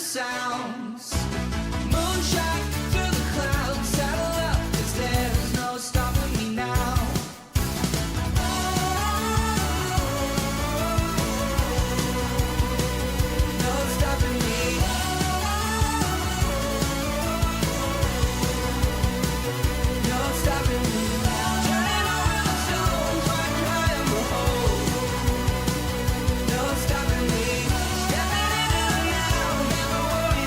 sounds. Moonshine through the clouds, saddle up, 'cause there's no stopping me now. No stopping me. No stopping me. Turning over the stones, riding high and behold. No stopping me. Stepping into the now, never worry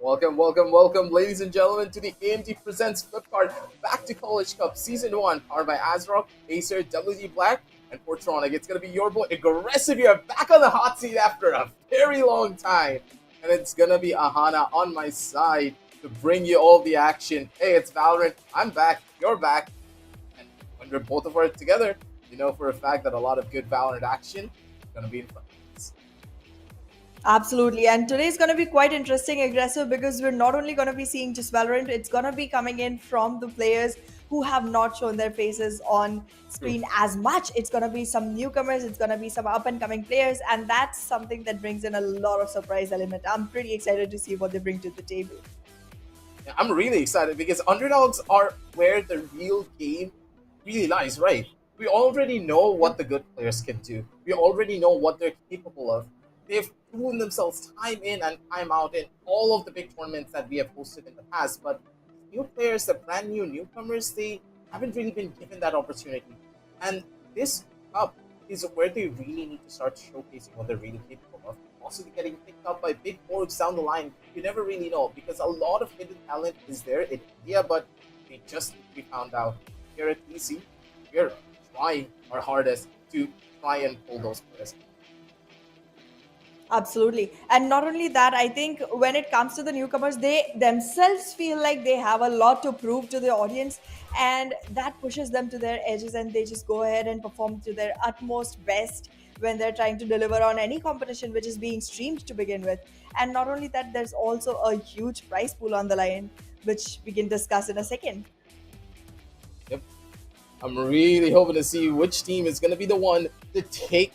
Welcome, welcome, welcome, ladies and gentlemen, to the AMD Presents Flipkart Back to College Cup Season 1, powered by Azrock, Acer, WD Black, and Portronic. It's going to be your boy, Aggressive here, back on the hot seat after a very long time. And it's going to be Ahana on my side to bring you all the action. Hey, it's Valorant. I'm back. You're back. And when we're both of us together, you know for a fact that a lot of good Valorant action is going to be in front of us. Absolutely. And today is going to be quite interesting, aggressive, because we're not only going to be seeing just Valorant, it's going to be coming in from the players who have not shown their faces on True. screen as much. It's going to be some newcomers, it's going to be some up and coming players, and that's something that brings in a lot of surprise element. I'm pretty excited to see what they bring to the table. Yeah, I'm really excited because underdogs are where the real game really lies, right? We already know what Yep. the good players can do. We already know what they're capable of. They've proven themselves time in and time out in all of the big tournaments that we have hosted in the past. But new players, the brand new newcomers, they haven't really been given that opportunity. And this cup is where they really need to start showcasing what they're really capable of. Possibly getting picked up by big orgs down the line. You never really know because a lot of hidden talent is there in India, but they just need to be found out. Here at EC, we're trying our hardest to try and pull those players. Absolutely. And not only that, I think when it comes to the newcomers, they themselves feel like they have a lot to prove to the audience, and that pushes them to their edges, and they just go ahead and perform to their utmost best when they're trying to deliver on any competition which is being streamed to begin with. And not only that, there's also a huge prize pool on the line, which we can discuss in a second. Yep. I'm really hoping to see which team is going to be the one to take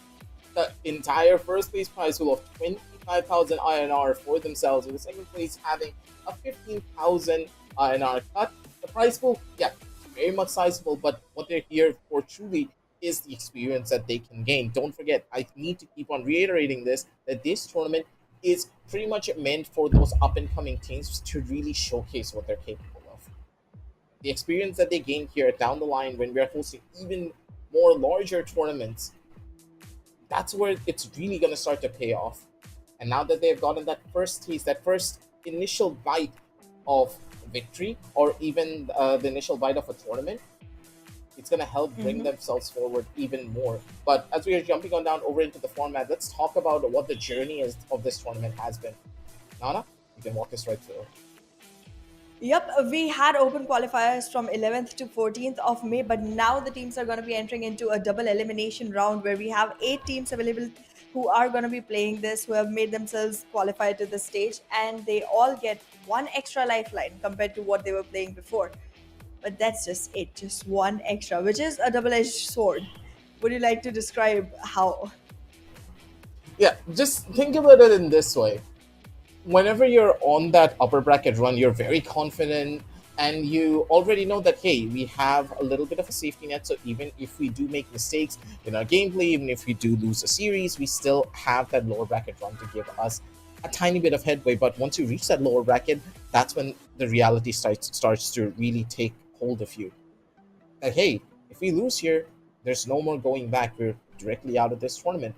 the entire first place prize pool of 25,000 INR for themselves, with the second place having a 15,000 INR cut. The prize pool, yeah, very much sizable, but what they're here for truly is the experience that they can gain. Don't forget, I need to keep on reiterating this, that this tournament is pretty much meant for those up and coming teams to really showcase what they're capable of. The experience that they gain here down the line when we're hosting even more larger tournaments, that's where it's really going to start to pay off. And now that they've gotten that first taste, that first initial bite of victory, or even the initial bite of a tournament, it's going to help bring themselves forward even more. But as we are jumping on down over into the format, let's talk about what the journey is of this tournament has been. Nana, you can walk us right through. Yep, we had open qualifiers from 11th to 14th of May, but now the teams are going to be entering into a double elimination round where we have 8 teams available who are going to be playing this, who have made themselves qualified to the stage, and they all get one extra lifeline compared to what they were playing before. But that's just it, just one extra, which is a double edged sword. Would you like to describe how? Yeah, just think about it in this way. Whenever you're on that upper bracket run, you're very confident and you already know that, hey, we have a little bit of a safety net. So even if we do make mistakes in our gameplay, even if we do lose a series, we still have that lower bracket run to give us a tiny bit of headway. But once you reach that lower bracket, that's when the reality starts to really take hold of you. Like, hey, if we lose here, there's no more going back. We're directly out of this tournament.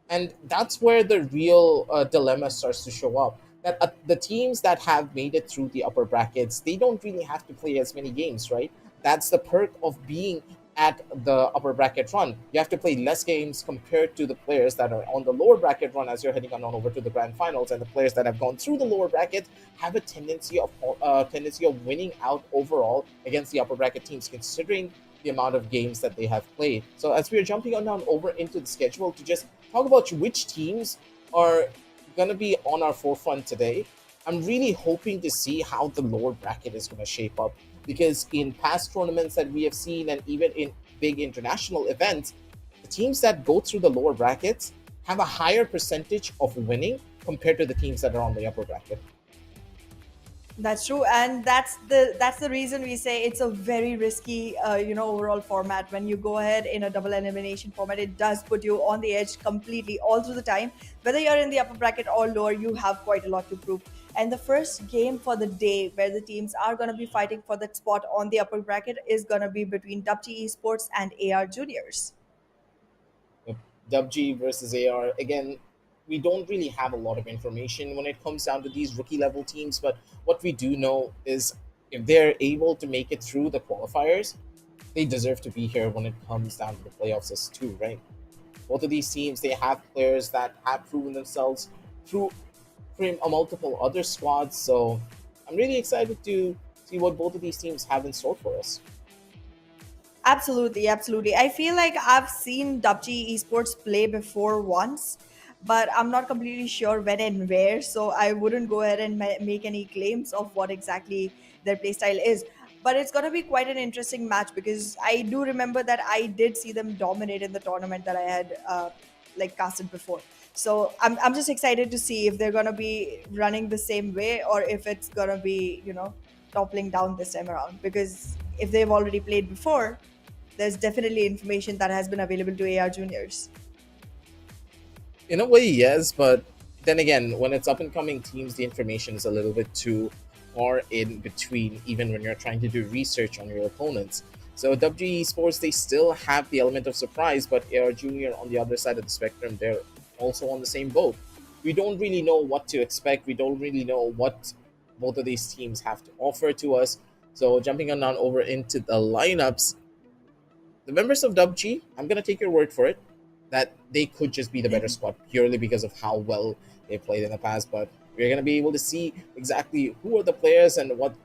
And that's where the real dilemma starts to show up. That the teams that have made it through the upper brackets, they don't really have to play as many games, right? That's the perk of being at the upper bracket run. You have to play less games compared to the players that are on the lower bracket run as you're heading on over to the grand finals, and the players that have gone through the lower bracket have a tendency of winning out overall against the upper bracket teams, considering the amount of games that they have played. So as we are jumping on down over into the schedule to just talk about which teams are going to be on our forefront today, I'm really hoping to see how the lower bracket is going to shape up, because in past tournaments that we have seen and even in big international events, the teams that go through the lower brackets have a higher percentage of winning compared to the teams that are on the upper bracket. That's true, and that's the reason we say it's a very risky, overall format. When you go ahead in a double elimination format, it does put you on the edge completely all through the time. Whether you're in the upper bracket or lower, you have quite a lot to prove. And the first game for the day, where the teams are going to be fighting for that spot on the upper bracket, is going to be between WT Esports and AR Juniors. DUPG versus AR again. we don't really have a lot of information when it comes down to these rookie level teams. But what we do know is if they're able to make it through the qualifiers, they deserve to be here when it comes down to the playoffs as too, right? Both of these teams, they have players that have proven themselves through from a multiple other squads. So I'm really excited to see what both of these teams have in store for us. Absolutely, absolutely. I feel like I've seen DUPG Esports play before once, but I'm not completely sure when and where, so I wouldn't go ahead and make any claims of what exactly their playstyle is. But it's going to be quite an interesting match because I do remember that I did see them dominate in the tournament that I had like casted before. So I'm just excited to see if they're going to be running the same way or if it's going to be, toppling down this time around. Because if they've already played before, there's definitely information that has been available to AR juniors. In a way, yes, but then again, when it's up and coming teams, the information is a little bit too far in between, even when you're trying to do research on your opponents. So WG Esports, they still have the element of surprise, but AR Junior on the other side of the spectrum, they're also on the same boat. We don't really know what to expect. We don't really know what both of these teams have to offer to us. So jumping on down over into the lineups, the members of WG, I'm gonna take your word for it that they could just be the better squad purely because of how well they played in the past. But we're gonna be able to see exactly who are the players and what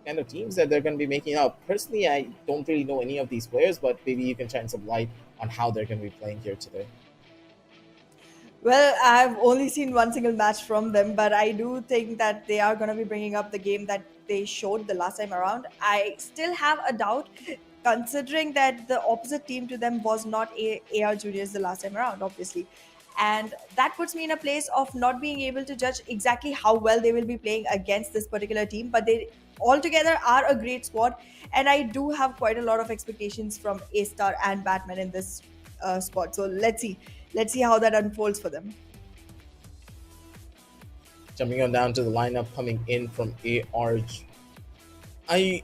kind of teams that they're gonna be making up. Personally, I don't really know any of these players, but maybe you can shine some light on how they're gonna be playing here today. Well, I've only seen one single match from them, but I do think that they are going to be bringing up the game that they showed the last time around. I still have a doubt, considering that the opposite team to them was not AR Juniors the last time around, obviously. And that puts me in a place of not being able to judge exactly how well they will be playing against this particular team, but they altogether are a great squad. And I do have quite a lot of expectations from A Star and Batman in this spot. So let's see how that unfolds for them. Jumping on down to the lineup coming in from AR, I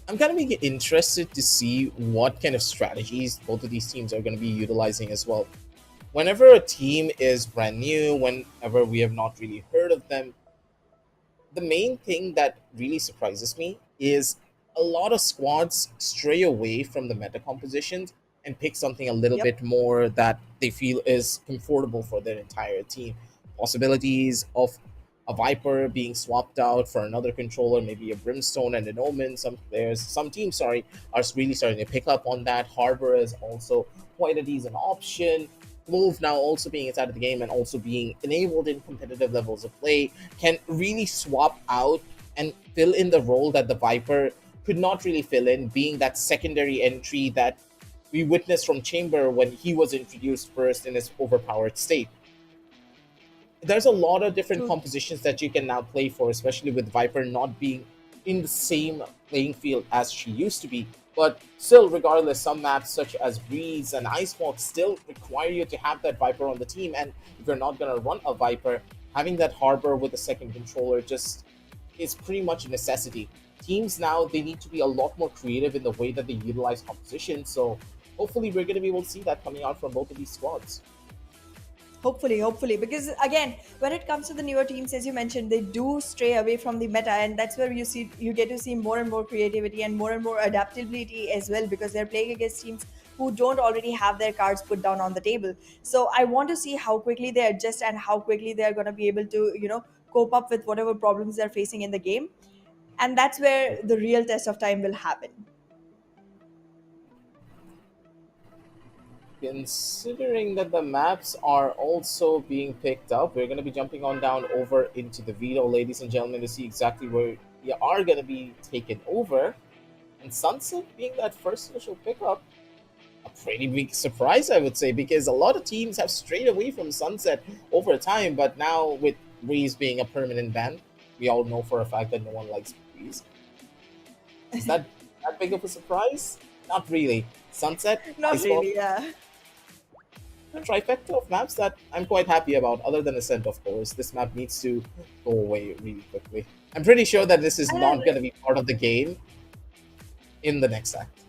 I'm kind of interested to see what kind of strategies both of these teams are going to be utilizing as well. Whenever a team is brand new, whenever we have not really heard of them, the main thing that really surprises me is a lot of squads stray away from the meta compositions and pick something a little Yep. bit more that they feel is comfortable for their entire team. Possibilities of a Viper being swapped out for another controller, maybe a Brimstone and an Omen. Some teams, sorry, are really starting to pick up on that. Harbor is also quite a decent option. Clove now also being inside of the game and also being enabled in competitive levels of play can really swap out and fill in the role that the Viper could not really fill in, being that secondary entry that we witnessed from Chamber when he was introduced first in his overpowered state. There's a lot of different True. compositions that you can now play for, especially with Viper not being in the same playing field as she used to be. But still, regardless, some maps such as Breeze and Icewalk still require you to have that Viper on the team. And if you're not going to run a Viper, having that Harbor with a second controller just is pretty much a necessity. Teams now, they need to be a lot more creative in the way that they utilize composition. So hopefully, we're going to be able to see that coming out from both of these squads. Hopefully, because again, when it comes to the newer teams, as you mentioned, they do stray away from the meta, and that's where you get to see more and more creativity and more adaptability as well, because they're playing against teams who don't already have their cards put down on the table. So I want to see how quickly they adjust and how quickly they're going to be able to, cope up with whatever problems they're facing in the game, and that's where the real test of time will happen. Considering that the maps are also being picked up, we're going to be jumping on down over into the Vito, ladies and gentlemen, to see exactly where we are going to be taken over. And Sunset being that first initial pickup, a pretty big surprise, I would say, because a lot of teams have strayed away from Sunset over time, but now with Breeze being a permanent ban, we all know for a fact that no one likes Breeze. Is that big of a surprise? Not really. Sunset, Not Iceball, really, yeah. a trifecta of maps that I'm quite happy about, other than Ascent, of course. This map needs to go away really quickly. I'm pretty sure that this is And not going to be part of the game in the next act.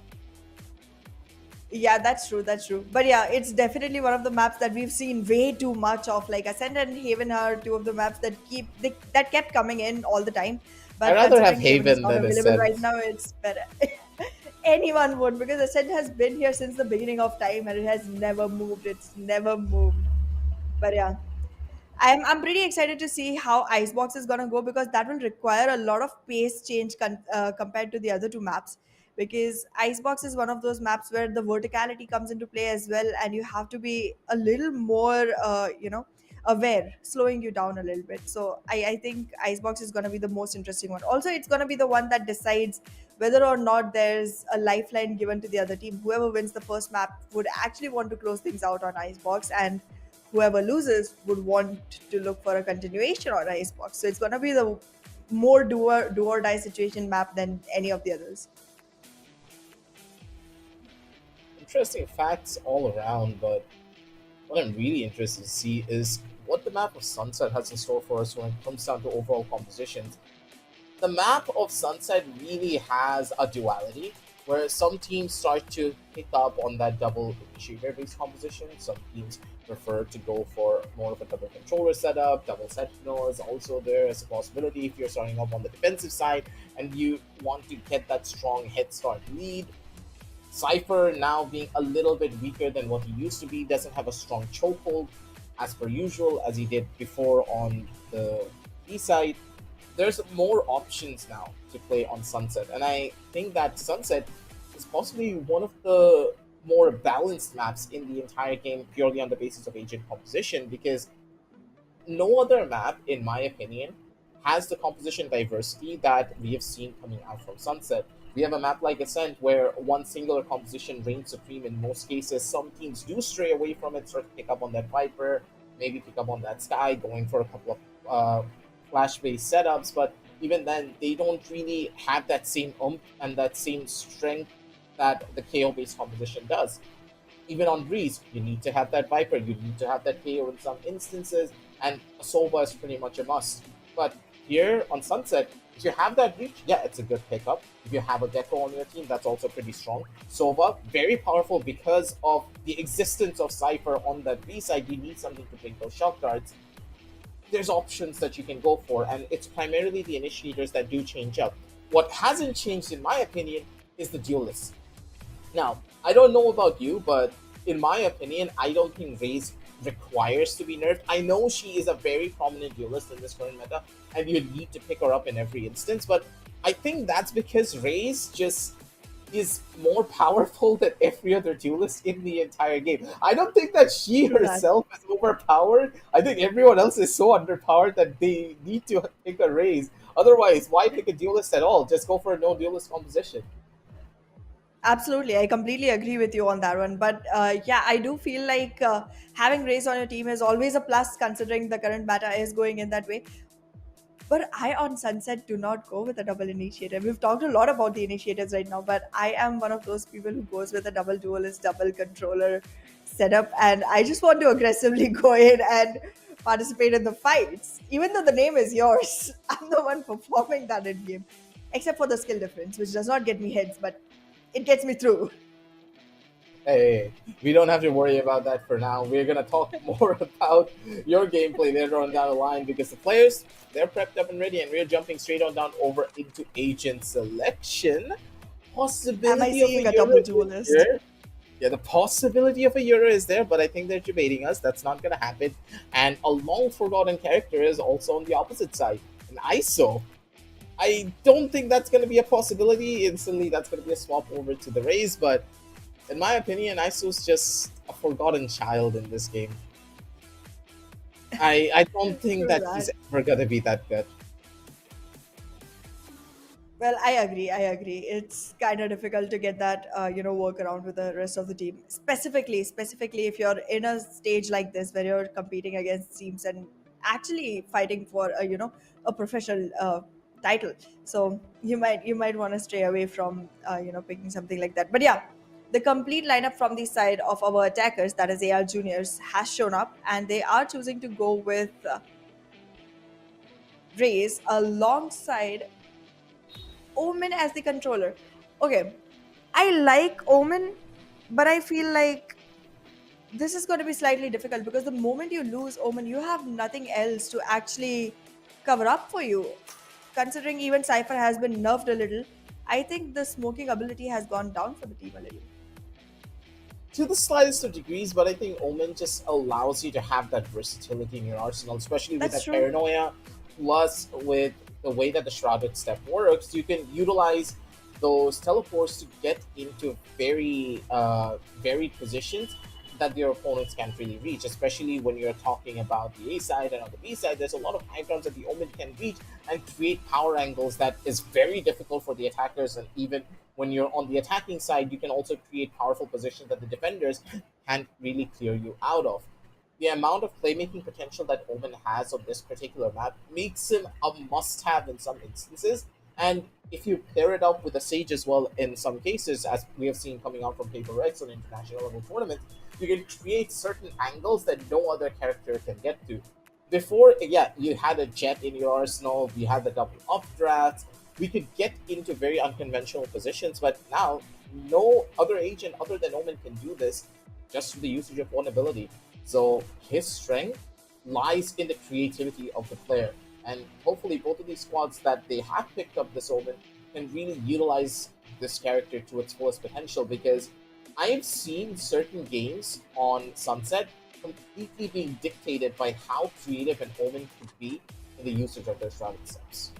Yeah, that's true. That's true. But yeah, it's definitely one of the maps that we've seen way too much of. Like Ascent and Haven are two of the maps that kept coming in all the time. I But rather have considering Haven is Haven not than available right Ascent. now, it's better. Anyone would, because Ascent has been here since the beginning of time and it has never moved. It's never moved. But yeah. I'm pretty excited to see how Icebox is gonna go, because that will require a lot of pace change compared to the other two maps. Because Icebox is one of those maps where the verticality comes into play as well, and you have to be a little more, aware, slowing you down a little bit. So I think Icebox is gonna be the most interesting one. Also, it's gonna be the one that decides whether or not there's a lifeline given to the other team. Whoever wins the first map would actually want to close things out on Icebox, and whoever loses would want to look for a continuation on Icebox. So it's gonna be the more do or die situation map than any of the others. Interesting facts all around, but what I'm really interested to see is what the map of Sunset has in store for us when it comes down to overall compositions. The map of Sunset really has a duality where some teams start to pick up on that double initiator based composition. Some teams prefer to go for more of a double controller setup. Double sentinel is also there as a possibility if you're starting up on the defensive side and you want to get that strong head start lead. Cypher, now being a little bit weaker than what he used to be, doesn't have a strong chokehold as per usual as he did before on the B side. There's more options now to play on Sunset, and I think that Sunset is possibly one of the more balanced maps in the entire game purely on the basis of agent composition, because no other map, in my opinion, has the composition diversity that we have seen coming out from Sunset. We have a map like Ascent where one singular composition reigns supreme in most cases. Some teams do stray away from it, start to pick up on that Viper, maybe pick up on that Sky, going for a couple of flash based setups, but even then, they don't really have that same and that same strength that the KO based composition does. Even on Breeze, you need to have that Viper, you need to have that KO in some instances, and a Sova is pretty much a must. But here on Sunset, if you have that reach, yeah, it's a good pickup. If you have a Gecko on your team, that's also pretty strong. Sova, very powerful because of the existence of Cypher on that B side. You need something to break those shot guards. There's options that you can go for, and it's primarily the initiators that do change up. What hasn't changed, in my opinion, is the duelists. Now, I don't know about you, but in my opinion, I don't think Raze requires to be nerfed. I know she is a very prominent duelist in this current meta, and you need to pick her up in every instance, but I think that's because Raze just is more powerful than every other duelist in the entire game. I don't think that she True that. herself is overpowered. I think everyone else is so underpowered that they need to pick a Raze. Otherwise, why pick a duelist at all? Just go for a no duelist composition. Absolutely, I completely agree with you on that one. But yeah, I do feel like having Race on your team is always a plus, considering the current meta is going in that way. But I on Sunset do not go with a double initiator. We've talked a lot about the initiators right now, but I am one of those people who goes with a double duelist, double controller setup, and I just want to aggressively go in and participate in the fights. Even though the name is yours, I'm the one performing that in game. Except for the skill difference, which does not get me hits, but it gets me through. Hey, we don't have to worry about that for now. We're gonna talk more about your gameplay later on down the line because the players, they're prepped up and ready, and we're jumping straight on down over into agent selection. Am I Possibility of a seeing a Euro double is duelist? there. Yeah, the possibility of a Euro is there, but I think they're debating us. That's not gonna happen. And a long forgotten character is also on the opposite side. An ISO. I don't think that's gonna be a possibility. Instantly, that's gonna be a swap over to the Rays, but in my opinion, ISO's just a forgotten child in this game. I don't think True that he's that. ever gonna be that good. Well, I agree. I agree. It's kind of difficult to get that, work around with the rest of the team. Specifically, if you're in a stage like this where you're competing against teams and actually fighting for a professional title. So you might want to stray away from picking something like that. But yeah, the complete lineup from the side of our attackers, that is AR Juniors, has shown up, and they are choosing to go with Raze alongside Omen as the controller. Okay, I like Omen, But I feel like this is going to be slightly difficult because the moment you lose Omen, you have nothing else to actually cover up for you. Considering even Cypher has been nerfed a little, I think the smoking ability has gone down for the team a little. To the slightest of degrees, but I think Omen just allows you to have that versatility in your arsenal, especially with That's that true. paranoia, plus with the way that the shrouded step works, you can utilize those teleports to get into very varied positions that your opponents can't really reach, especially when you're talking about the A side and on the B side. There's a lot of high grounds that the Omen can reach and create power angles that is very difficult for the attackers. And even when you're on the attacking side, you can also create powerful positions that the defenders can't really clear you out of. The amount of playmaking potential that Omen has on this particular map makes him a must have in some instances. And if you pair it up with a Sage as well, in some cases, as we have seen coming out from Paper Reds on international level tournaments, you can create certain angles that no other character can get to. Before, yeah, you had a Jet in your arsenal, you had the double updrafts, we could get into very unconventional positions, but now no other agent other than Omen can do this just through the usage of one ability. So his strength lies in the creativity of the player. And hopefully both of these squads that they have picked up this Omen can really utilize this character to its fullest potential, because I have seen certain games on Sunset completely being dictated by how creative an Omen could be in the usage of their shrouded steps.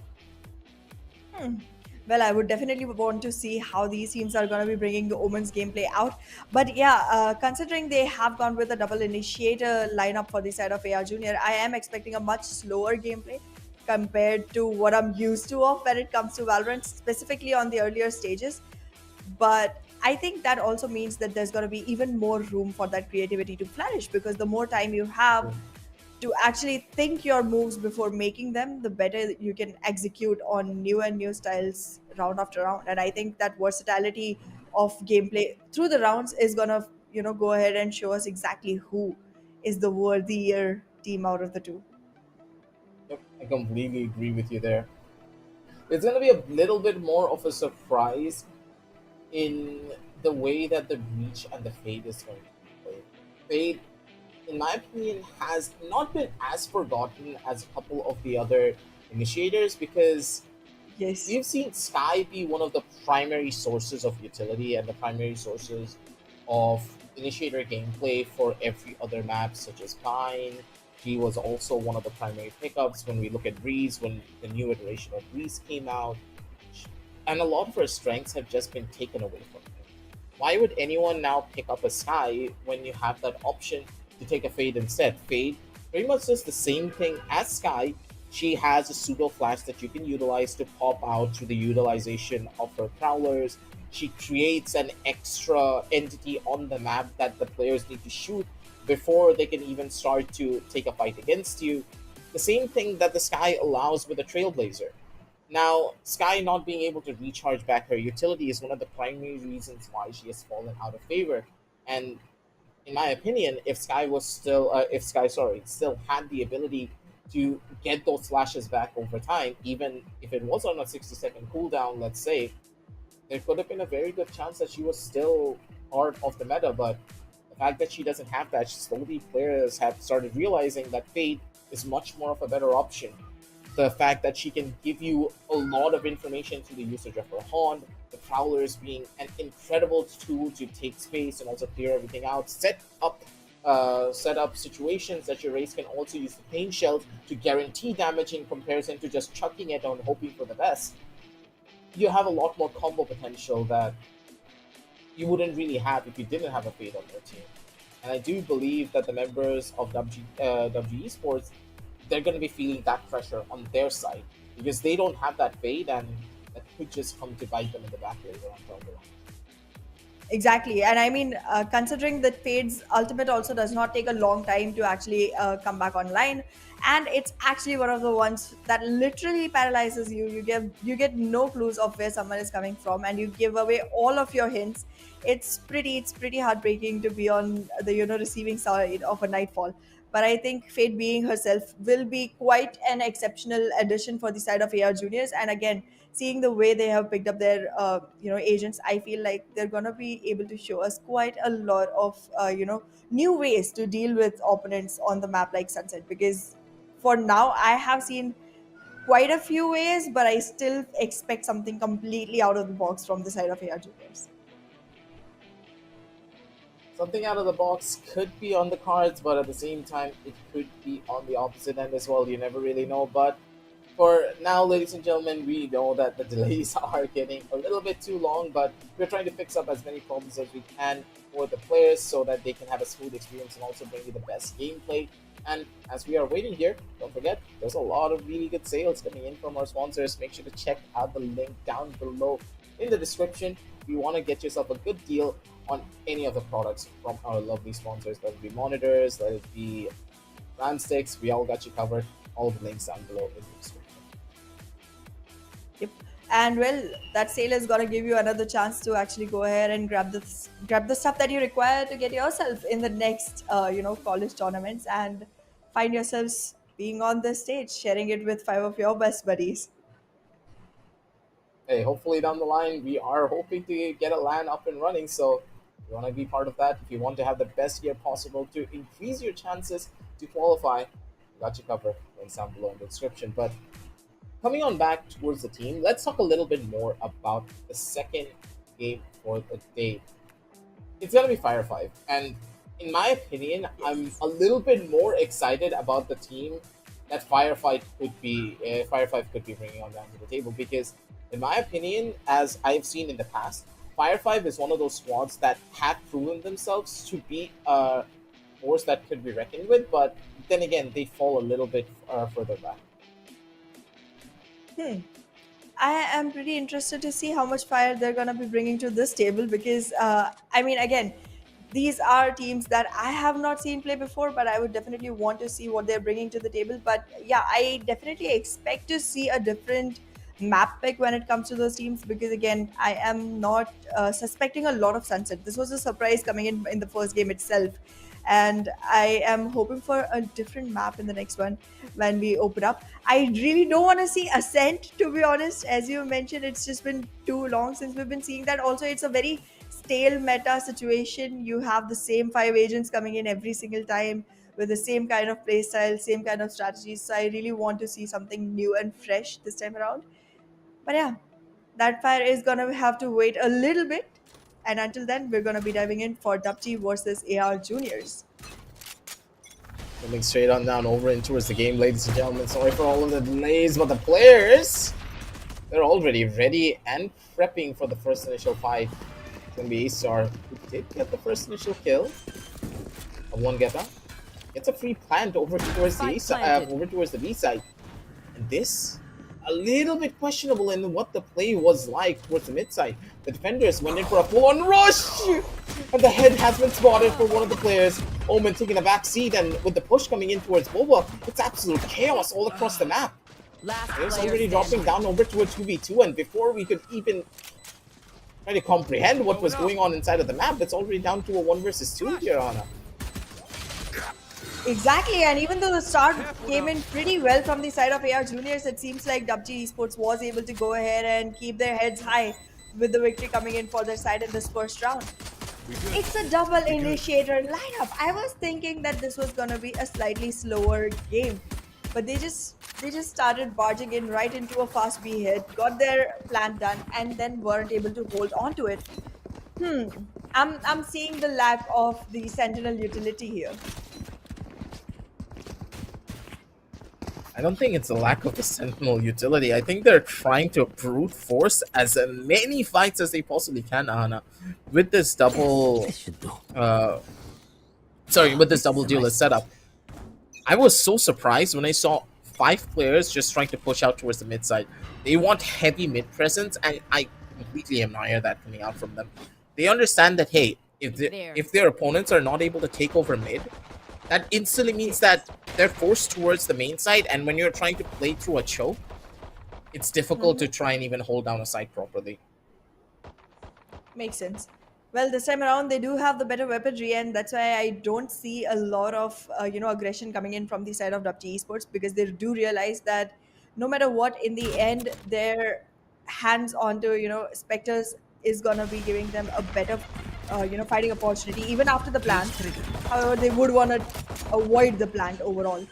Hmm. Well, I would definitely want to see how these teams are going to be bringing the Omen's gameplay out. But yeah, considering they have gone with a double initiator lineup for the side of AR Junior, I am expecting a much slower gameplay compared to what I'm used to of when it comes to Valorant, specifically on the earlier stages. But I think that also means that there's going to be even more room for that creativity to flourish, because the more time you have to actually think your moves before making them, the better you can execute on new and new styles round after round. And I think that versatility of gameplay through the rounds is gonna, go ahead and show us exactly who is the worthier team out of the two. Yep, I completely agree with you there. It's going to be a little bit more of a surprise in the way that the Reach and the Fade is going to be played. Fade, in my opinion, has not been as forgotten as a couple of the other initiators, because Yes. we've seen Sky be one of the primary sources of utility and the primary sources of initiator gameplay for every other map, such as Pine. He was also one of the primary pickups when we look at Breeze, when the new iteration of Breeze came out. And a lot of her strengths have just been taken away from her. Why would anyone now pick up a Sky when you have that option to take a Fade instead? Fade pretty much does the same thing as Sky. She has a pseudo flash that you can utilize to pop out through the utilization of her prowlers. She creates an extra entity on the map that the players need to shoot before they can even start to take a fight against you. The same thing that the Sky allows with a Trailblazer. Now, Sky not being able to recharge back her utility is one of the primary reasons why she has fallen out of favor. And in my opinion, if Sky was still, if Sky, sorry, still had the ability to get those flashes back over time, even if it was on a 60-second cooldown, let's say, there could have been a very good chance that she was still part of the meta. But the fact that she doesn't have that, slowly players have started realizing that Fade is much more of a better option. The fact that she can give you a lot of information through the usage of her Haunt, the Prowlers being an incredible tool to take space and also clear everything out, set up situations that your race can also use the pain shells to guarantee damage in comparison to just chucking it on hoping for the best. You have a lot more combo potential that you wouldn't really have if you didn't have a Fade on your team. And I do believe that the members of WG Esports, they're going to be feeling that pressure on their side, because they don't have that Fade, and that could just come to bite them in the back later on down the line. Exactly. And I mean, considering that Fade's ultimate also does not take a long time to actually come back online, and it's actually one of the ones that literally paralyzes you. You get no clues of where someone is coming from, and you give away all of your hints. It's pretty heartbreaking to be on the receiving side of a nightfall. But I think Fate being herself will be quite an exceptional addition for the side of AR Juniors. And again, seeing the way they have picked up their agents, I feel like they're gonna be able to show us quite a lot of new ways to deal with opponents on the map like Sunset. Because for now, I have seen quite a few ways, but I still expect something completely out of the box from the side of AR Juniors. Something out of the box could be on the cards, but at the same time, it could be on the opposite end as well. You never really know. But for now, ladies and gentlemen, we know that the delays are getting a little bit too long, but we're trying to fix up as many problems as we can for the players so that they can have a smooth experience and also bring you the best gameplay. And as we are waiting here, don't forget, there's a lot of really good sales coming in from our sponsors. Make sure to check out the link down below in the description if you want to get yourself a good deal on any of the products from our lovely sponsors. Let it be monitors, let it be RAM sticks, we all got you covered. All the links down below in the description. Yep. And well, that sale is gonna give you another chance to actually go ahead and grab the stuff that you require to get yourself in the next college tournaments and find yourselves being on the stage, sharing it with five of your best buddies. Hey, hopefully down the line, we are hoping to get a LAN up and running. So if you want to be part of that, if you want to have the best year possible to increase your chances to qualify, we got you covered. Links down below in the description. But coming on back towards the team, let's talk a little bit more about the second game for the day. It's gonna be Fire 5, and in my opinion, I'm Yes. a little bit more excited about the team that Fire 5 could be bringing on down to the table because, in my opinion, as I've seen in the past, Fire 5 is one of those squads that have proven themselves to be a force that could be reckoned with, but then again, they fall a little bit further back. Hmm. I am pretty interested to see how much fire they're going to be bringing to this table because, I mean, again, these are teams that I have not seen play before, but I would definitely want to see what they're bringing to the table. But yeah, I definitely expect to see a different map pick when it comes to those teams because, again, I am not suspecting a lot of Sunset. This was a surprise coming in the first game itself. And I am hoping for a different map in the next one when we open up. I really don't want to see Ascent, to be honest. As you mentioned, it's just been too long since we've been seeing that. Also, it's a very stale meta situation. You have the same five agents coming in every single time with the same kind of playstyle, same kind of strategies. So I really want to see something new and fresh this time around. But yeah, that fire is gonna have to wait a little bit. And until then, we're gonna be diving in for DUPG versus AR Juniors. Coming straight on down over and towards the game, ladies and gentlemen. Sorry for all of the delays, but the players, they're already ready and prepping for the first initial fight. It's gonna be A-Star, who did get the first initial kill. A one getter. Gets a free plant over towards the over towards the B side. And this, a little bit questionable in what the play was like towards the mid side. The defenders went in for a full-on rush! And the head has been spotted for one of the players. Omen taking a back seat, and with the push coming in towards Boba, it's absolute chaos all across the map. Players already dropping down over to a 2v2, and before we could even try to comprehend what was going on inside of the map, it's already down to a 1 versus 2 here, Anna. Exactly, and even though the start came in pretty well from the side of AR Juniors, it seems like DUPG Esports was able to go ahead and keep their heads high with the victory coming in for their side in this first round. It's a double initiator lineup. I was thinking that this was gonna be a slightly slower game, but they just started barging in right into a fast B hit, got their plan done, and then weren't able to hold on to it. Hmm. I'm seeing the lack of the Sentinel utility here. I don't think it's a lack of the Sentinel utility. I think they're trying to brute force as many fights as they possibly can, Anna. With this double, with this double duelist setup. I was so surprised when I saw 5 players just trying to push out towards the mid side. They want heavy mid presence, and I completely admire that coming out from them. They understand that, hey, if their opponents are not able to take over mid, that instantly means that they're forced towards the main side, and when you're trying to play through a choke, it's difficult to try and even hold down a side properly. Makes sense. Well, this time around they do have the better weaponry, and that's why I don't see a lot of aggression coming in from the side of WT Esports, because they do realize that no matter what, in the end, their hands onto Spectres is gonna be giving them a better fighting opportunity even after the plant. However, they would want to avoid the plant overall.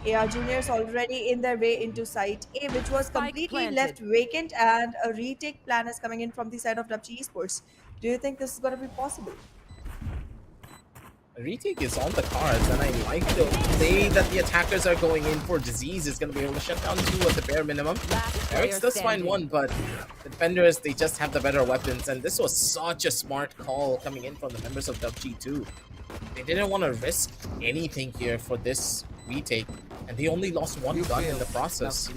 AR Juniors already in their way into Site A, which was Spike completely left planted. vacant, and a retake plan is coming in from the side of WG Esports. Do you think this is going to be possible? A retake is on the cards, and I like the way that the attackers are going in for disease is going to be able to shut down two at the bare minimum. Last Eric's player does find standing. one, but the defenders, they just have the better weapons, and this was such a smart call coming in from the members of WG2. They didn't want to risk anything here for this retake, and they only lost one gun in the process.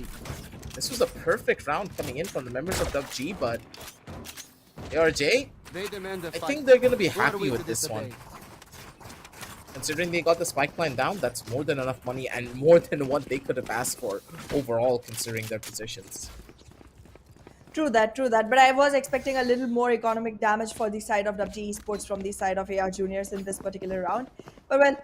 This was a perfect round coming in from the members of WG, but ARJ, They demand a I fight. think they're going to be What are happy we with to this disobey? one. Considering they got the spike plan down, that's more than enough money and more than what they could have asked for overall, considering their positions. True that, true that. But I was expecting a little more economic damage for the side of WG Esports from the side of AR Juniors in this particular round. But well,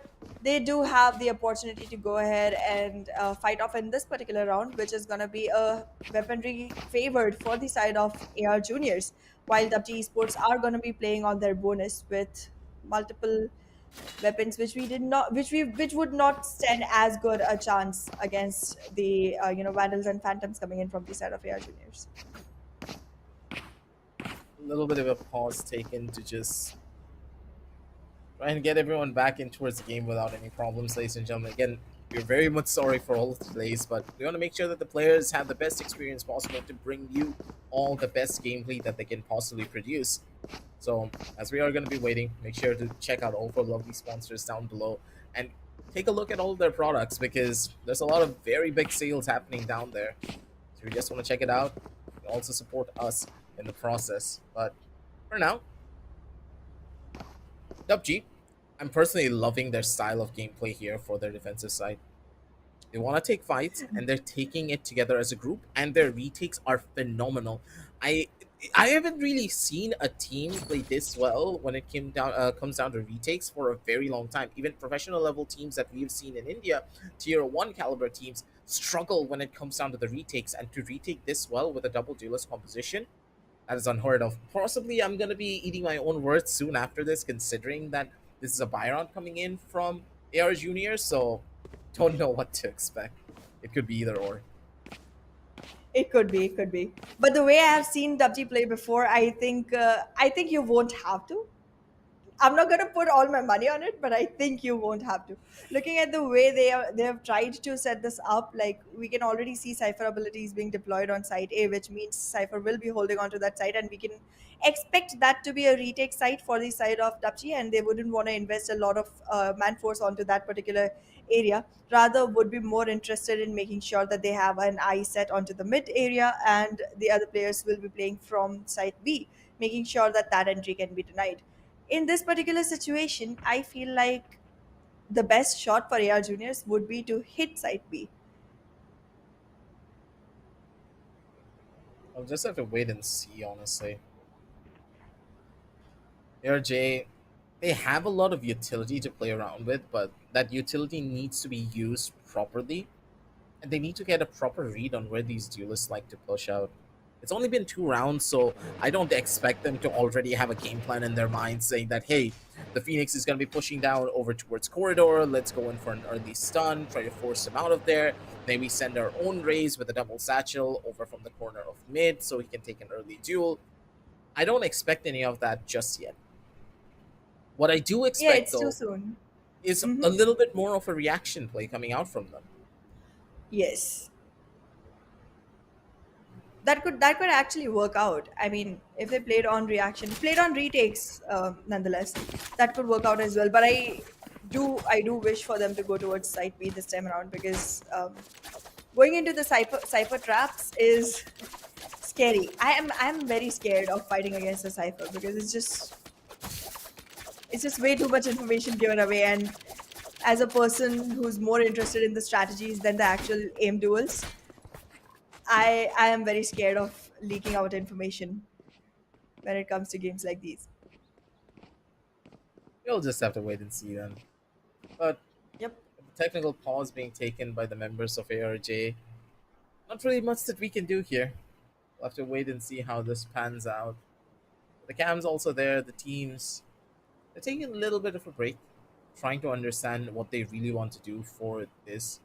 they do have the opportunity to go ahead and fight off in this particular round, which is going to be a weaponry favored for the side of AR Juniors, while WG Esports are going to be playing on their bonus with multiple weapons which would not stand as good a chance against the vandals and phantoms coming in from the side of AR Juniors. A little bit of a pause taken to just try and get everyone back in towards the game without any problems, ladies and gentlemen. Again, we're very much sorry for all of the delays, but we want to make sure that the players have the best experience possible to bring you all the best gameplay that they can possibly produce. So, as we are going to be waiting, make sure to check out all of our lovely sponsors down below and take a look at all of their products, because there's a lot of very big sales happening down there. So, if you just want to check it out, you can also support us in the process. But for now, DUPG, I'm personally loving their style of gameplay here for their defensive side. They want to take fights, and they're taking it together as a group, and their retakes are phenomenal. I I haven't really seen a team play this well when it comes down to retakes for a very long time. Even professional level teams that we've seen in India, tier one caliber teams, struggle when it comes down to the retakes, and to retake this well with a double duelist composition, that is unheard of. Possibly, I'm gonna be eating my own words soon after this, considering that this is a Byron coming in from AR Junior. So, don't know what to expect. It could be either or. It could be, it could be. But the way I have seen WG play before, I think you won't have to. I'm not going to put all my money on it, but I think you won't have to. Looking at the way they have tried to set this up, like we can already see Cypher abilities being deployed on site A, which means Cypher will be holding on to that site, and we can expect that to be a retake site for the side of Dapchi, and they wouldn't want to invest a lot of man force onto that particular area. Rather, would be more interested in making sure that they have an eye set onto the mid area, and the other players will be playing from site B, making sure that that entry can be denied. In this particular situation, I feel like the best shot for AR Juniors would be to hit site B. I'll just have to wait and see, honestly. ARJ, they have a lot of utility to play around with, but that utility needs to be used properly, and they need to get a proper read on where these duelists like to push out. It's only been 2 rounds, so I don't expect them to already have a game plan in their mind saying that, hey, the Phoenix is going to be pushing down over towards corridor, let's go in for an early stun, try to force him out of there, maybe send our own raise with a double satchel over from the corner of mid so he can take an early duel. I don't expect any of that just yet. What I do Yeah, expect, it's too though, soon. is Hmm. a little bit more of a reaction play coming out from them. Yes, that could actually work out. I mean, if they played on reaction, played on retakes, nonetheless, that could work out as well. But I do wish for them to go towards site B this time around, because going into the cipher traps is scary. I'm very scared of fighting against a cipher, because it's just way too much information given away, and as a person who's more interested in the strategies than the actual aim duels, I am very scared of leaking out information when it comes to games like these. We'll just have to wait and see then. But Yep. the technical pause being taken by the members of ARJ, not really much that we can do here. We'll have to wait and see how this pans out. The cam's also there, the teams. They're taking a little bit of a break, trying to understand what they really want to do for this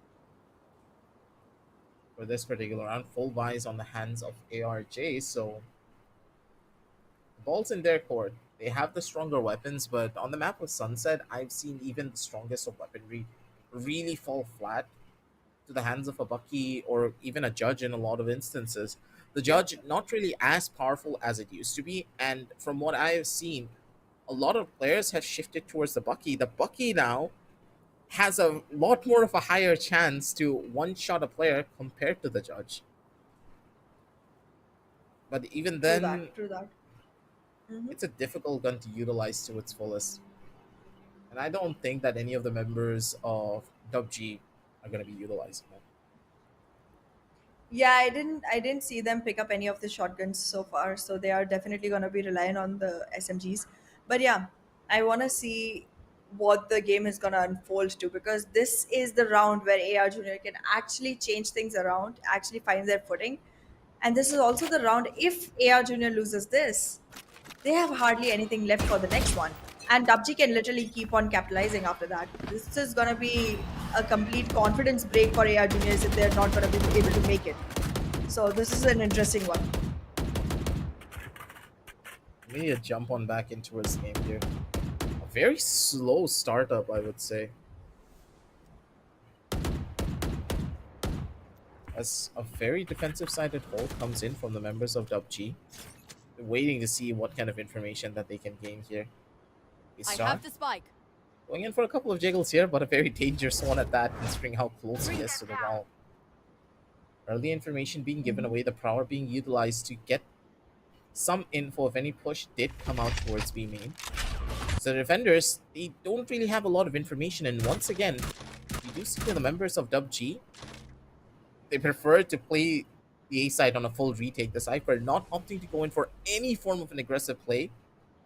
particular round. Full buys on the hands of ARJ, so the ball's in their court. They have the stronger weapons, but on the map of Sunset, I've seen even the strongest of weaponry really fall flat to the hands of a Bucky or even a Judge in a lot of instances. The Judge not really as powerful as it used to be, and from what I have seen, a lot of players have shifted towards the Bucky. The Bucky now has a lot more of a higher chance to one-shot a player compared to the Judge. But even True then, that. True that. it's a difficult gun to utilize to its fullest. And I don't think that any of the members of DUPG are going to be utilizing it. Yeah, I didn't see them pick up any of the shotguns so far, so they are definitely going to be relying on the SMGs. But yeah, I want to see what the game is going to unfold to, because this is the round where AR Junior can actually change things around, actually find their footing. And this is also the round, if AR Junior loses this, they have hardly anything left for the next one. And DUPG can literally keep on capitalizing after that. This is going to be a complete confidence break for AR Juniors if they're not going to be able to make it. So this is an interesting one. We need to jump on back in towards the game here. A very slow startup, I would say. As a very defensive sided hold comes in from the members of DUPG. They're waiting to see what kind of information that they can gain here. I have the spike. Going in for a couple of jiggles here, but a very dangerous one at that, considering how close he is to the wall. Early information being given away, the Prower being utilized to get some info if any push did come out towards B main. So the defenders, they don't really have a lot of information, and once again, you do see the members of DUPG, they prefer to play the A side on a full retake, the Cypher not opting to go in for any form of an aggressive play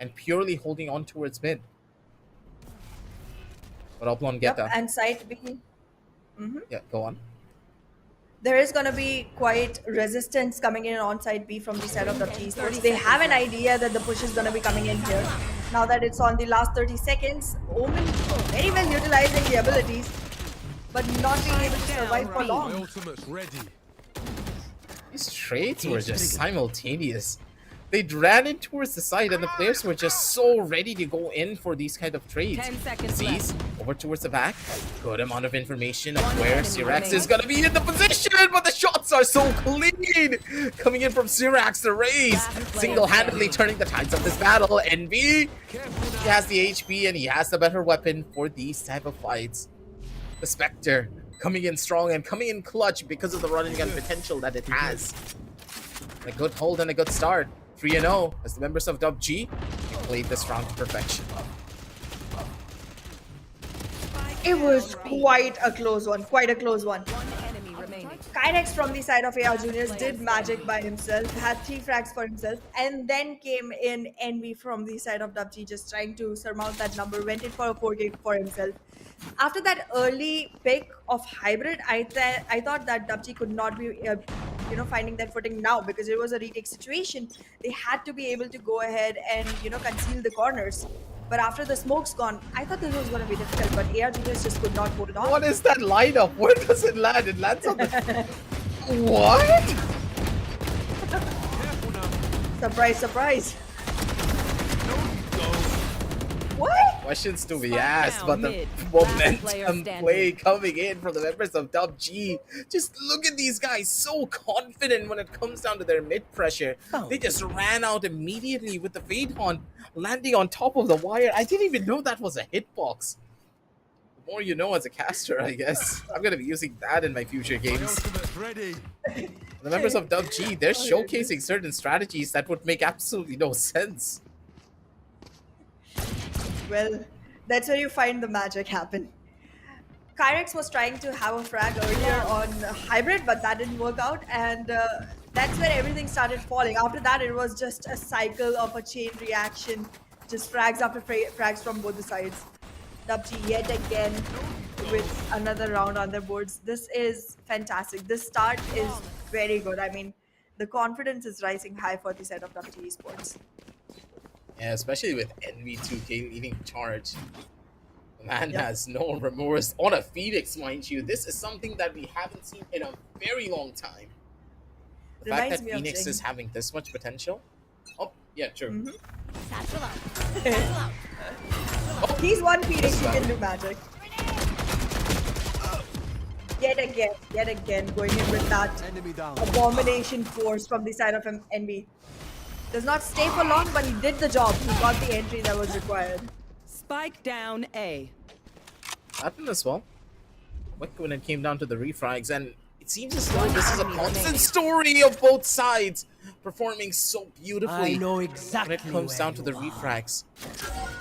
and purely holding on towards mid. But Oblong get Yep, and side B. Yeah, go on. There is going to be quite resistance coming in on side B from the side of the Esports. They have an idea that the push is going to be coming in here. Now that it's on the last 30 seconds, Omen very well utilizing the abilities, but not being able to survive for long. Ultimate's ready. These trades were just simultaneous. They ran in towards the side, and the players were just so ready to go in for these kind of trades. 10 seconds Sees left. over towards the back. Good amount of information of One where enemy Syrax remains. is going to be in the position, but the shots are so clean. Coming in from Syrax, the raise. Last player Single-handedly standing. turning the tides of this battle. NB, Careful he has the HP, and he has the better weapon for these type of fights. The Spectre coming in strong and coming in clutch because of the running gun potential that it has. A good hold and a good start. 3-0 as the members of DUPG played this round to perfection. It was quite a close one, quite a close one. One enemy remaining. Kyrex from the side of AR Juniors did magic by himself, had 3 frags for himself, and then came in Envy from the side of DUPG, just trying to surmount that number, went in for a 4 gig for himself. After that early pick of Hybrid, I thought that DUPG could not be finding that footing now, because it was a retake situation. They had to be able to go ahead and conceal the corners. But after the smoke's gone, I thought this was going to be difficult, but AR Juniors just could not hold it on. What is that lineup? Where does it land? It lands on the... What? Surprise, surprise. go. What? Questions to be Spike asked, down but the mid. Last player momentum standing. play coming in from the members of DUPG. Just look at these guys, so confident when it comes down to their mid pressure. They just ran out immediately with the fade on, landing on top of the wire. I didn't even know that was a hitbox. The more you know as a caster, I guess. I'm going to be using that in my future My games. ultimate's ready. The members of DUPG, they're showcasing certain strategies that would make absolutely no sense. Well, that's where you find the magic happen. Kyrex was trying to have a frag earlier on Hybrid, but that didn't work out, and that's where everything started falling. After that, it was just a cycle of a chain reaction. Just frags after frags from both the sides. DUPG yet again with another round on their boards. This is fantastic. This start is very good. I mean, the confidence is rising high for the set of DUPG Esports. Yeah, especially with NV2K leading charge. The man Yep. has no remorse on a Phoenix, mind you. This is something that we haven't seen in a very long time. The fact Reminds that me of Phoenix Jing. is having this much potential. Oh, yeah, true. Satchel out. Satchel out. He's one Phoenix, he can do magic. Yet again, going in with that Enemy down. abomination force from the side of NB. Does not stay for long, but he did the job. He got the entry that was required. Spike down A. Happened as well. Quick when it came down to the refrags, and it seems as though this is a constant story of both sides performing so beautifully. I know When exactly it comes where down to the you are. refrags,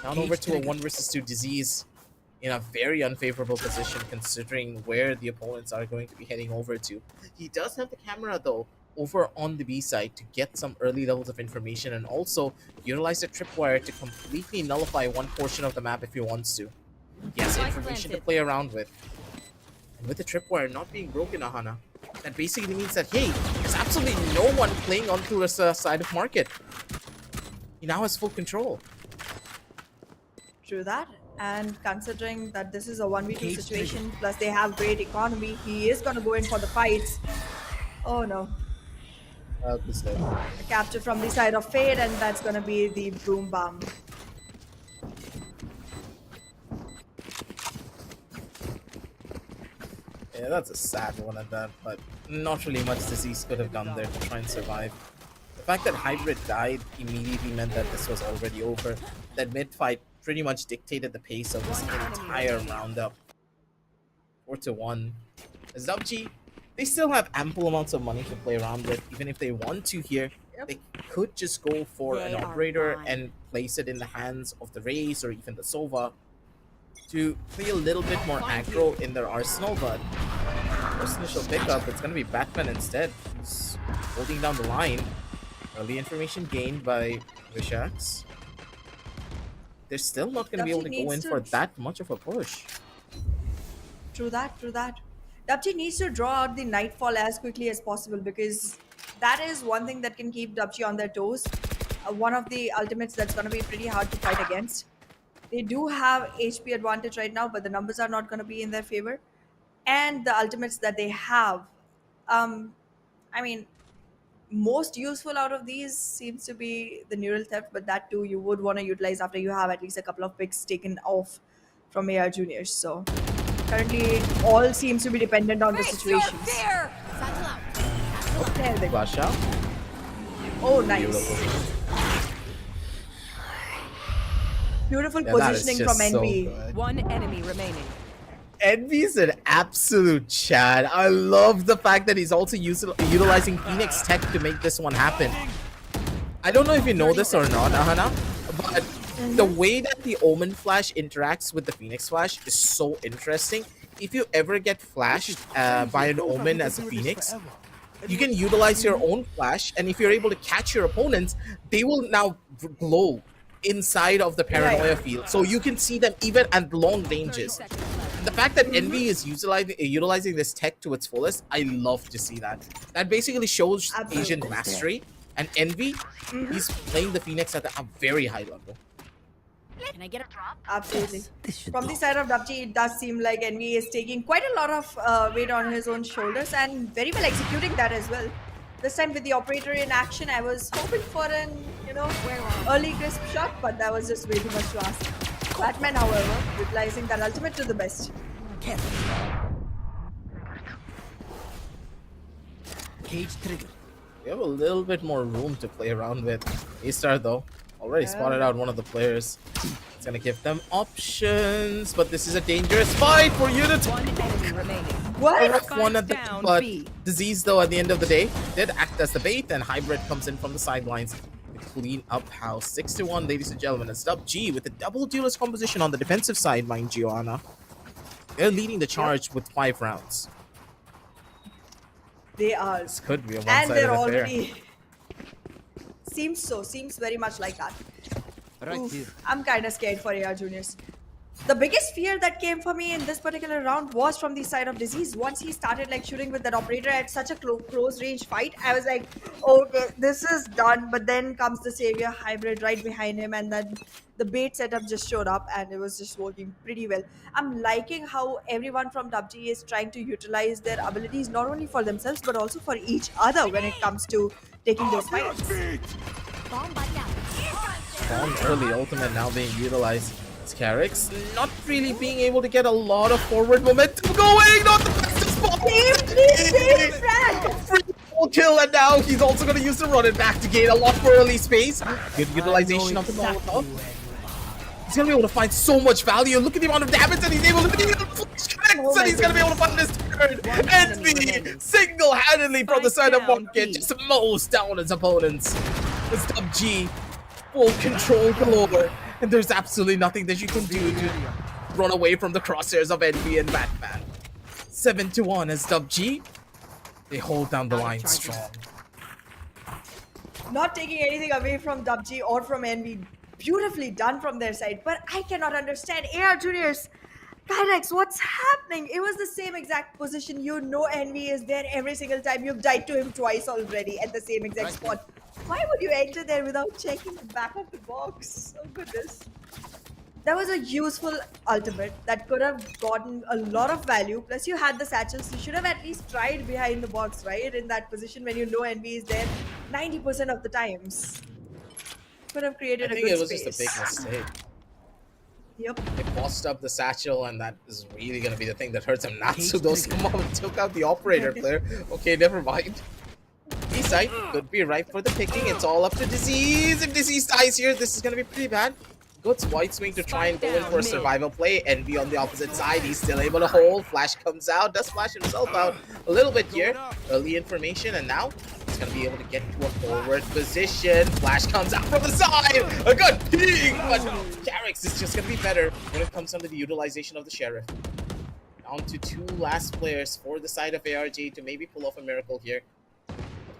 down Cage over to a trigger. 1 versus 2 disease in a very unfavorable position considering where the opponents are going to be heading over to. He does have the camera though over on the B side to get some early levels of information and also utilize the tripwire to completely nullify one portion of the map if he wants to. He has Spike information to planted. play around with. And with the tripwire not being broken, Ahana, that basically means that, hey, there's absolutely no one playing onto the side of market. He now has full control. True that. And considering that this is a 1v2 Cage situation, plus they have great economy, he is going to go in for the fights. Oh no. A capture from the side of Fade, and that's going to be the Broom Bomb. Yeah, that's a sad one at that, but not really much disease could have done there to try and survive. The fact that Hybrid died immediately meant that this was already over. That mid-fight pretty much dictated the pace of this entire roundup. 4-1. As DUPG, they still have ample amounts of money to play around with. Even if they want to here, they could just go for an They are operator fine. and place it in the hands of the Raze or even the Sova to play a little bit more aggro in their arsenal, but first initial pickup, it's going to be Batman instead, who's holding down the line. Early information gained by Vishax. They're still not going to be able to go in for that much of a push. True that, true that. DUPG needs to draw out the Nightfall as quickly as possible because that is one thing that can keep DUPG on their toes. One of the ultimates that's going to be pretty hard to fight against. They do have HP advantage right now, but the numbers are not going to be in their favor. And the ultimates that they have, I mean, most useful out of these seems to be the neural theft, but that too you would want to utilize after you have at least a couple of picks taken off from AR juniors. So currently it all seems to be dependent on the situations. Fear. Satchel out. Satchel out. There they go. Flash out. Oh, nice. Beautiful. Beautiful Yeah, that is positioning just from so NB. good. One enemy remaining. Envy's an absolute Chad. I love the fact that he's also utilizing Phoenix Tech to make this one happen. I don't know if you know this or not, Ahana, but the way that the Omen Flash interacts with the Phoenix Flash is so interesting. If you ever get flashed by an Omen as a Phoenix, you can utilize your own flash, and if you're able to catch your opponents, they will now glow inside of the paranoia field, so you can see them even at long ranges. The fact that Envy is utilizing this tech to its fullest, I love to see that. That basically shows Absolutely. Asian mastery, and Envy, he's playing the Phoenix at a very high level. Can I get a drop? Absolutely. This should From do. the side of DUPG, it does seem like NV is taking quite a lot of weight on his own shoulders and very well executing that as well. This time with the operator in action, I was hoping for an, early crisp shot, but that was just way too much to ask. Batman, however, utilizing that ultimate to the best. Careful. Cage trigger. We have a little bit more room to play around with. A-Star, though, already spotted out one of the players. It's gonna give them options, but this is a dangerous fight for Unity. One enemy remaining. A What? rough one at the down but B. Disease, though, at the end of the day, did act as the bait, and Hybrid comes in from the sidelines to clean up house. 6-1, ladies and gentlemen. It's DUPG with a double duelist composition on the defensive side, mind you, Anna. They're leading the charge with 5 rounds. They are. This could be a And one-sided they're affair. already... Seems very much like that. Right Oof, here. I'm kind of scared for AR Juniors. The biggest fear that came for me in this particular round was from the side of disease. Once he started like shooting with that operator at such a close range fight, I was like, okay, this is done. But then comes the savior hybrid right behind him, and then the bait setup just showed up, and it was just working pretty well. I'm liking how everyone from DUPG is trying to utilize their abilities not only for themselves but also for each other when it comes to taking those fights. Bomb buddy out. Strong early ultimate now being utilized. Scarix not really being able to get a lot of forward momentum going. Not the best spot. Save frag! Free full kill, and now he's also going to use the run it back to gain a lot more early space. Good utilization of the Molotov. He's going to be able to find so much value. Look at the amount of damage that he's able to do. Oh And he's going to be able to find his turn. Envy single-handedly from the side of Spike down Market B. just mows down his opponents. It's DUPG. Full control galore. And there's absolutely nothing that you can do to run away from the crosshairs of Envy and Batman. 7-1 as DUPG. They hold down the line strong. Not taking anything away from DUPG or from Envy. Beautifully done from their side. But I cannot understand. AR Juniors, Kyrex, what's happening? It was the same exact position. You know Envy is there every single time. You've died to him twice already at the same exact spot. Why would you enter there without checking the back of the box? Oh goodness. That was a useful ultimate that could have gotten a lot of value. Plus, you had the satchels. You should have at least tried behind the box, right? In that position when you know Envy is there 90% of the times. Could have I created a think good it was space. just a big mistake. Yep. They bossed up the satchel, and that is really going to be the thing that hurts him. Natsudos come up and took out the operator player. Okay, never mind. B-side could be ripe for the picking. It's all up to Disease. If Disease dies here, this is going to be pretty bad. Goes white swing to try and go in for a survival play. Envy on the opposite side. He's still able to hold. Flash comes out. Does flash himself out a little bit here. Early information, and now he's going to be able to get to a forward position. Flash comes out from the side. A good ping, but Carrix is just going to be better when it comes down to the utilization of the Sheriff. Down to two last players for the side of ARG to maybe pull off a miracle here.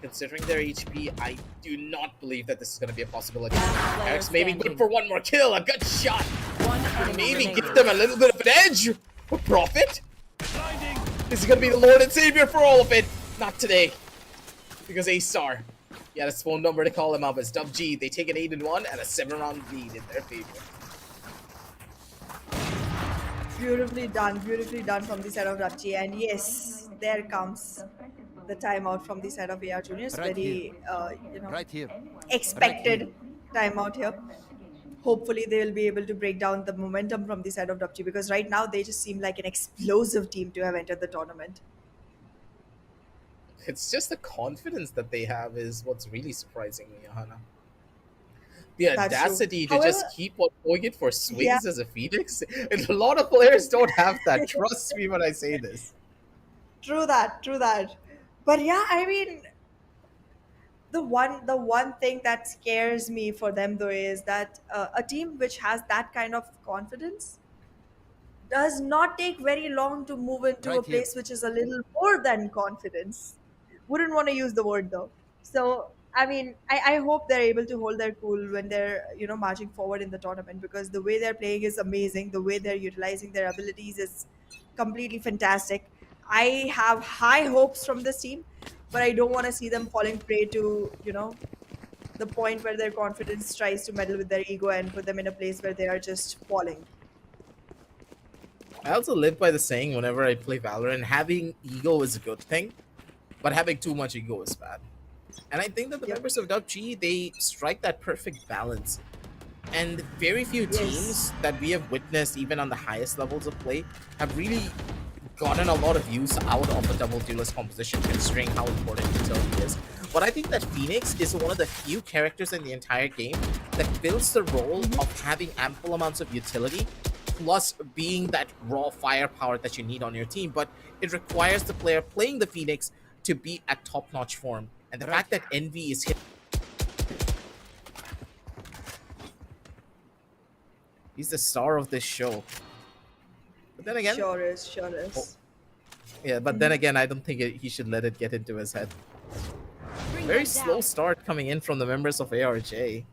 Considering their HP, I do not believe that this is going to be a possibility. Carrix may be good for one more kill. A good shot. One enemy Maybe remaining. give them a little bit of an edge. A profit. This is going to be the Lord and Savior for all of it. Not today. Because A-Star, he had his phone number to call him up as DUPG. They take an 8-1 and a 7-round lead in their favor. Beautifully done from the side of DUPG. And yes, there comes the timeout from the side of AR Juniors. Right Very, Right here. expected timeout here. Hopefully, they will be able to break down the momentum from the side of DUPG because right now they just seem like an explosive team to have entered the tournament. It's just the confidence that they have is what's really surprising me, Hannah. The That's true. audacity to However- just keep on going it for swings Yeah. as a Phoenix. And a lot of players don't have that. Trust me when I say this. True that. But yeah, I mean, the one thing that scares me for them though is that a team which has that kind of confidence does not take very long to move into a Right here. place which is a little more than confidence. Wouldn't want to use the word though. So I mean, I hope they're able to hold their cool when they're marching forward in the tournament because the way they're playing is amazing. The way they're utilizing their abilities is completely fantastic. I have high hopes from this team, but I don't want to see them falling prey to the point where their confidence tries to meddle with their ego and put them in a place where they are just falling. I also live by the saying whenever I play Valorant, having ego is a good thing, but having too much ego is bad. And I think that the Yep. members of DUPG, they strike that perfect balance. And very few teams that we have witnessed, even on the highest levels of play, have really gotten a lot of use out of a double duelist composition, considering how important utility is. But I think that Phoenix is one of the few characters in the entire game that fills the role of having ample amounts of utility, plus being that raw firepower that you need on your team. But it requires the player playing the Phoenix to be at top-notch form. And the fact that Envy is hit. He's the star of this show. But then again, Sure is. yeah, but then again, I don't think he should let it get into his head. Bring Very that slow down. start coming in from the members of ARJ.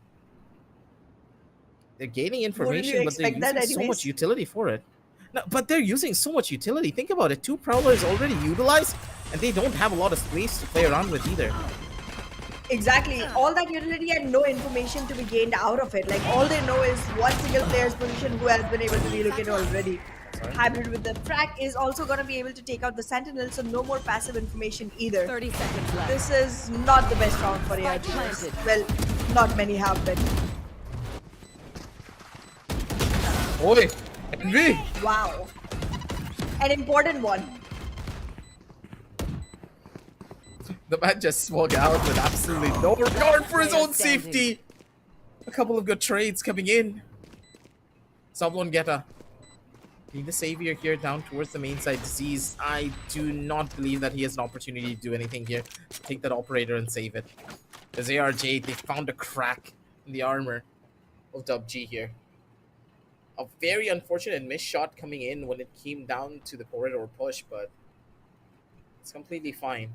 They're gaining you information, but they're expect that using so anyways? much utility for it. No, but they're using so much utility. Think about it. 2 prowlers already utilized, and they don't have a lot of space to play around with either. Exactly. All that utility and no information to be gained out of it. Like all they know is one single player's position who has been able to relocate already. Hybrid with the frac is also going to be able to take out the sentinel, so no more passive information either. 30 seconds left. This is not the best round for Spike ARGs. planted. Well, not many have been. Oi! Envy! Wow. An important one. The man just swung out with absolutely no regard for his own Standing. safety. A couple of good trades coming in. Sablon Geta. Being the savior here down towards the main side. Disease. I do not believe that he has an opportunity to do anything here. Take that operator and save it. There's ARJ. They found a crack in the armor of DUPG here. A very unfortunate miss shot coming in when it came down to the corridor push, but it's completely fine.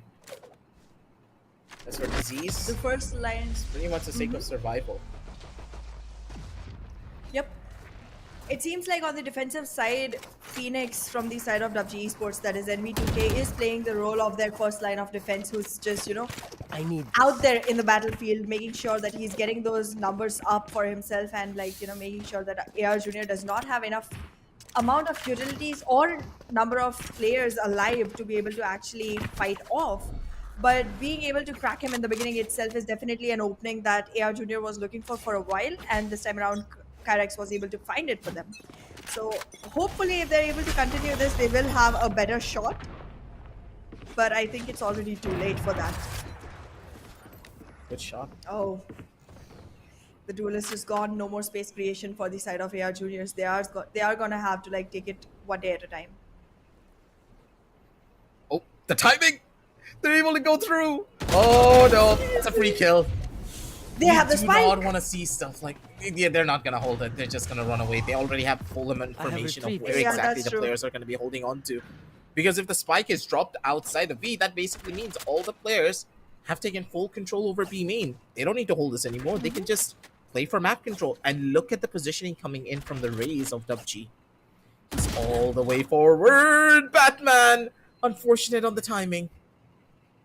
As for Disease, The first line. pretty much the sake of survival. Yep. It seems like on the defensive side, Phoenix from the side of DUPG Esports, that is NV2K, is playing the role of their first line of defense, who's just, I need out there in the battlefield, making sure that he's getting those numbers up for himself and making sure that AR Junior does not have enough amount of utilities or number of players alive to be able to actually fight off. But being able to crack him in the beginning itself is definitely an opening that AR Junior was looking for a while, and this time around Kyrex was able to find it for them. So hopefully if they're able to continue this, they will have a better shot. But I think it's already too late for that. Good shot. Oh. The duelist is gone. No more space creation for the side of AR Juniors. They are gonna have to take it one day at a time. Oh, the timing! They're able to go through! Oh no, that's a free kill. They have the do spike. not want to see stuff like... Yeah, they're not going to hold it. They're just going to run away. They already have full information of retreated. where Yeah, exactly that's the true. players are going to be holding on to. Because if the spike is dropped outside of B, that basically means all the players have taken full control over B main. They don't need to hold this anymore. They can just play for map control. And look at the positioning coming in from the Rays of DUPG. He's all the way forward. Batman! Unfortunate on the timing.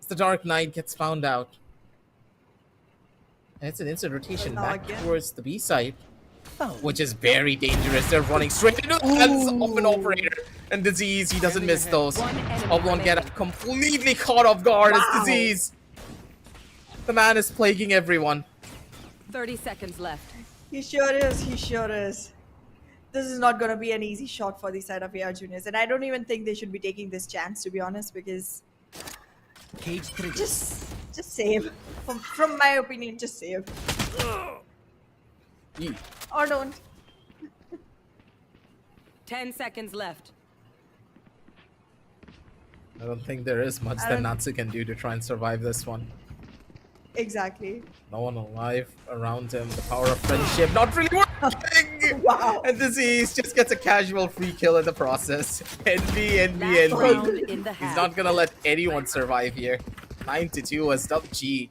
As the Dark Knight gets found out. And it's an instant rotation Now back again. towards the B side, which is very dangerous. They're running straight into the hands of an operator. And Disease, he doesn't miss those. One enemy Oblong get remaining. completely caught off guard Wow. as Disease. The man is plaguing everyone. 30 seconds left. He sure is. He sure is. This is not going to be an easy shot for the side of AR Juniors. And I don't even think they should be taking this chance, to be honest, because cage trigger. just save. From my opinion, just save. Yee. Or don't. 10 seconds left. I don't think there is much I that don't- Natsu can do to try and survive this one. Exactly. No one alive around him. The power of friendship not really working. Wow. And Disease just gets a casual free kill in the process. Envy, envy, Last round envy. in the He's half. not gonna let anyone survive here. 9-2 as DUPG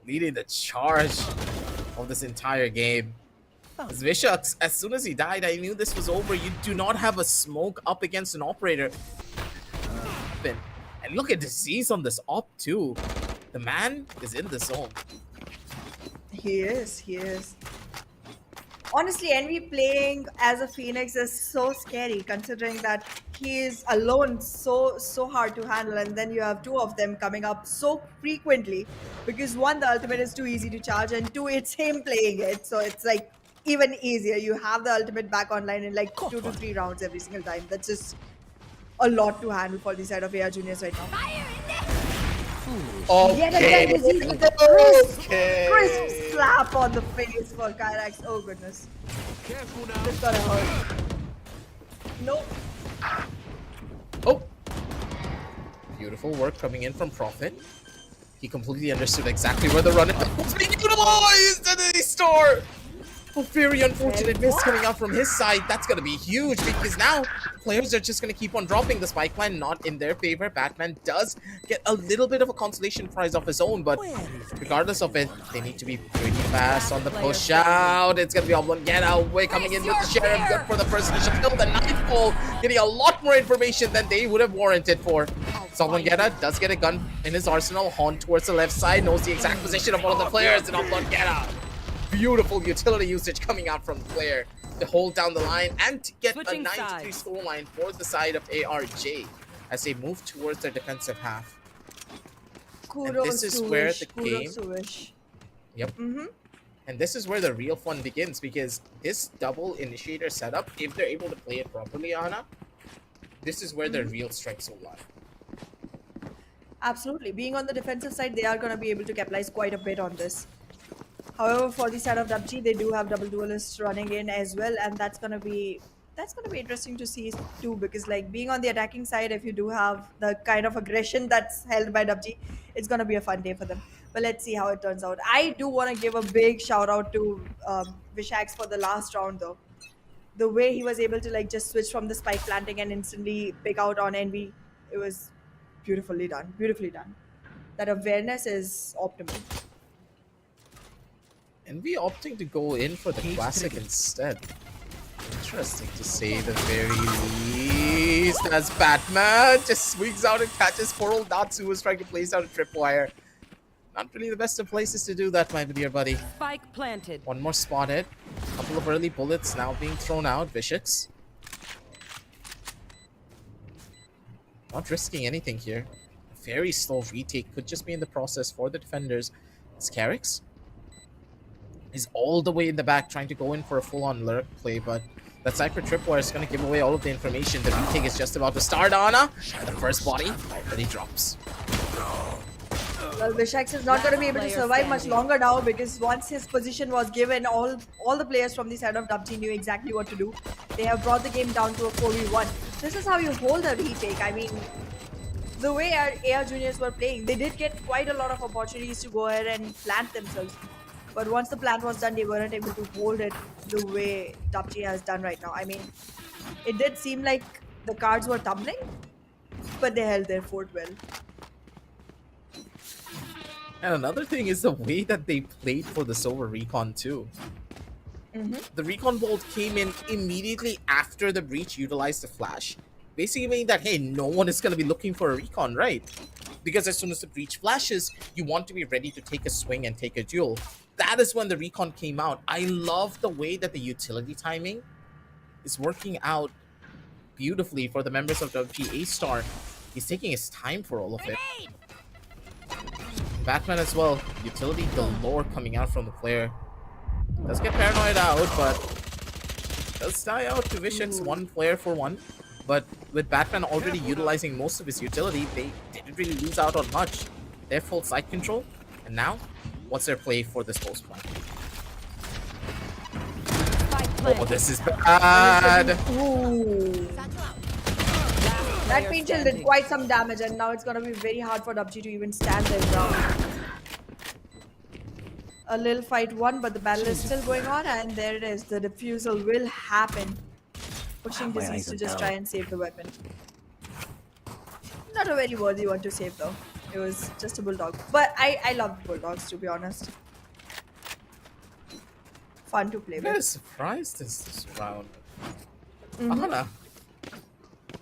leading the charge of this entire game. As Vishak, as soon as he died, I knew this was over. You do not have a smoke up against an operator. And look at Disease on this op too. The man is in the zone. He is. He is. Honestly, Envy playing as a Phoenix is so scary, considering that he is alone, so hard to handle, and then you have two of them coming up so frequently, because one, the ultimate is too easy to charge, and two, it's him playing it, so it's like even easier. You have the ultimate back online in like 2 to 3 rounds every single time. That's just a lot to handle for the side of AR Juniors right now. Yet again, Disease with the crisp slap on the face for Kyrax. Oh goodness. Careful now. This gotta hurt. Nope. Oh! Beautiful work coming in from Prophet. He completely understood exactly where the run was being utilized, and then he store A very unfortunate miss coming out from his side. That's going to be huge because now players are just going to keep on dropping. The spike plan not in their favor. Batman does get a little bit of a consolation prize of his own, but regardless of it, they need to be pretty fast on the push out. It's going to be Oblong get away coming in with the Sheriff. Good for the first initial kill. The Nightfall getting a lot more information than they would have warranted for. Oblongeta does get a gun in his arsenal. Horn towards the left side. Knows the exact position of one of the players. And Oblongeta. Beautiful utility usage coming out from the player to hold down the line and to get Switching a 9-3 sides. scoreline for the side of ARJ as they move towards their defensive half. Kudos this is to where Wish. the Kudos game- to Wish. Yep. And this is where the real fun begins because this double initiator setup, if they're able to play it properly, Anna, this is where their real strengths will lie. Absolutely. Being on the defensive side, they are going to be able to capitalize quite a bit on this. However, for the side of DUPG, they do have double duelists running in as well, and that's gonna be interesting to see too. Because like being on the attacking side, if you do have the kind of aggression that's held by DUPG, it's gonna be a fun day for them. But let's see how it turns out. I do want to give a big shout out to Vishax for the last round though. The way he was able to like just switch from the spike planting and instantly pick out on Envy, it was beautifully done. Beautifully done. That awareness is optimal. And we opting to go in for the classic instead. Interesting to say the very least. As Batman just swings out and catches poor old Natsu who was trying to place out a tripwire. Not really the best of places to do that, my dear buddy. Spike planted. One more spotted. A couple of early bullets now being thrown out. Vicious. Not risking anything here. A very slow retake could just be in the process for the defenders. Scarix is all the way in the back trying to go in for a full-on lurk play, but that Cypher Tripwire is going to give away all of the information. The retake is just about to start, Anna. The first body already drops. Well, Vishax is not going to be able to survive much longer now because once his position was given, all the players from the side of DUPG knew exactly what to do. They have brought the game down to a 4v1. This is how you hold a retake. I mean, the way our AR juniors were playing, they did get quite a lot of opportunities to go ahead and plant themselves. But once the plant was done, they weren't able to hold it the way DUPG has done right now. I mean, it did seem like the cards were tumbling, but they held their fort well. And another thing is the way that they played for the Silver Recon too. The Recon Bolt came in immediately after the breach utilized the flash. Basically meaning that, hey, no one is going to be looking for a recon, right? Because as soon as the breach flashes, you want to be ready to take a swing and take a duel. That is when the recon came out. I love the way that the utility timing is working out beautifully for the members of WG A-Star. He's taking his time for all of it. Batman as well. Utility galore coming out from the player. Does get paranoid out, but does die out to Vicious. One player for one. But with Batman already utilizing most of his utility, they didn't really lose out on much. They have full side control. And now, what's their play for this post plan? Oh, this is bad. Ooh. That paint chill did quite some damage, and now it's gonna be very hard for DUPG to even stand their ground. A little fight won, but the battle is still going on, and there it is. The defusal will happen. Pushing My disease eyes to are just down. try and save the weapon. Not a very worthy one to save though. It was just a bulldog. But I love bulldogs, to be honest. Fun to play I'm kind of with. surprised this round. Anna,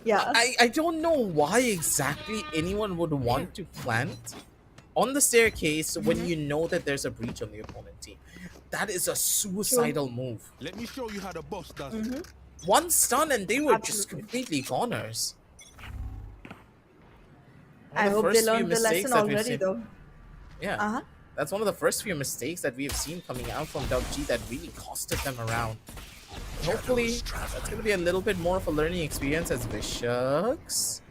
Yeah. I don't know why exactly anyone would want to plant on the staircase when you know that there's a breach on the opponent team. That is a suicidal move. Let me show you how the boss does it. One stun and they were just Absolutely. completely goners. I hope they learned the lesson already though. Yeah. Uh-huh. That's one of the first few mistakes that we have seen coming out from WG that really costed them around. Hopefully, that's going to be a little bit more of a learning experience as Vicious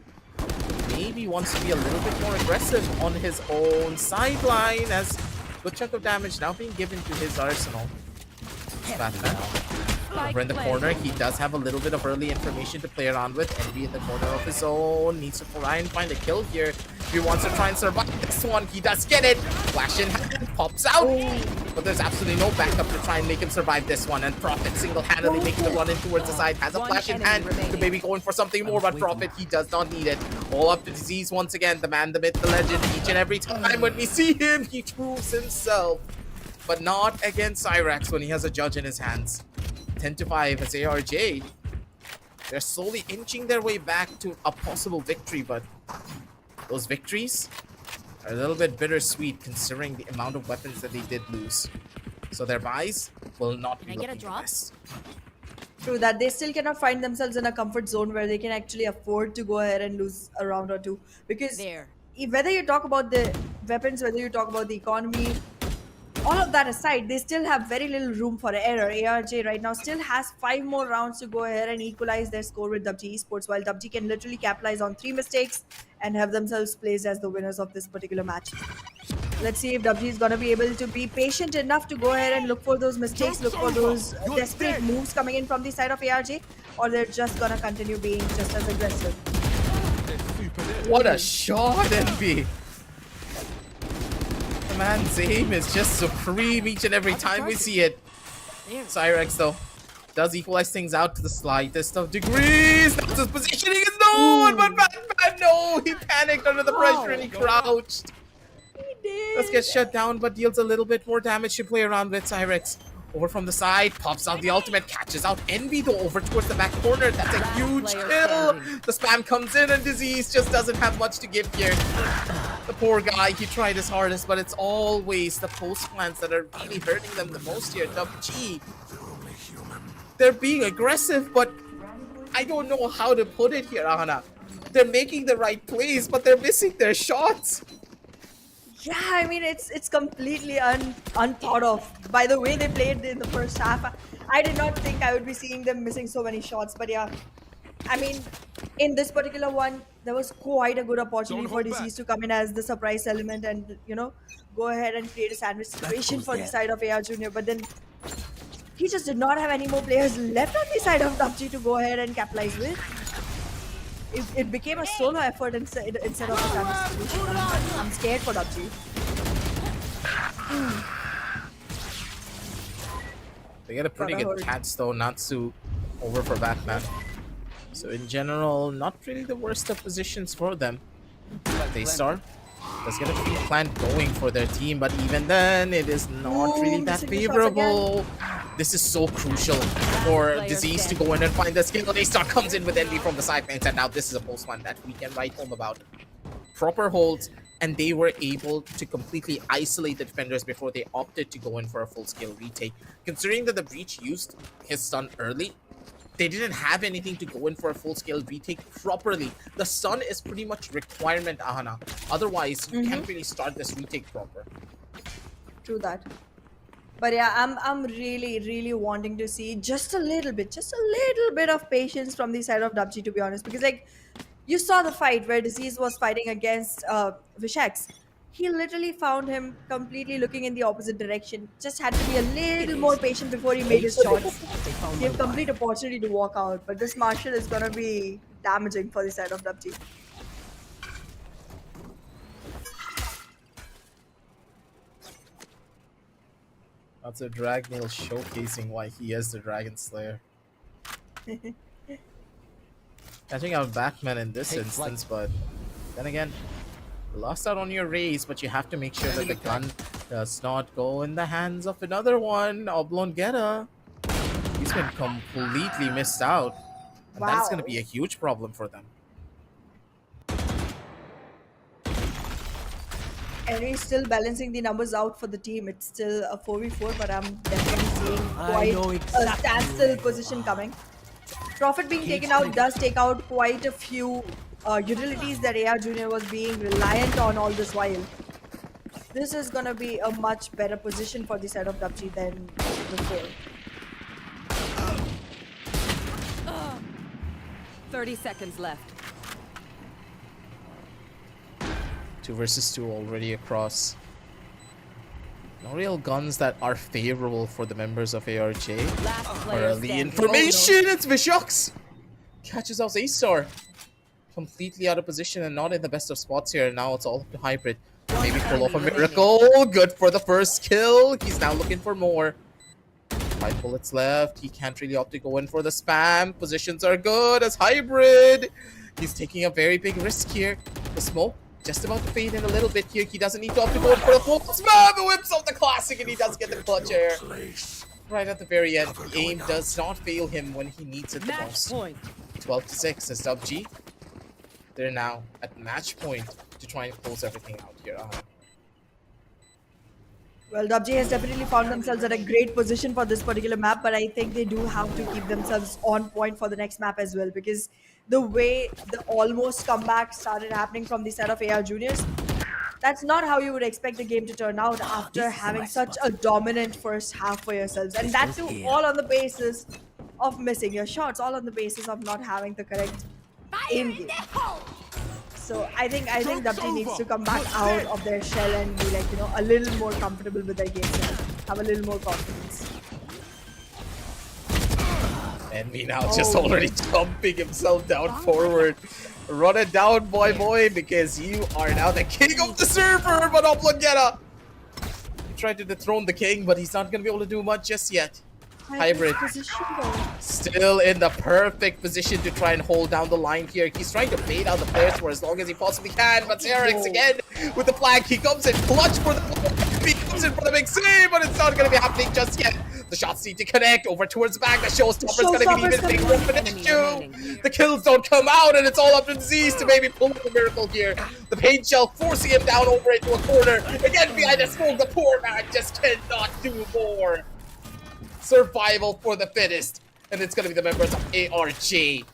maybe wants to be a little bit more aggressive on his own sideline as a good chunk of damage now being given to his arsenal. Batman. Over in the corner, he does have a little bit of early information to play around with. Envy in the corner of his own. Needs to try and find a kill here. If he wants to try and survive this one. He does get it. Flash in hand, pops out. But there's absolutely no backup to try and make him survive this one. And Prophet single-handedly making the run in towards the side. Has a One flash in enemy hand. remaining. The baby going for something more, but Prophet, he does not need it. All up to Disease once again. The man, the myth, the legend. Each and every time when we see him, he proves himself. But not against Cyrax when he has a judge in his hands. 10-5 as ARJ. They're slowly inching their way back to a possible victory, but those victories are a little bit bittersweet considering the amount of weapons that they did lose. So their buys will not be Can I get a looking drop? best. True that they still cannot find themselves in a comfort zone where they can actually afford to go ahead and lose a round or two. Because There. whether you talk about the weapons, whether you talk about the economy, all of that aside, they still have very little room for error. ARJ right now still has 5 more rounds to go ahead and equalize their score with DUPG Esports, while DUPG can literally capitalize on 3 mistakes and have themselves placed as the winners of this particular match. Let's see if DUPG is going to be able to be patient enough to go ahead and look for those mistakes, look for those desperate moves coming in from the side of ARJ, or they're just going to continue being just as aggressive. What a shot, Envy! The man's aim is just supreme each and every time we see it. There. Cyrax, though, does equalize things out to the slightest of degrees. That's his positioning is known, but Batman, no! He panicked under the pressure and he crouched. Let's get shut down, but deals a little bit more damage to play around with. Cyrax over from the side, pops out the ultimate, catches out Envy though over towards the back corner. That's a huge player kill. standing. The spam comes in and Disease just doesn't have much to give here. The poor guy, he tried his hardest, but it's always the post plans that are really hurting them the most here. DUPG, they're being aggressive, but I don't know how to put it here, Anna. They're making the right plays, but they're missing their shots. Yeah, I mean it's completely unthought of. By the way they played in the first half, I did not think I would be seeing them missing so many shots. But yeah, I mean, in this particular one, there was quite a good opportunity Don't for hold back. Disease to come in as the surprise element and go ahead and create a sandwich situation goes for the there. side of AR Junior. But then he just did not have any more players left on the side of DUPG to go ahead and capitalize with. It became a solo effort instead of a sandwich solution. I'm scared for DUPG. They get a pretty Gotta good hold. catch though, Natsu over for Batman. So in general, not really the worst of positions for them. Daystar does get a free plant going for their team, but even then, it is not really that missing the shots favorable. This is so crucial for Player Disease to standing. go in and find the skill. Daystar comes in with Envy from the sidelines, and now this is a post one that we can write home about. Proper holds, and they were able to completely isolate the defenders before they opted to go in for a full-scale retake. Considering that the Breach used his stun early, they didn't have anything to go in for a full-scale retake properly. The stun is pretty much requirement, Ahana. Otherwise, you can't really start this retake proper. True that. But yeah, I'm really wanting to see just a little bit of patience from the side of DUPG, to be honest, because like you saw the fight where Disease was fighting against Vishex. He literally found him completely looking in the opposite direction. Just had to be a little more patient before he made his shots. He had complete opportunity to walk out, but this Marshall is gonna be damaging for the side of DUPG. That's a Dragnail showcasing why he is the Dragon Slayer. Catching out Batman in this Take instance, but then again, you lost out on your raise, but you have to make sure that the gun does not go in the hands of another one. Oblong Geta. He's been completely missed out. And that's going to Wow. be a huge problem for them. And he's still balancing the numbers out for the team. It's still a 4v4, but I'm definitely seeing I quite know a exactly standstill where you position are. coming. Prophet being taken out does take out quite a few utilities that AR Junior was being reliant on all this while. This is gonna be a much better position for the side of DUPG than before. 30 seconds left. 2 versus 2 already across. No real guns that are favorable for the members of ARJ. Last player Early standing. information, it's Vishox! Catches out A-Star. Completely out of position and not in the best of spots here. Now it's all up to Hybrid. maybe pull off a miracle. Good for the first kill. He's now looking for more. 5 bullets left. He can't really opt to go in for the spam. Positions are good as Hybrid. He's taking a very big risk here. The smoke just about to fade in a little bit here. He doesn't need to opt to go in for the full spam. The whips off the classic, and he does get the clutch here. Right at the very end, aim does not fail him when he needs it the Match most. point. 12-6 as DUPG. They're now at match point to try and close everything out here. Well, DUPG has definitely found themselves at a great position for this particular map, but I think they do have to keep themselves on point for the next map as well, because the way the almost comeback started happening from the side of AR Juniors, that's not how you would expect the game to turn out after having such a dominant first half for yourselves. And that too, all on the basis of missing your shots, all on the basis of not having the correct aim game. So I think DUPG needs to come back out of their shell and be like, a little more comfortable with their game set, have a little more confidence. And me now just already jumping himself down forward. Run it down, boy, because you are now the king of the server, but Oblongetta. He tried to dethrone the king, but he's not going to be able to do much just yet. Hybrid still in the perfect position to try and hold down the line here. He's trying to bait out the players for as long as he possibly can, but Xerix again with the flag. He comes in clutch for the he comes in for the big save, but it's not going to be happening just yet. The shots need to connect over towards the back. The showstopper's going to be even bigger of an issue. The kills don't come out, and it's all up to Disease to maybe pull up a miracle here. The paint shell forcing him down over into a corner. Again, behind the smoke, the poor man just cannot do more. Survival for the fittest, and it's going to be the members of ARJ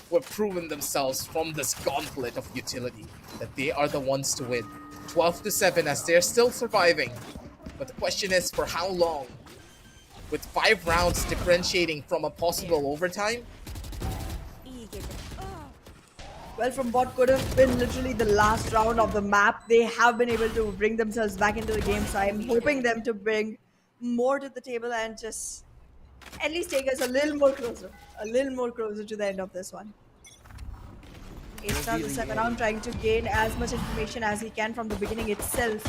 who have proven themselves from this gauntlet of utility that they are the ones to win. 12-7 as they're still surviving, but the question is for how long? With 5 rounds differentiating from a possible overtime. Well, from what could have been literally the last round of the map, they have been able to bring themselves back into the game. So I'm hoping them to bring more to the table and just at least take us a little more closer to the end of this one. Ace starts the second round trying to gain as much information as he can from the beginning itself.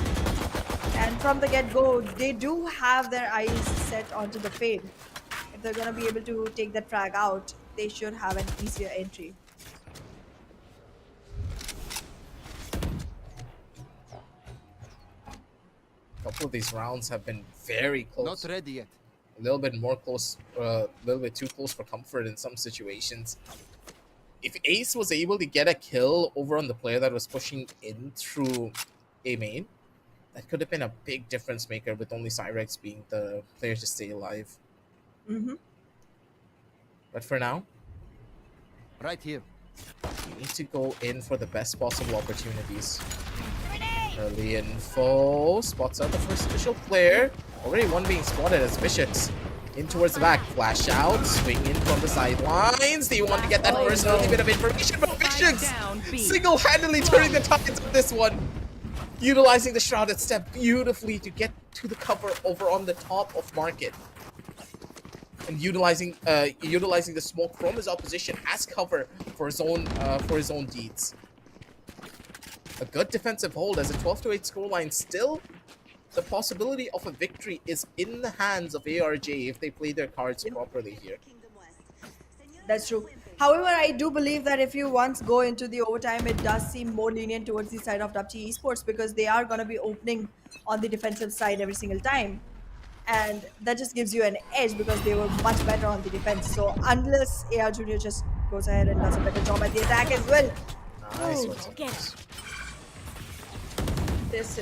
And from the get-go, they do have their eyes set onto the fade. If they're going to be able to take that frag out, they should have an easier entry. A couple of these rounds have been very close. Not ready yet. A little bit more close, a little bit too close for comfort in some situations. If Ace was able to get a kill over on the player that was pushing in through A main, that could have been a big difference maker with only Cyrex being the player to stay alive. But for now, Right here. you need to go in for the best possible opportunities. Early info, spots out the first official player. Already one being spotted as Vicious. In towards the back, flash out, swing in from the sidelines. They want to get that first early bit of information, but Vicious single-handedly turning the tides of this one. Utilizing the shrouded step beautifully to get to the cover over on the top of Market. And utilizing the smoke from his opposition as cover for his own deeds. A good defensive hold as a 12-8 scoreline. Still, the possibility of a victory is in the hands of ARJ if they play their cards properly here. That's true. However, I do believe that if you once go into the overtime, it does seem more lenient towards the side of DUPG Esports because they are going to be opening on the defensive side every single time. And that just gives you an edge because they were much better on the defense. So unless AR Junior just goes ahead and does a better job at the attack as well. Nice Ooh. ones. This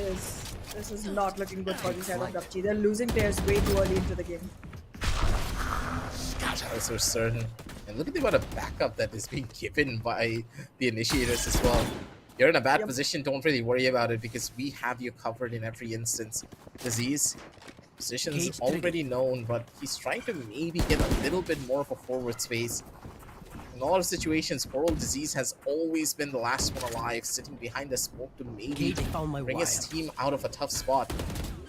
is not looking good for the side of DUPG. They're losing players way too early into the game. That's for certain. And look at the amount of backup that is being given by the initiators as well. You're in a bad position, don't really worry about it because we have you covered in every instance. Disease, position's already known, but he's trying to maybe get a little bit more of a forward space. In a lot of situations, Coral Disease has always been the last one alive, sitting behind the smoke to maybe bring his team out of a tough spot.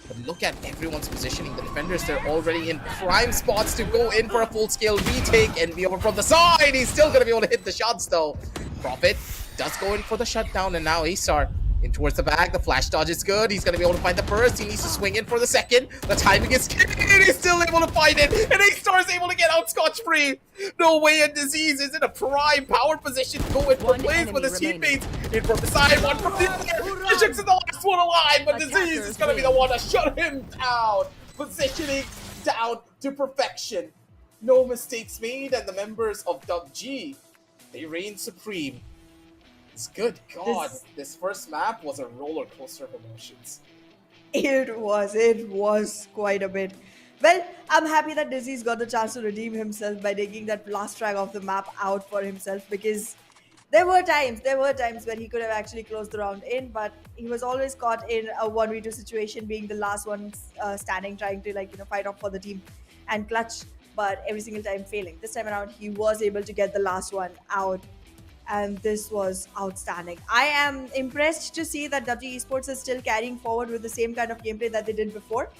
But look at everyone's positioning. The defenders, they're already in prime spots to go in for a full-scale retake and be over from the side. He's still going to be able to hit the shots, though. Prophet does go in for the shutdown, and now Asar In towards the back, the flash dodge is good. He's gonna be able to find the burst. He needs to swing in for the second. The timing is good. He's still able to find it. And A-Star is able to get out scotch-free. No way, and Disease is in a prime power position to go in for One plays with enemy his remaining. teammates. In from the side, one from the other. Magic's is the last one alive, but Disease is Attackers gonna be win. the one to shut him down. Positioning down to perfection. No mistakes made, and the members of DUPG, they reign supreme. It's good God, this first map was a roller coaster of emotions. It was quite a bit. Well, I'm happy that Dizzy's got the chance to redeem himself by taking that last track of the map out for himself, because there were times where he could have actually closed the round in, but he was always caught in a 1v2 situation, being the last one standing, trying to fight off for the team and clutch, but every single time failing. This time around, he was able to get the last one out, and this was outstanding. I am impressed to see that WG Esports is still carrying forward with the same kind of gameplay that they did before.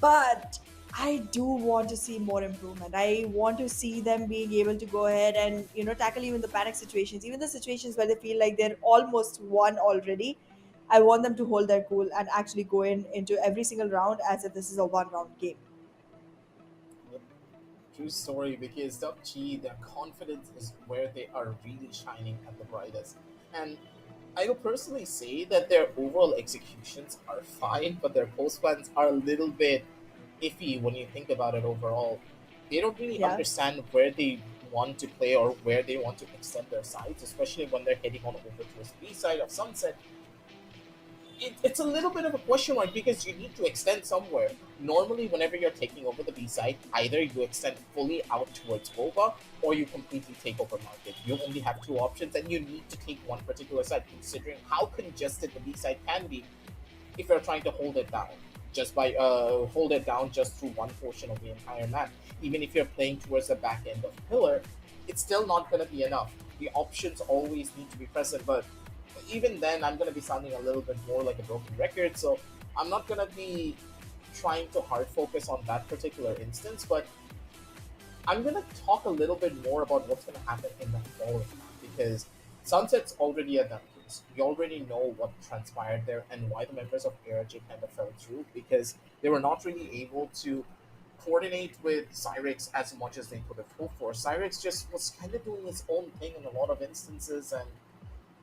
But I do want to see more improvement. I want to see them being able to go ahead and tackle even the panic situations, even the situations where they feel like they're almost won already. I want them to hold their cool and actually go into every single round as if this is a one round game. Yep. True story, because PUBG, their confidence is where they are really shining at the brightest. And I will personally say that their overall executions are fine, but their post plans are a little bit iffy when you think about it overall. They don't really Yeah. understand where they want to play or where they want to extend their sides, especially when they're heading on over towards the B side of Sunset. It's a little bit of a question mark, because you need to extend somewhere. Normally, whenever you're taking over the B side, either you extend fully out towards Boba or you completely take over market. You only have two options, and you need to take one particular side, considering how congested the B side can be if you're trying to hold it down. Just by hold it down just through one portion of the entire map. Even if you're playing towards the back end of Pillar, it's still not going to be enough. The options always need to be present, but even then, I'm going to be sounding a little bit more like a broken record, so I'm not going to be trying to hard focus on that particular instance, but I'm going to talk a little bit more about what's going to happen in the following map, because Sunset's already at that place. We already know what transpired there and why the members of ARJ kind of fell through, because they were not really able to coordinate with Cyrix as much as they could have hoped for. Cyrix just was kind of doing his own thing in a lot of instances, and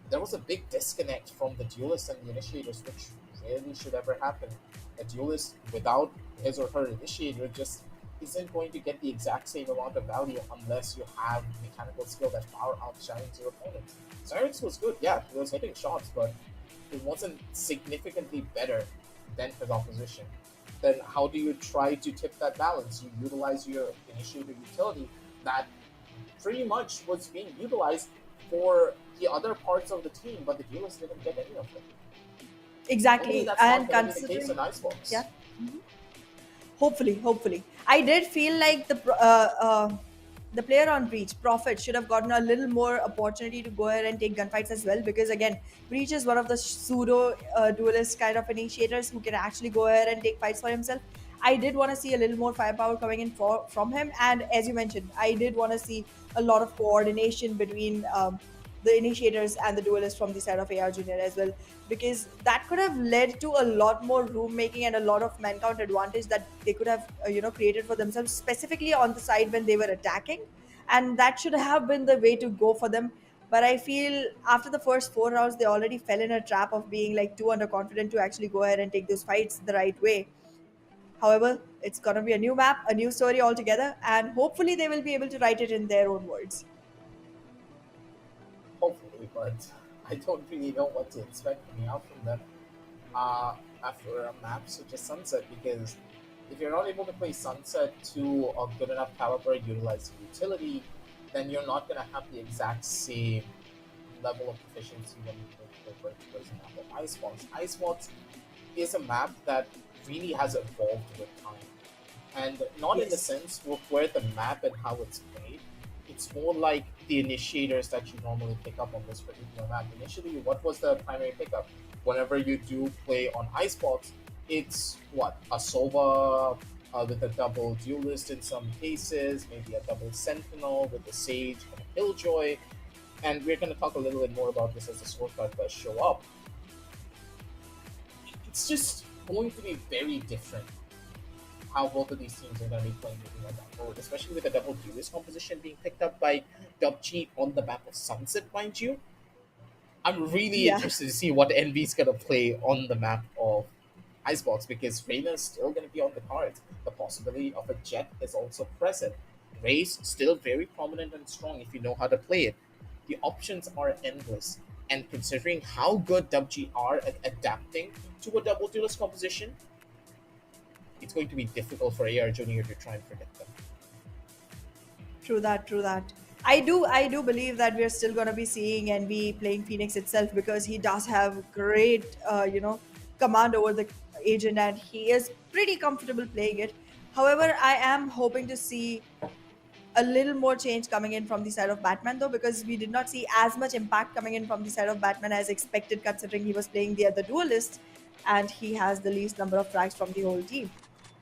there was a big disconnect from the duelist and the initiators, which rarely should ever happen. A duelist without his or her initiator just isn't going to get the exact same amount of value unless you have mechanical skill that far outshines your opponent. Cyrix was good, yeah, he was hitting shots, but it wasn't significantly better than his opposition. Then how do you try to tip that balance? You utilize your initiator utility that pretty much was being utilized for the other parts of the team, but the duelists didn't get any of it. Hopefully Exactly, that's and not going to be the case considering, in Icebox. yeah, hopefully, I did feel like the player on Breach, Prophet, should have gotten a little more opportunity to go ahead and take gunfights as well, because again, Breach is one of the pseudo duelist kind of initiators who can actually go ahead and take fights for himself. I did want to see a little more firepower coming in from him, and as you mentioned, I did want to see a lot of coordination between the initiators and the duelists from the side of AR Junior as well, because that could have led to a lot more room making and a lot of man count advantage that they could have created for themselves, specifically on the side when they were attacking, and that should have been the way to go for them. But I feel after the first 4 rounds, they already fell in a trap of being like too underconfident to actually go ahead and take those fights the right way. However, it's gonna be a new map, a new story altogether, and hopefully they will be able to write it in their own words. Hopefully, but I don't really know what to expect coming out from them after a map such as Sunset, because if you're not able to play Sunset to a good enough caliber utilizing utility, then you're not going to have the exact same level of proficiency when you play over, for example, Icebox is a map that really has evolved with time. And not in the Yes. sense of where the map and how it's played. It's more like the initiators that you normally pick up on this particular map. Initially, what was the primary pickup? Whenever you do play on Icebox, it's what? A Sova with a double duelist in some cases, maybe a double sentinel with a Sage and a Killjoy. And we're going to talk a little bit more about this as the scorecard does show up. it's just going to be very different how both of these teams are going to be playing moving on that forward, especially with the double duelist composition being picked up by DUPG on the map of Sunset, mind you. I'm really Yeah. interested to see what Envy's going to play on the map of Icebox because Reyna's still going to be on the cards. The possibility of a Jet is also present. Ray's still very prominent and strong if you know how to play it. The options are endless. And considering how good WG are at adapting to a double duelist composition, it's going to be difficult for AR Junior to try and predict them. True that, true that. I do believe that we're still gonna be seeing Envy playing Phoenix itself because he does have great, command over the agent and he is pretty comfortable playing it. However, I am hoping to see a little more change coming in from the side of Batman though, because we did not see as much impact coming in from the side of Batman as expected, considering he was playing the other duelist and he has the least number of frags from the whole team.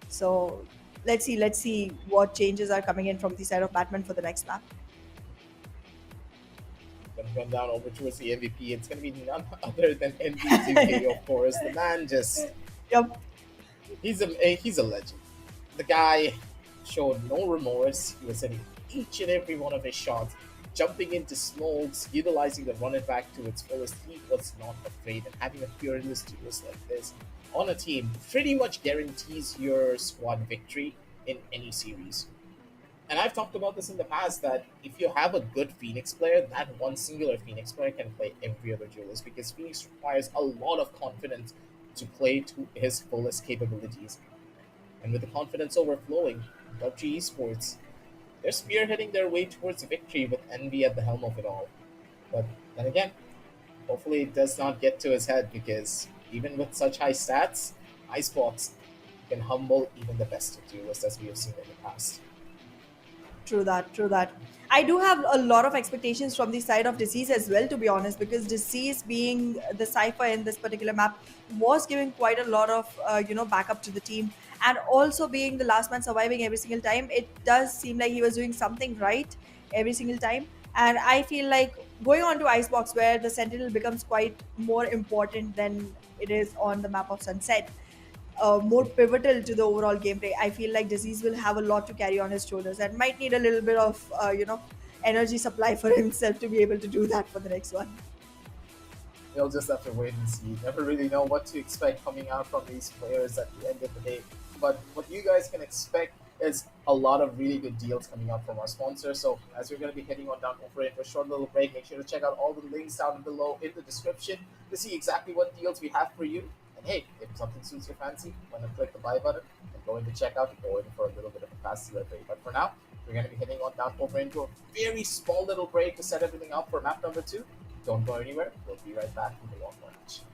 So let's see what changes are coming in from the side of Batman for the next map. Going to come down over towards the MVP. It's going to be none other than NV2K, of course. The man just Yep. he's a legend. The guy showed no remorse. He was hitting each and every one of his shots, jumping into smokes, utilizing the run it back to its fullest. He was not afraid, and having a fearless duelist like this on a team pretty much guarantees your squad victory in any series. And I've talked about this in the past that if you have a good Phoenix player, that one singular Phoenix player can play every other duelist because Phoenix requires a lot of confidence to play to his fullest capabilities. And with the confidence overflowing, PUBG Esports, they're spearheading their way towards victory with Envy at the helm of it all. But then again, hopefully it does not get to his head because even with such high stats, Icebox can humble even the best of duelists as we have seen in the past. True that, true that. I do have a lot of expectations from the side of Disease as well, to be honest, because Disease being the cipher in this particular map was giving quite a lot of backup to the team, and also being the last man surviving every single time. It does seem like he was doing something right every single time, and I feel like going on to Icebox where the Sentinel becomes quite more important than it is on the map of Sunset, more pivotal to the overall gameplay. I feel like Disease will have a lot to carry on his shoulders and might need a little bit of, energy supply for himself to be able to do that for the next one. We'll just have to wait and see. Never really know what to expect coming out from these players at the end of the day. But what you guys can expect is a lot of really good deals coming up from our sponsors. So as we're going to be heading on down over it for a short little break, make sure to check out all the links down below in the description to see exactly what deals we have for you. And hey, if something suits your fancy, why not click the buy button and go into checkout and go in for a little bit of a fast delivery. But for now, we're going to be heading on down over into a very small little break to set everything up for map number 2. Don't go anywhere. We'll be right back with a lot more action.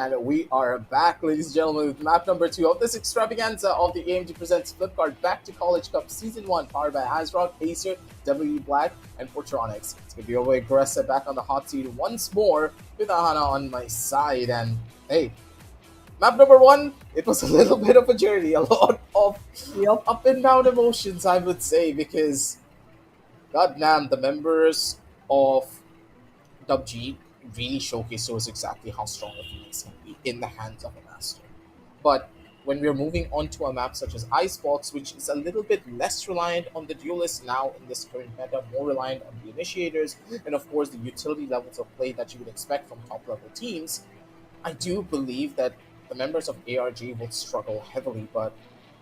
And we are back, ladies and gentlemen, with map number 2 of this extravaganza of the AMD Presents Flipkart Back to College Cup Season 1, powered by ASRock, Acer, W Black, and Portronics. It's going to be over aggressive back on the hot seat once more with Ahana on my side. And hey, map number 1, it was a little bit of a journey, a lot of up and down emotions, I would say, because goddamn, the members of DUPG really showcased to us exactly how strong a Phoenix can be in the hands of a master. But when we're moving on to a map such as Icebox, which is a little bit less reliant on the duelists now in this current meta, more reliant on the initiators, and of course the utility levels of play that you would expect from top level teams, I do believe that the members of ARG will struggle heavily, but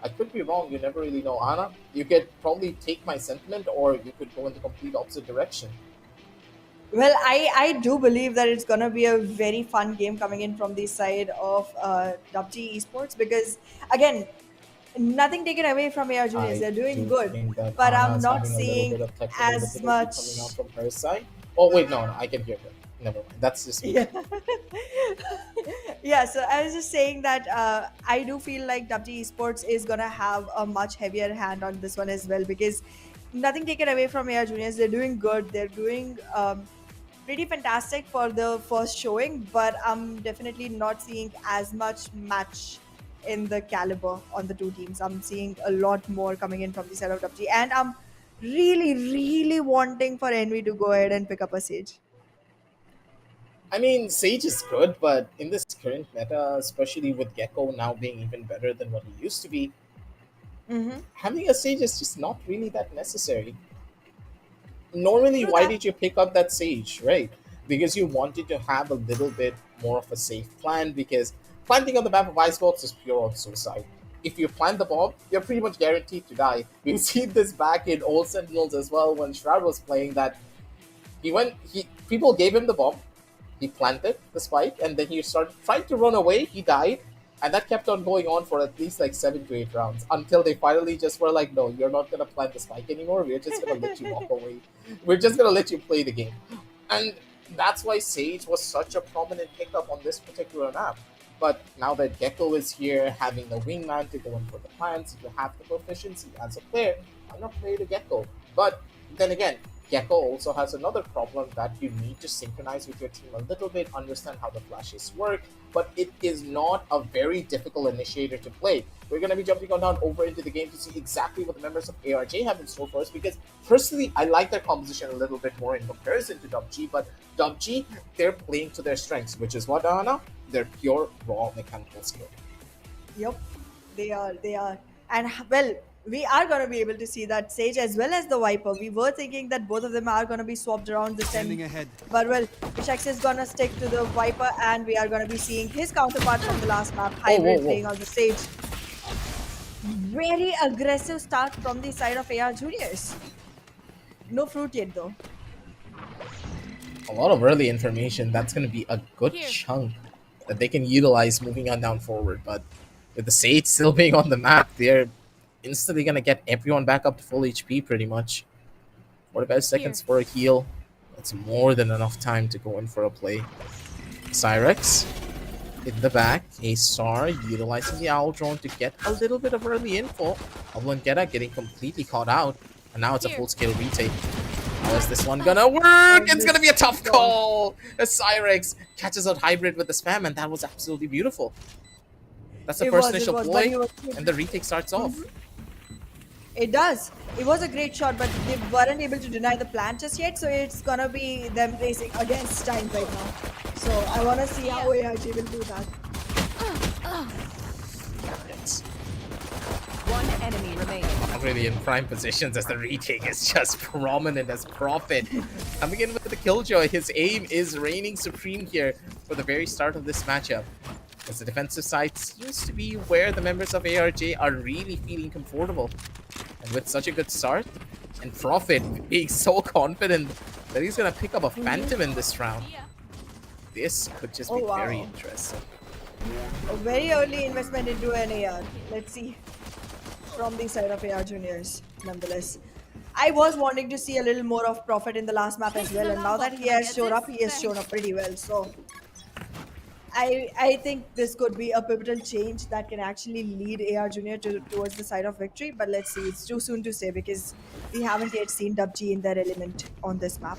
I could be wrong. You never really know. Anna, you could probably take my sentiment, or you could go in the complete opposite direction. Well, I do believe that it's going to be a very fun game coming in from the side of DUPG Esports because, again, nothing taken away from AR Juniors. I They're doing do good, think that but I'm Anna's not having a little seeing bit of technical as difficulty coming out much. from her side. Oh wait, no, I can hear her. Never mind. That's just me. Yeah. Yeah, so I was just saying that I do feel like WG Esports is going to have a much heavier hand on this one as well because nothing taken away from AR Juniors. They're doing good. They're doing pretty fantastic for the first showing, but I'm definitely not seeing as much match in the caliber on the two teams. I'm seeing a lot more coming in from the side of WG, and I'm really, really wanting for Envy to go ahead and pick up a Sage. I mean, Sage is good, but in this current meta, especially with Gecko now being even better than what he used to be, Mm-hmm. having a Sage is just not really that necessary. Normally, True why that. did you pick up that Sage, right? Because you wanted to have a little bit more of a safe plan, because planting on the map of Icebox is pure on suicide. If you plant the bomb, you're pretty much guaranteed to die. We've seen this back in Old Sentinels as well when Shroud was playing that people gave him the bomb, he planted the spike, and then he started trying to run away, he died, and that kept on going on for at least like 7 to 8 rounds until they finally just were like, no, you're not gonna plant the spike anymore, we're just gonna let you walk away. We're just gonna let you play the game. And that's why Sage was such a prominent pickup on this particular map. But now that Gecko is here, having the wingman to go in for the plants, you have the proficiency as a player. I'm not playing the Gecko. But then again, Gecko also has another problem that you need to synchronize with your team a little bit, understand how the flashes work, but it is not a very difficult initiator to play. We're going to be jumping on down over into the game to see exactly what the members of ARJ have in store for us, because personally, I like their composition a little bit more in comparison to DUPG, but DUPG, they're playing to their strengths, which is what, Anna? They're pure, raw mechanical skill. Yep, they are. They are. And well, we are going to be able to see that Sage as well as the Viper. We were thinking that both of them are going to be swapped around this Standing time. ahead. But well, Vishax is going to stick to the Viper, and we are going to be seeing his counterpart from the last map, whoa, Hybrid, whoa. playing on the Sage. Very aggressive start from the side of AR Juniors. No fruit yet, though. A lot of early information. That's going to be a good chunk that they can utilize moving on down forward. But with the Sage still being on the map, they're instantly going to get everyone back up to full HP pretty much. 45 seconds for a heal. That's more than enough time to go in for a play. Cyrex in the back. A Star utilizing the Owl Drone to get a little bit of early info. Avlangetta getting completely caught out. And now it's a full-scale retake. How is this one gonna work? It's gonna be a tough call! As Cyrex catches out Hybrid with the spam, and that was absolutely beautiful. That's the first initial but ploy, he was- and the retake starts off. It does. It was a great shot, but they weren't able to deny the plant just yet, so it's gonna be them racing against time right now. So I wanna see how ARG will do that. Yes. One enemy remaining. Not really in prime positions, as the retake is just prominent as Prophet. Coming in with the Killjoy, his aim is reigning supreme here for the very start of this matchup. As the defensive side seems to be where the members of ARJ are really feeling comfortable. And with such a good start, and Prophet being so confident that he's going to pick up a Phantom in this round, this could just be very interesting. A very early investment into an AR. Let's see from the side of AR Juniors, nonetheless. I was wanting to see a little more of Prophet in the last map as well, and now that he has shown up, he has shown up pretty well. So I think this could be a pivotal change that can actually lead AR Junior towards the side of victory. But let's see. It's too soon to say because we haven't yet seen DUPG in their element on this map.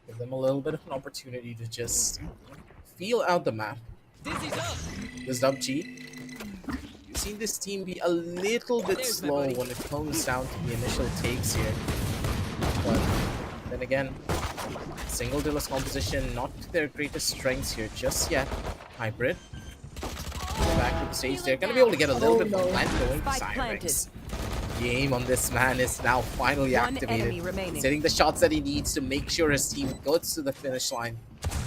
Give them a little bit of an opportunity to just feel out the map. This DUPG, you've seen this team be a little bit slow when it comes down to the initial takes here. But then again, single dealer's composition, not their greatest strengths here just yet. Hybrid. Back to the stage. They're going to be able to get a little bit more land going to Spike planted. Cyrix. The aim on this man is now finally One activated. enemy remaining. He's hitting the shots that he needs to make sure his team goes to the finish line.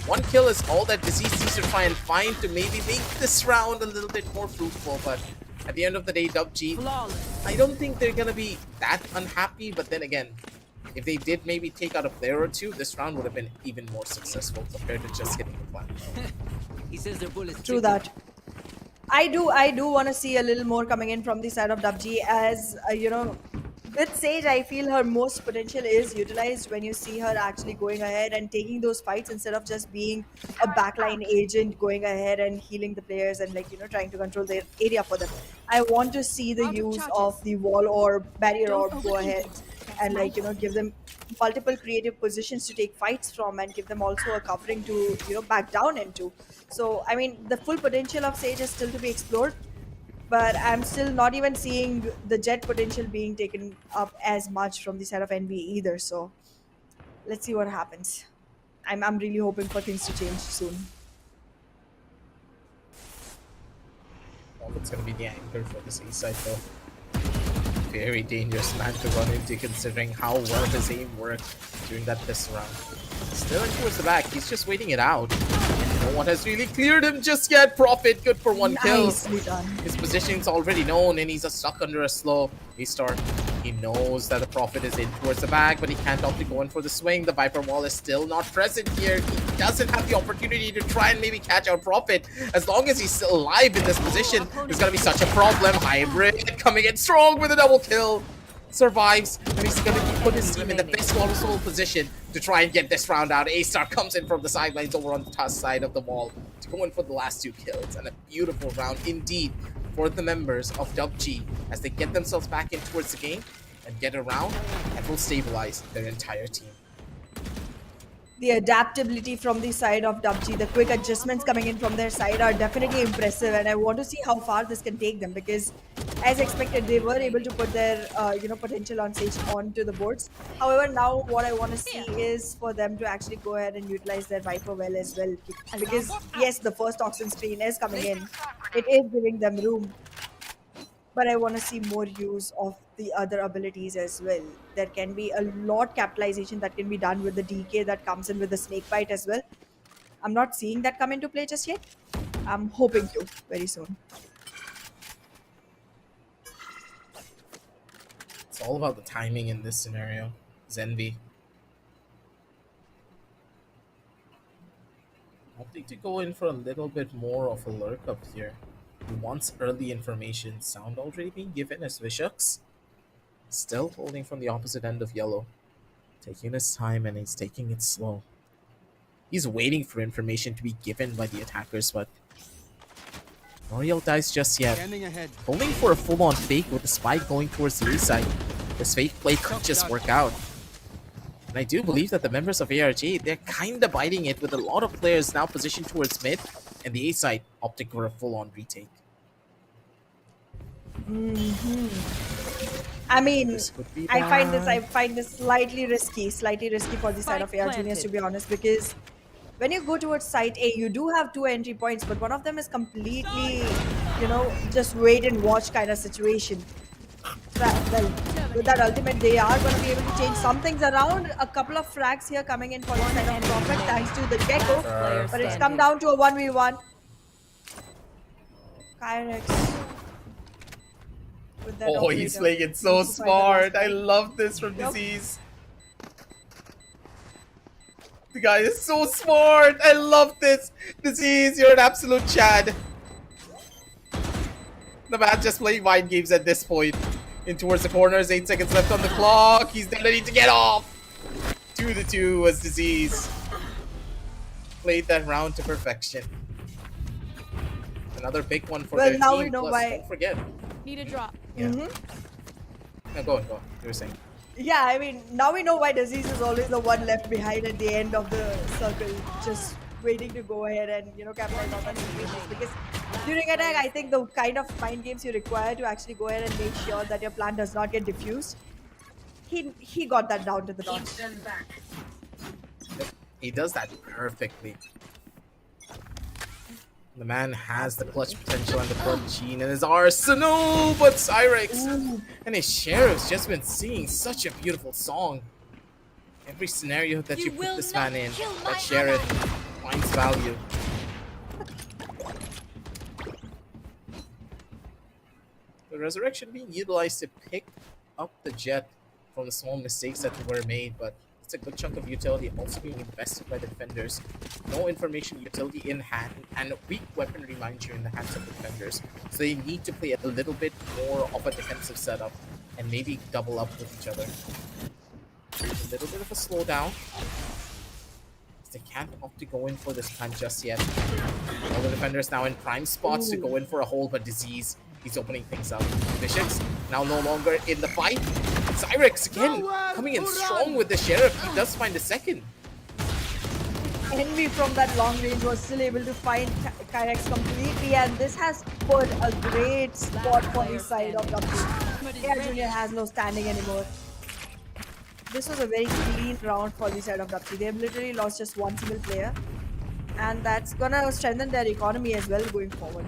One kill is all that Disease needs to try and find to maybe make this round a little bit more fruitful, but at the end of the day, DUPG, Flawless. I don't think they're gonna be that unhappy, but then again, if they did maybe take out a player or two, this round would have been even more successful compared to just getting the plan. He says the bullets. True that. I do want to see a little more coming in from the side of DUPG as with Sage, I feel her most potential is utilized when you see her actually going ahead and taking those fights instead of just being a backline agent going ahead and healing the players and trying to control their area for them. I want to see the use of the wall or barrier orb go ahead and give them multiple creative positions to take fights from and give them also a covering to back down into. So I mean the full potential of Sage is still to be explored, but I'm still not even seeing the jet potential being taken up as much from the side of NB either. So let's see what happens. I'm really hoping for things to change soon. Well, it's gonna be the anchor for this A side though. Very dangerous man to run into considering how well his aim worked during that test round. Still in towards the back, he's just waiting it out. No one has really cleared him just yet. Profit, good for one kill. Nicely done. His positioning's already known and he's stuck under a slow restart. He knows that the Prophet is in towards the back, but he can't opt to go in for the swing. The Viper wall is still not present here. He doesn't have the opportunity to try and maybe catch out Prophet. As long as he's still alive in this position, there's gonna be such a problem. Hybrid coming in strong with a double kill. Survives, and he's gonna put his team in the best possible position to try and get this round out. A-Star comes in from the sidelines over on the tusk side of the wall to go in for the last two kills, and a beautiful round indeed for the members of DUPG as they get themselves back in towards the game and get around and will stabilize their entire team. The adaptability from the side of DUPG, the quick adjustments coming in from their side are definitely impressive, and I want to see how far this can take them because, as expected, they were able to put their potential on Sage onto the boards. However, now what I want to see is for them to actually go ahead and utilize their Viper well as well, because yes, the first Oxen screen is coming in, it is giving them room. But I want to see more use of the other abilities as well. There can be a lot capitalization that can be done with the DK that comes in with the snake bite as well. I'm not seeing that come into play just yet. I'm hoping to very soon. It's all about the timing in this scenario. Zenvi. Opting to go in for a little bit more of a lurk up here. He wants early information. Sound already being given as Vishux. Still holding from the opposite end of yellow. Taking his time and he's taking it slow. He's waiting for information to be given by the attackers, but L'Oreal dies just yet. Scanning ahead. Holding for a full-on fake with the spike going towards the A side. This fake play could just work out. And I do believe that the members of ARG, they're kind of biting it with a lot of players now positioned towards mid, and the A side opting for a full-on retake. I mean, This could be I bad. find this slightly risky for the side of AR Juniors, to be honest, because when you go towards site A, you do have two entry points, but one of them is completely, just wait and watch kind of situation. Well, with that ultimate, they are going to be able to change some things around. A couple of frags here coming in for the side of Prophet, thanks to the Gecko, but it's come down to a 1v1. Kyrex. With that Oh, he's operator. playing it so Needs to find the smart. last I fight. love this from Yep. Disease. The guy is so smart. I love this. Disease, you're an absolute Chad. The man just playing mind games at this point. In towards the corners, 8 seconds left on the clock. He's gonna need to get off. 2-2 was Disease. Played that round to perfection. Another big one for Well, their now team. we know Plus, why. don't forget. Need a drop. Yeah. Mm-hmm. No, go on. You were saying. Yeah, I mean, now we know why Disease is always the one left behind at the end of the circle, just waiting to go ahead and, capitalize on that situation. Because during attack, I think the kind of mind games you require to actually go ahead and make sure that your plan does not get diffused, he got that down to the dot. He does that perfectly. The man has the clutch potential and the clutch gene in his arsenal, but Cyrex and his Sheriff's just been singing such a beautiful song. Every scenario that you put this man in, that Sheriff finds value. The Resurrection being utilized to pick up the Jet from the small mistakes that were made, but it's a good chunk of utility also being invested by the defenders. No information utility in hand, and weak weaponry, mind you, in the hands of the defenders. So they need to play a little bit more of a defensive setup and maybe double up with each other. There's a little bit of a slowdown. They can't opt to go in for this plan just yet. All the defenders now in prime spots to go in for a hole, but Disease, he's opening things up. Vicious now no longer in the fight. Cyrex again coming in strong with the Sheriff. He does find a second. Envy from that long range was still able to find Kyrex completely, and this has put a great spot for his side of W. Air Junior has no standing anymore. This was a very clean round for the side of W. They've literally lost just one single player, and that's gonna strengthen their economy as well going forward.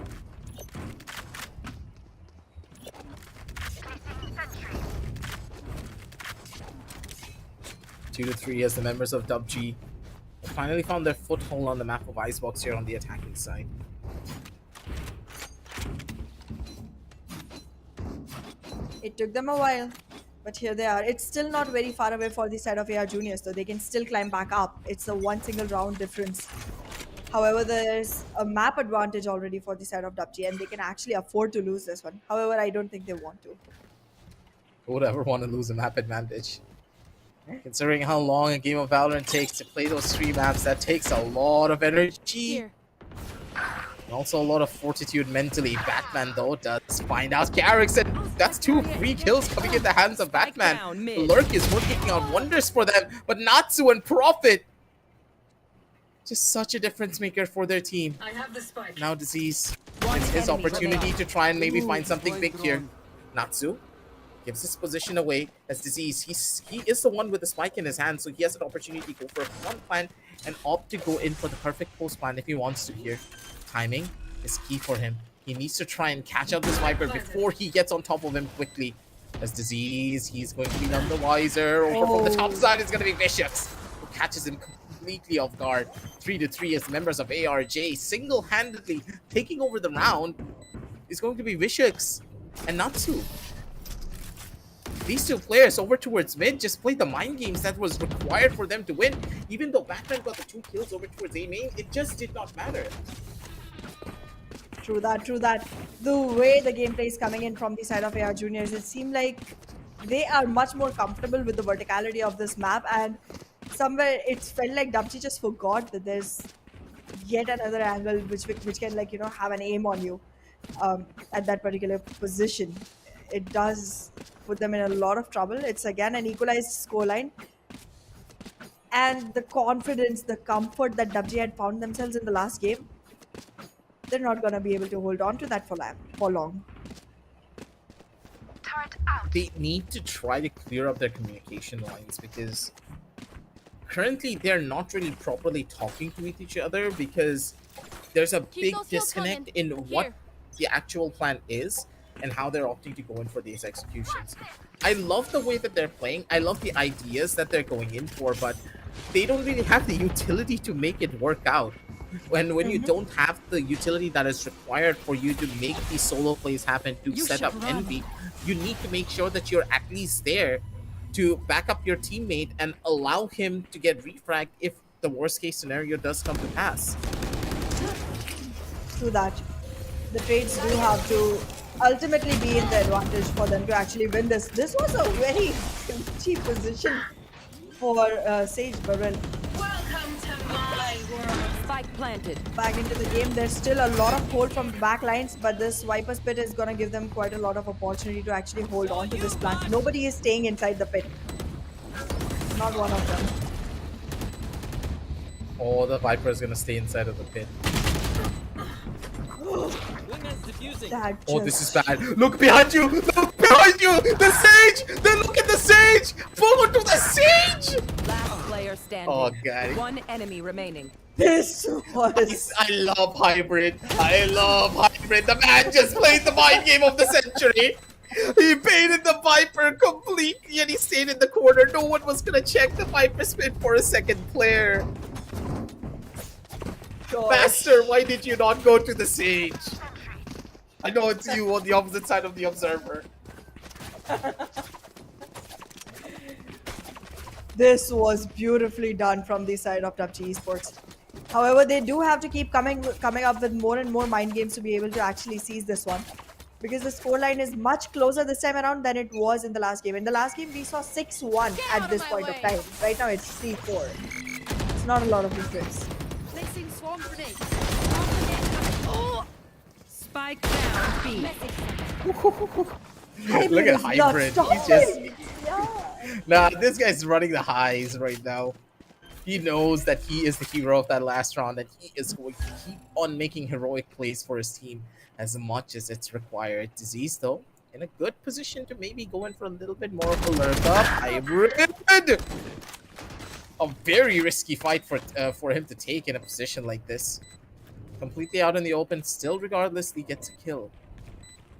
Two to three as the members of DUPG finally found their foothold on the map of Icebox here on the attacking side. It took them a while, but here they are. It's still not very far away for the side of AR Juniors, so they can still climb back up. It's a one single round difference. However, there's a map advantage already for the side of DUPG, and they can actually afford to lose this one. However, I don't think they want to. Who would ever want to lose a map advantage? Considering how long a game of Valorant takes to play those three maps, that takes a lot of energy. Here. And also a lot of fortitude mentally. Batman, though, does find out Garrix, and that's 2 free kills coming in the hands of Batman. down The mid. Lurk is working out wonders for them, but Natsu and Prophet, just such a difference maker for their team. Now Disease, it's his enemy opportunity remaining. to try and maybe find Ooh, something big here. drone. Natsu gives his position away as Disease. He is the one with the spike in his hand, so he has an opportunity to go for one plan and opt to go in for the perfect post plan if he wants to here. Timing is key for him. He needs to try and catch out this Viper before he gets on top of him quickly. As Disease, he's going to be none the wiser. Over from the top side is going to be Vicious, who catches him completely off guard. 3-3 as members of ARJ single-handedly taking over the round is going to be Vicious and Natsu. These two players over towards mid just played the mind games that was required for them to win. Even though Batman got the 2 kills over towards A main, it just did not matter. True that, true that. The way the gameplay is coming in from the side of AR Juniors, it seemed like they are much more comfortable with the verticality of this map, and somewhere it's felt like DUPG just forgot that there's yet another angle which can have an aim on you at that particular position. It does put them in a lot of trouble. It's again an equalized scoreline, and the confidence, the comfort that DUPG had found themselves in the last game, they're not gonna be able to hold on to that for long. They need to try to clear up their communication lines, because currently they're not really properly talking to each other, because there's a big those heels disconnect coming. in what Here. the actual plan is and how they're opting to go in for these executions. I love the way that they're playing. I love the ideas that they're going in for, but they don't really have the utility to make it work out. When you don't have the utility that is required for you to make these solo plays happen, to You set should up run. Envy, you need to make sure that you're at least there to back up your teammate and allow him to get refragged if the worst case scenario does come to pass. True that. The trades do have to ultimately be in the advantage for them to actually win this. This was a very cheap position for Sage, but well, Spike planted. back into the game. There's still a lot of hold from the back lines, but this Viper's pit is gonna give them quite a lot of opportunity to actually hold on to this plant. Nobody is staying inside the pit. Not one of them. Oh, the Viper is gonna stay inside of the pit. Wingman's defusing. That Oh, this just- is bad. Look behind you! Look behind you! The Sage! Then look at the Sage! Forward to the Sage! Last player standing. Oh, God. One enemy remaining. This was I love Hybrid. I love Hybrid. The man just played the mind game of the century. He baited the Viper completely and he stayed in the corner. No one was gonna check the Viper spin for a second player. gosh. Master, why did you not go to the Sage? I know it's you on the opposite side of the observer. This was beautifully done from the side of DUPG Esports. However, they do have to keep coming up with more and more mind games to be able to actually seize this one. Because the scoreline is much closer this time around than it was in the last game. In the last game, we saw 6-1 at this point of time. Right now, it's 3-4. It's not a lot of difference. Placing swarm grenade. Oh! Spike down B. Look at is not Hybrid. He's just... stopping. Yeah. Nah, this guy's running the highs right now. He knows that he is the hero of that last round and he is going to keep on making heroic plays for his team as much as it's required. Disease, though, in a good position to maybe go in for a little bit more of a lurk up. Hybrid! A very risky fight for him to take in a position like this. Completely out in the open, still regardless, he gets a kill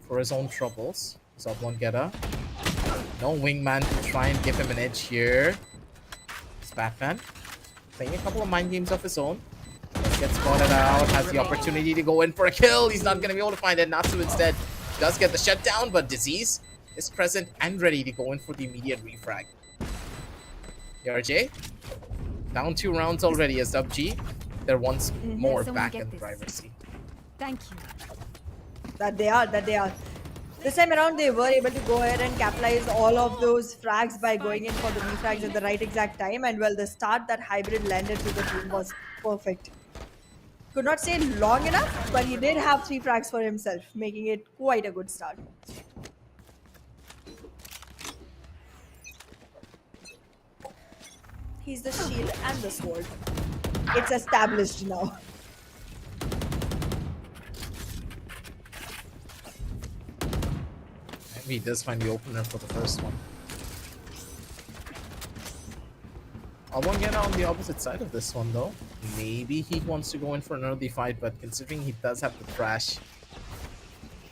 for his own troubles. Sub one getter. No wingman to try and give him an edge here. It's Batman playing a couple of mind games of his own. Gets spotted out, has the opportunity to go in for a kill. He's not going to be able to find it. Natsu instead does get the shutdown, but Disease is present and ready to go in for the immediate refrag. RJ, down 2 rounds already as DUPG. They're once more Someone back get in the this. driver's seat. Thank you. That they are. This time around, they were able to go ahead and capitalize all of those frags by going in for the refrags at the right exact time. And well, the start that Hybrid landed to the team was perfect. Could not say long enough, but he did have 3 frags for himself, making it quite a good start. He's the shield and the sword. It's established now. Maybe he does find the opener for the first one. I won't get on the opposite side of this one though. Maybe he wants to go in for an early fight, but considering he does have the thrash,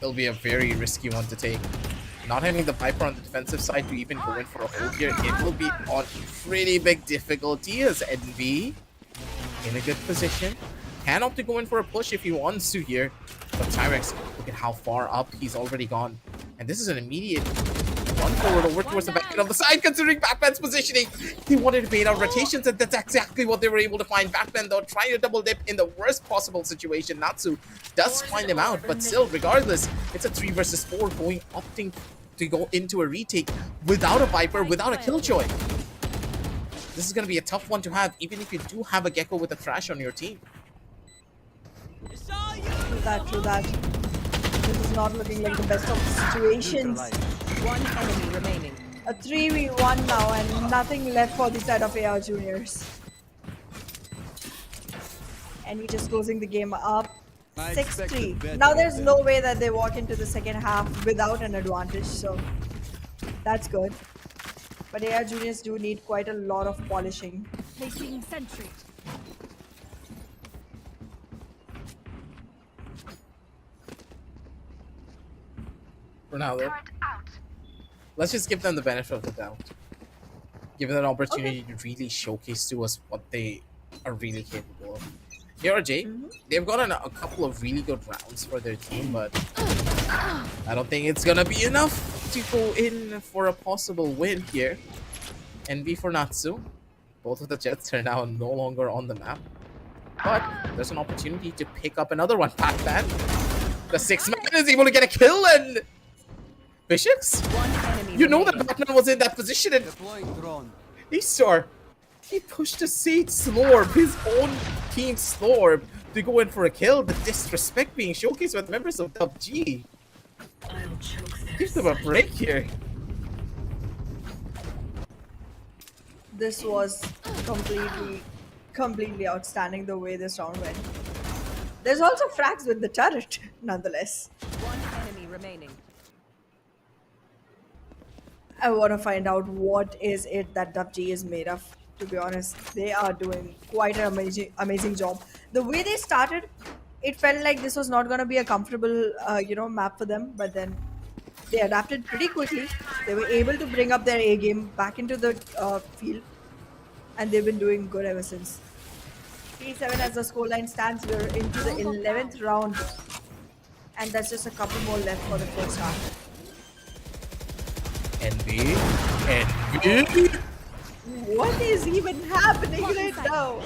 it'll be a very risky one to take. Not having the Viper on the defensive side to even go in for a hold here, it will be on pretty big difficulty as NV in a good position. Can opt to go in for a push if he wants to here. But Tyrex, look at how far up he's already gone. And this is an immediate run forward over towards the back end of the side, considering Batman's positioning. They wanted to bait out rotations, and that's exactly what they were able to find. Batman, though, trying to double dip in the worst possible situation. Natsu does find him out, but still, regardless, it's a 3 versus 4 opting to go into a retake without a Viper, without a Killjoy. This is going to be a tough one to have, even if you do have a Gecko with a Thrash on your team. True that. This is not looking like the best of situations. One enemy remaining. A 3v1 now and nothing left for the side of AR Juniors. And he just closing the game up. I expected 6-3. better Now of there's them. no way that they walk into the second half without an advantage, so that's good. But AR Juniors do need quite a lot of polishing. Placing sentry. Ronaldo, let's just give them the benefit of the doubt. Give them an opportunity to really showcase to us what they are really capable of. RJ, they've gotten a couple of really good rounds for their team, but I don't think it's gonna be enough to go in for a possible win here. NB for Natsu. Both of the Jets are now no longer on the map. But there's an opportunity to pick up another one. Batman, the 6-man, is able to get a kill, and Vicious, One enemy you know that remaining. Batman was in that position, and Deploying drone. Eastar He pushed a Sage Slorb, his own team Slorb, to go in for a kill. The disrespect being showcased by the members of DUPG. Give them a break here. This was completely outstanding the way this round went. There's also frags with the turret, nonetheless. One enemy remaining. I want to find out what is it that DUPG is made of. To be honest, they are doing quite an amazing job. The way they started, it felt like this was not going to be a comfortable, map for them. But then they adapted pretty quickly. They were able to bring up their A game back into the field, and they've been doing good ever since. 3-7 as the scoreline stands. We're into the 11th round, and that's just a couple more left for the first half. NB. NB. What is even happening right now?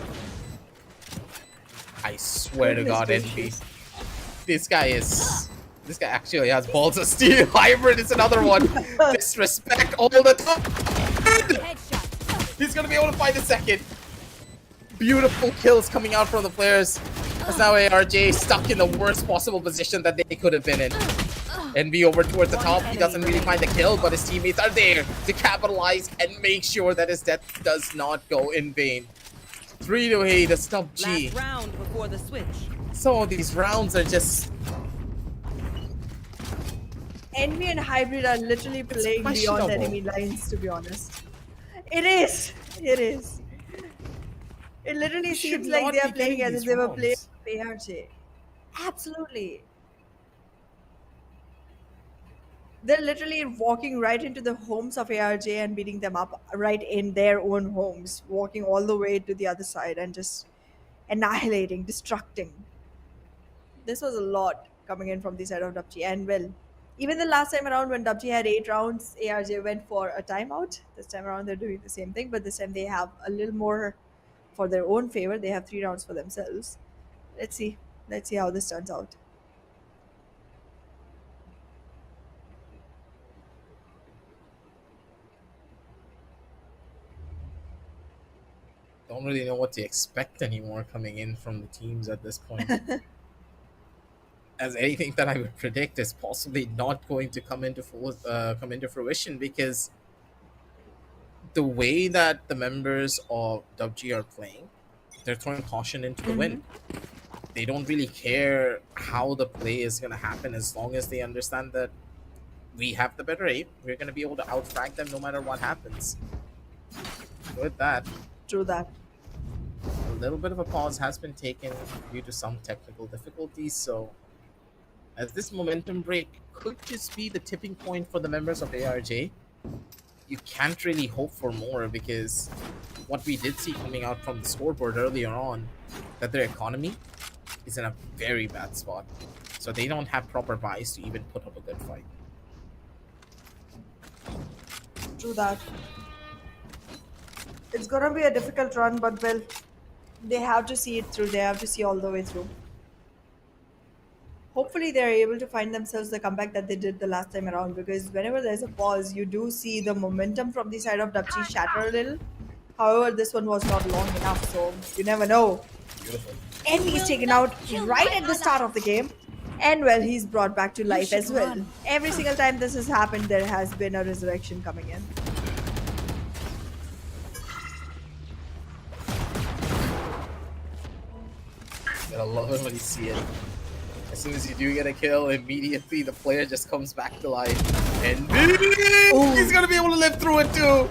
I swear to Goodness God, gracious. NB. This guy actually has balls of steel. Hybrid is another one. Disrespect all the time. Headshot. He's gonna be able to find a second. Beautiful kills coming out from the players. As now ARJ stuck in the worst possible position that they could have been in. NB over towards the top. He doesn't really find the kill, but his teammates are there to capitalize and make sure that his death does not go in vain. 3-8, the stub G. Last round before the switch. Some of these rounds are just Envy and Hybrid are literally playing beyond questionable. enemy lines, to be honest. It is. It is. It literally You should seems like not they are be playing getting as if these they were playing rounds. ARJ. Absolutely. They're literally walking right into the homes of ARJ and beating them up right in their own homes, walking all the way to the other side and just annihilating, destructing. This was a lot coming in from the side of DUPG. And well, even the last time around when DUPG had 8 rounds, ARJ went for a timeout. This time around they're doing the same thing, but this time they have a little more for their own favor. They have 3 rounds for themselves. Let's see. Let's see how this turns out. don't really know what to expect anymore coming in from the teams at this point. As anything that I would predict is possibly not going to come into fruition, because the way that the members of DUPG are playing, they're throwing caution into the wind. They don't really care how the play is going to happen as long as they understand that we have the better aim. We're going to be able to outfrag them no matter what happens. With that, True that. a little bit of a pause has been taken due to some technical difficulties, so as this momentum break could just be the tipping point for the members of ARJ, you can't really hope for more, because what we did see coming out from the scoreboard earlier on, that their economy is in a very bad spot. So they don't have proper buys to even put up a good fight. True that. It's gonna be a difficult run, but well, they have to see it through. They have to see all the way through. Hopefully, they're able to find themselves the comeback that they did the last time around. Because whenever there's a pause, you do see the momentum from the side of DUPG shatter a little. However, this one was not long enough, so you never know. Beautiful. And he's taken out right at the start of the game. And well, he's brought back to life as well. run. Every single time this has happened, there has been a resurrection coming in. Gotta love it when you see it. As soon as you do get a kill, immediately the player just comes back to life. And he's gonna be able to live through it too!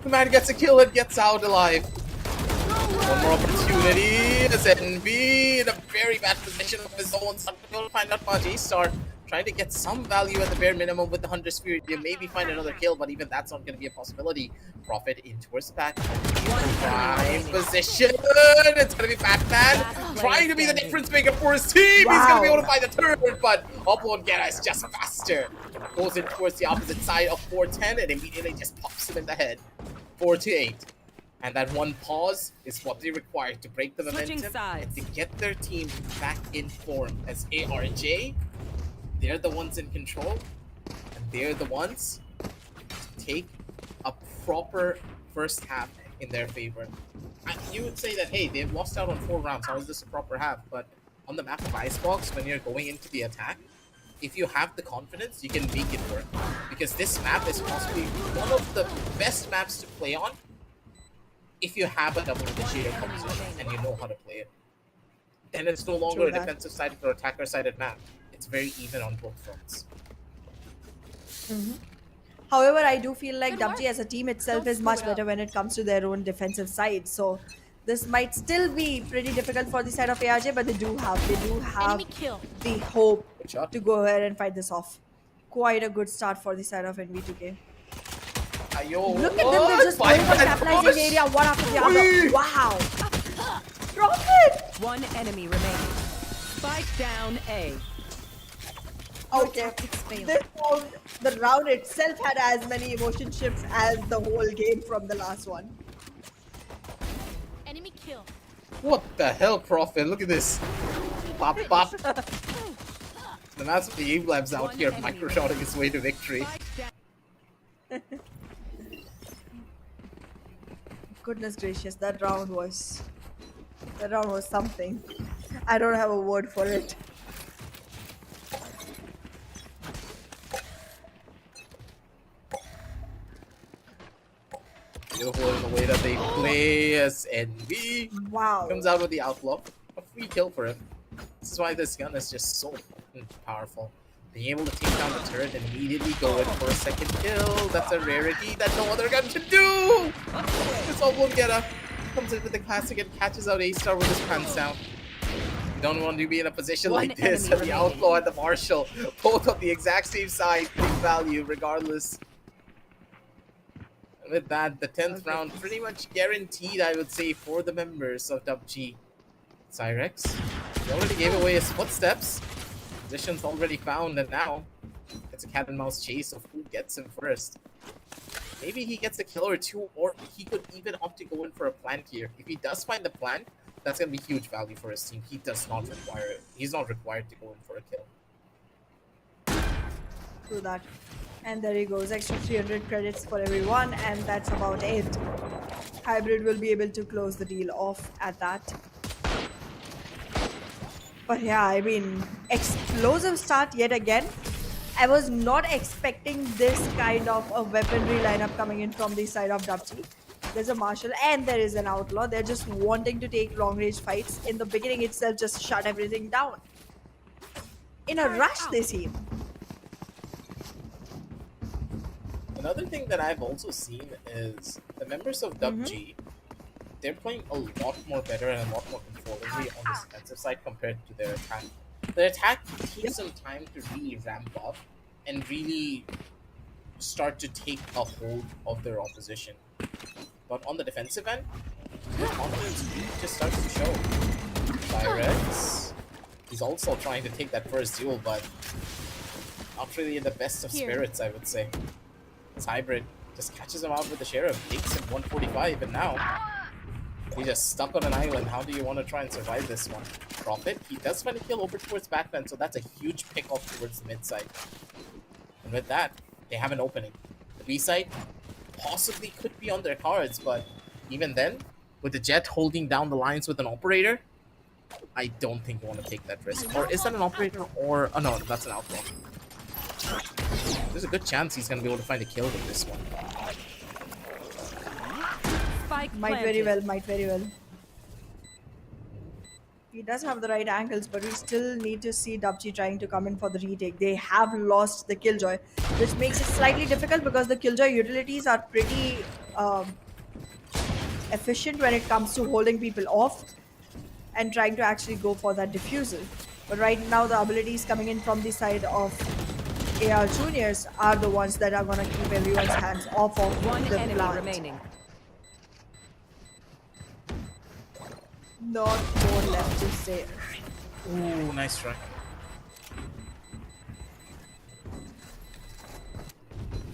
The man gets a kill and gets out alive. One more opportunity as NB in a very bad position of his own. Not able to find out much. A-Star trying to get some value at the bare minimum with the Hunter Spirit. He'll maybe find another kill, but even that's not going to be a possibility. Profit in towards the back. Prime position. It's going to be Batman trying to be the difference maker for his team. He's going to be able to find the third, but Upload Gera is just faster. Goes in towards the opposite side of 410 and immediately just pops him in the head. 4-8. And that one pause is what they require to break the Switching momentum sides. and to get their team back in form. As ARJ, they're the ones in control, and they're the ones to take a proper first half in their favor. you would say that, hey, they've lost out on 4 rounds. How is this a proper half? But on the map of Icebox, when you're going into the attack, if you have the confidence, you can make it work. Because this map is possibly one of the best maps to play on if you have a double initiator composition and you know how to play it. Then it's no longer True a that. defensive sided or attacker sided map. It's very even on both fronts. However, I do feel like Good DUPG work. as a team itself Don't is screw much it better up. when it comes to their own defensive side. So this might still be pretty difficult for the side of ARJ, but they do have Enemy kill. the hope Good shot. to go ahead and fight this off. Quite a good start for the side of NV2K. Ayo, Look at them, they're just going for capitalizing the area one after the other. Wow. Drop it! One enemy remaining. Spike down A. Okay. tactics fail. This round, the round itself had as many emotion shifts as the whole game from the last one. Enemy kill. What the hell, Prophet? Look at this. Pop, pop. The mass of the Aim Labs out One here enemy micro-shotting his way to victory. Spike down. Goodness gracious, that round was something. I don't have a word for it. Beautiful in the way that they play as NV Wow. comes out with the outlaw. A free kill for him. This is why this gun is just so powerful. Being able to take down the turret and immediately go in for a second kill, that's a rarity that no other gun can do! This Oblongetta comes in with the classic and catches out A-Star with his pants down. You don't want to be in a position One like this, enemy and the remaining. Outlaw and the Marshal, both on the exact same side, big value regardless. And with that, the 10th round pretty much guaranteed, I would say, for the members of DUPG. Cyrex, he already gave away his footsteps. Position's already found, and now it's a cat and mouse chase of who gets him first. Maybe he gets a kill or two, or he could even opt to go in for a plant here. If he does find the plant, that's going to be huge value for his team. He does not require it. He's not required to go in for a kill. Through that. And there he goes, extra 300 credits for everyone, and that's about it. Hybrid will be able to close the deal off at that. But yeah, I mean, explosive start yet again. I was not expecting this kind of a weaponry lineup coming in from the side of DUPG. There's a Marshal and there is an Outlaw. They're just wanting to take long range fights. In the beginning itself, just shut everything down. In a rush, they seem. Another thing that I've also seen is the members of DUPG, they're playing a lot more better and a lot more controllably on the defensive side compared to their attack. Their attack takes some time to really ramp up and really start to take a hold of their opposition. But on the defensive end, their confidence really just starts to show. Cyrex, he's also trying to take that first duel, but not really in the best of Here. spirits, I would say. This Hybrid just catches him out with the Sheriff, takes him 145, and now he's just stuck on an island. How do you want to try and survive this one? Prophet, he does find a kill over towards backline, so that's a huge pick off towards the mid side. And with that, they have an opening. The B side possibly could be on their cards, but even then, with the Jet holding down the lines with an operator, I don't think you want to take that risk. Or is that an operator? Or oh no, that's an outlaw. There's a good chance he's gonna be able to find a kill with this one. Spike Might planted. might very well. He does have the right angles, but we still need to see DUPG trying to come in for the retake. They have lost the Killjoy, which makes it slightly difficult because the Killjoy utilities are pretty efficient when it comes to holding people off and trying to actually go for that diffusal. But right now, the abilities coming in from the side of AR Juniors are the ones that are going to keep everyone's hands off of One the enemy plant. remaining. Not more left to say. Ooh, nice try.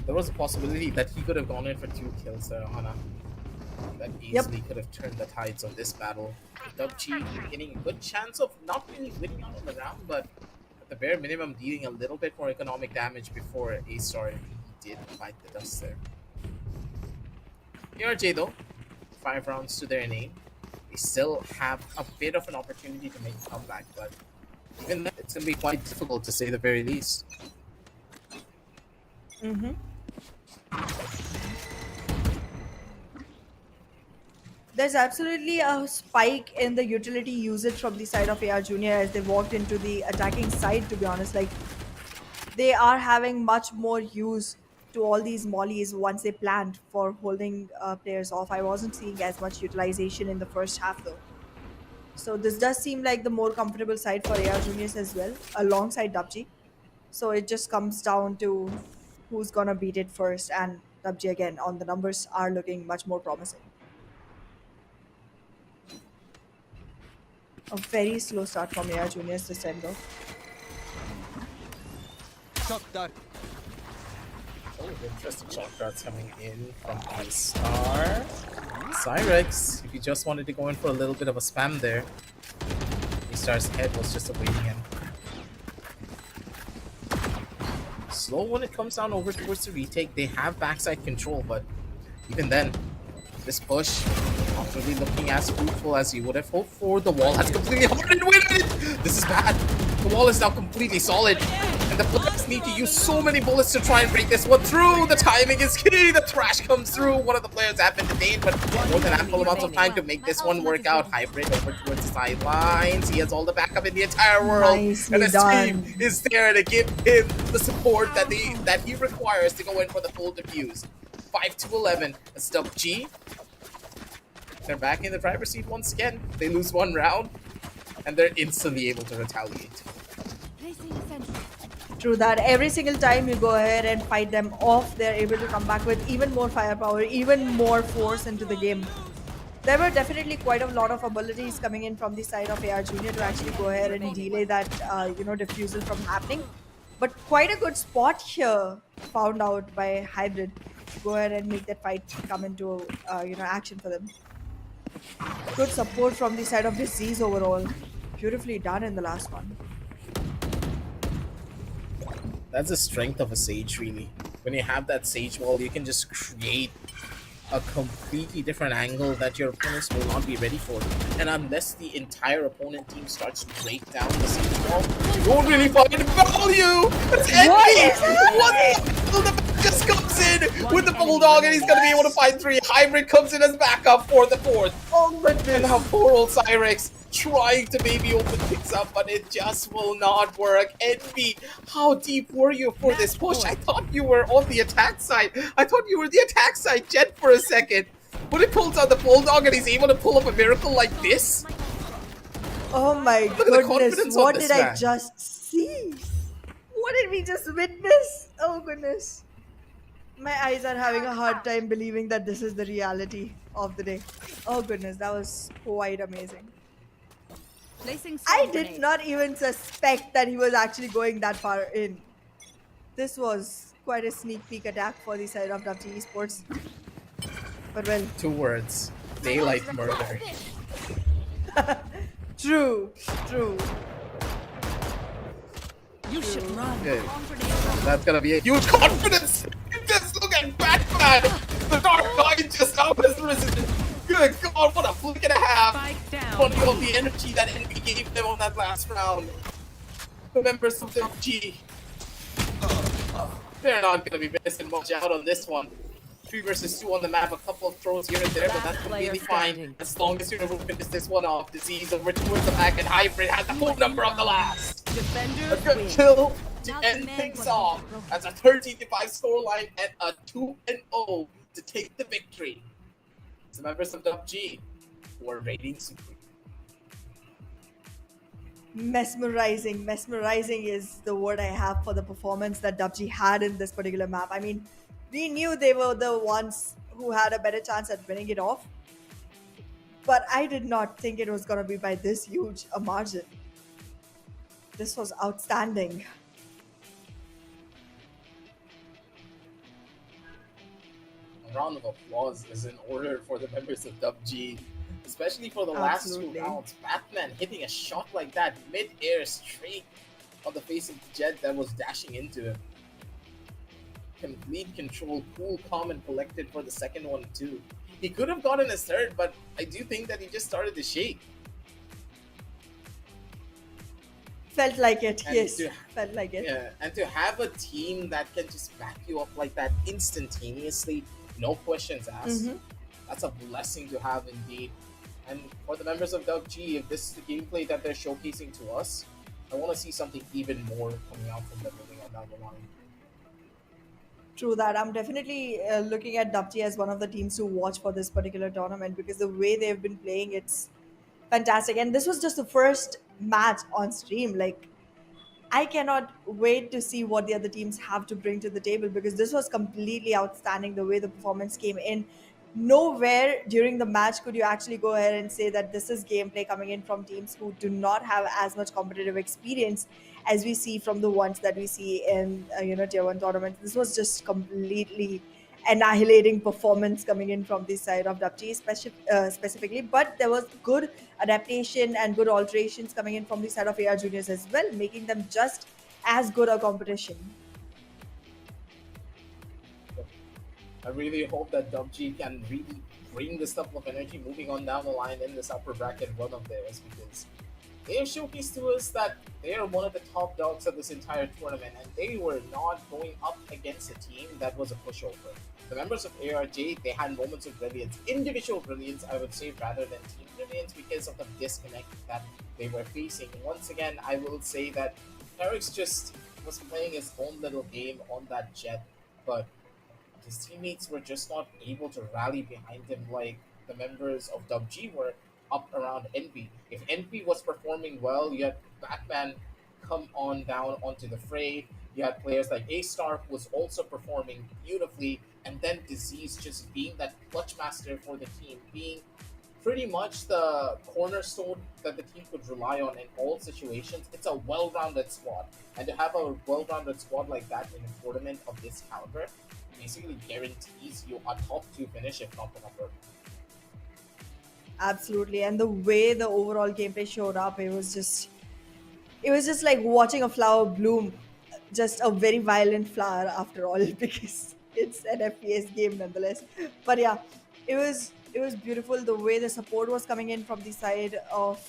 There was a possibility that he could have gone in for 2 kills there, Hana. That easily could have turned the tides of this battle. DUPG getting a good chance of not really winning out on the round, but at the bare minimum dealing a little bit more economic damage before A-Star did bite the dust there. ERJ though, 5 rounds to their name. They still have a bit of an opportunity to make a comeback, but even then, it's going to be quite difficult to say the very least. Mm-hmm. There's absolutely a spike in the utility usage from the side of AR Junior as they walked into the attacking side, to be honest. Like, they are having much more use to all these mollies once they planned for holding players off. I wasn't seeing as much utilization in the first half, though. So this does seem like the more comfortable side for AR Juniors as well, alongside DUPG. So it just comes down to who's gonna beat it first, and DUPG again on the numbers are looking much more promising. A very slow start from AR Juniors this time though. Shock dart. Oh, interesting shot cards coming in from A-Star. Cyrex, if you just wanted to go in for a little bit of a spam there, A-Star's head was just awaiting him. Slow when it comes down over towards the retake. They have backside control, but even then, this push not really looking as fruitful as you would have hoped for. The wall has completely hardened. Wait a minute! This is bad. The wall is now completely solid. And the players need to use so many bullets to try and break this one through. The timing is key. The trash comes through. One of the players have been detained, but more than ample amounts of time to make this one work out. Hybrid over towards the sidelines. He has all the backup in the entire world. Nicely And his done. team is there to give him the support that he requires to go in for the full defuse. 5-11. It's DUPG. They're back in the driver's seat once again. They lose one round, and they're instantly able to retaliate. Placing a sentry. True that. Every single time you go ahead and fight them off, they're able to come back with even more firepower, even more force into the game. There were definitely quite a lot of abilities coming in from the side of AR Junior to actually go ahead and delay that, diffusal from happening. But quite a good spot here found out by Hybrid to go ahead and make that fight come into, action for them. Good support from the side of Disease overall. Beautifully done in the last one. That's the strength of a Sage, really. When you have that Sage wall, you can just create a completely different angle that your opponents will not be ready for. And unless the entire opponent team starts to break down the Sage wall, you won't really find value! It's envy! What the hell? The back just comes in with the Bulldog and he's gonna be able to find 3. Hybrid comes in as backup for the 4th. Oh my goodness! And how poor old Cyrex trying to maybe open things up, but it just will not work. Envy, how deep were you for this push? I thought you were on the attack side. I thought you were the attack side Jet for a second. When it pulls out the Bulldog and he's able to pull up a miracle like this, Oh my at the goodness, confidence on what this did I man. just see? What did we just witness? Oh goodness. My eyes are having a hard time believing that this is the reality of the day. Oh goodness, that was quite amazing. Placing I swarm did grenade. not even suspect that he was actually going that far in. This was quite a sneak peek attack for the side of DUPG Esports. But well, 2 words. Daylight murder. true, true. You should run. Yeah. Confidence. That's gonna be a huge confidence! Just look at Batman! The Dark Knight just now has risen! Good God, what a flick and a half! Spike down. Funny all the energy that Envy gave them on that last round. The members of the G. They're not gonna be missing much out on this one. 3 versus 2 on the map, a couple of throws here and there, but that's completely fine. standing. As long as you're able to finish this one off. Disease over towards the back, and Hybrid has the full number of the last. A Defenders good win. kill to Now end demand things what off. is broken. That's a 13-5 scoreline and a 2-0 to take the victory. It's the members of DUPG who are reigning supreme. Mesmerizing. Mesmerizing is the word I have for the performance that DUPG had in this particular map. I mean, we knew they were the ones who had a better chance at winning it off. But I did not think it was going to be by this huge a margin. This was outstanding. A round of applause is in order for the members of DUPG, especially for the last 2 Absolutely. rounds. Batman hitting a shot like that mid-air straight on the face of the Jet that was dashing into him. complete control, cool, calm, and collected for the second one too. He could have gotten his third, but I do think that he just started to shake. Felt like it. And Yes, to felt like it. Yeah, and to have a team that can just back you up like that instantaneously, no questions asked, Mhm. that's a blessing to have indeed. And for the members of DUPG, if this is the gameplay that they're showcasing to us, I want to see something even more coming out from them moving on down the line. True that. I'm definitely looking at DUPG as one of the teams to watch for this particular tournament because the way they've been playing, it's fantastic. And this was just the first match on stream. Like, I cannot wait to see what the other teams have to bring to the table because this was completely outstanding the way the performance came in. Nowhere during the match could you actually go ahead and say that this is gameplay coming in from teams who do not have as much competitive experience as we see from the ones that we see in tier 1 tournaments. This was just completely annihilating performance coming in from the side of WG specifically, but there was good adaptation and good alterations coming in from the side of AR juniors as well, making them just as good a competition. I really hope that DUPG can really bring this level of energy moving on down the line in this upper bracket run of theirs, because they have showcased to us that they are one of the top dogs of this entire tournament, and they were not going up against a team that was a pushover. The members of ARJ, they had moments of brilliance, individual brilliance, I would say, rather than team brilliance, because of the disconnect that they were facing. And once again, I will say that Eric's just was playing his own little game on that jet, but his teammates were just not able to rally behind him like the members of WG were up around Envy. If Envy was performing well, you had Batman come on down onto the fray. You had players like A Star who was also performing beautifully, and then Disease just being that clutch master for the team, being pretty much the cornerstone that the team could rely on in all situations. It's a well-rounded squad, and to have a well-rounded squad like that in a tournament of this caliber basically guarantees you a top 2 finish, if not the number. Absolutely, and the way the overall gameplay showed up, it was just like watching a flower bloom, just a very violent flower after all, because it's an FPS game nonetheless. But yeah, it was beautiful the way the support was coming in from the side of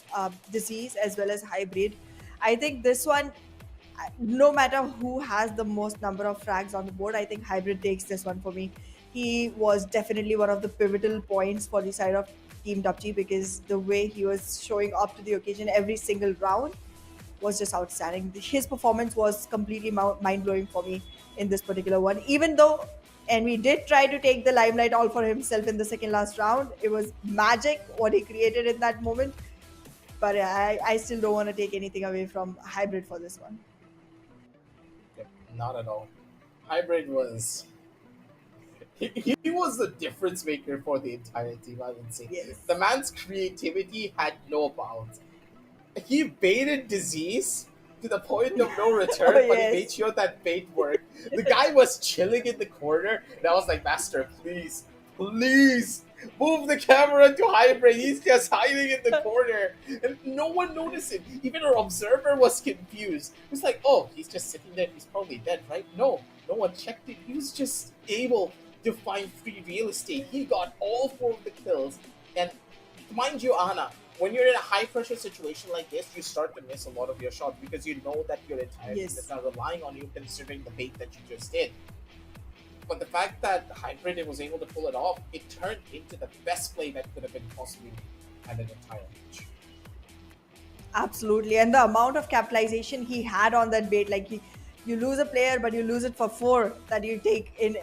Disease as well as Hybrid. I think this one, no matter who has the most number of frags on the board, I think Hybrid takes this one for me. He was definitely one of the pivotal points for the side of Team WG because the way he was showing up to the occasion every single round was just outstanding. His performance was completely mind blowing for me in this particular one. Even though, and we did try to take the limelight all for himself in the second last round, it was magic what he created in that moment. But I still don't want to take anything away from Hybrid for this one. Yep, not at all. Hybrid was he was the difference maker for the entire team, I would say. Yes. The man's creativity had no bounds. He baited Disease to the point of no return, Oh, but he yes. made sure that bait worked. The guy was chilling in the corner, and I was like, Master, please, please, move the camera to Hybrid. He's just hiding in the corner. And no one noticed it. Even our observer was confused. He was like, oh, he's just sitting there. He's probably dead, right? No one checked it. He was just able to find free real estate. He got all 4 of the kills. And mind you, Anna, when you're in a high pressure situation like this, you start to miss a lot of your shots because you know that your entire team Yes. is not relying on you, considering the bait that you just did. But the fact that Hybrid was able to pull it off, it turned into the best play that could have been possibly had an entire match. Absolutely, and the amount of capitalization he had on that bait, like you lose a player, but you lose it for 4 that you take in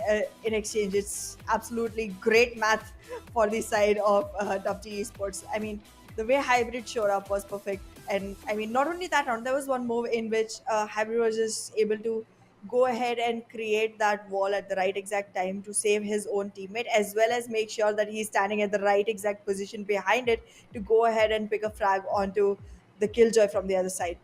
exchange. It's absolutely great math for the side of WG Esports. I mean, the way Hybrid showed up was perfect, and I mean, not only that round, there was one move in which Hybrid was just able to go ahead and create that wall at the right exact time to save his own teammate, as well as make sure that he's standing at the right exact position behind it to go ahead and pick a frag onto the killjoy from the other side.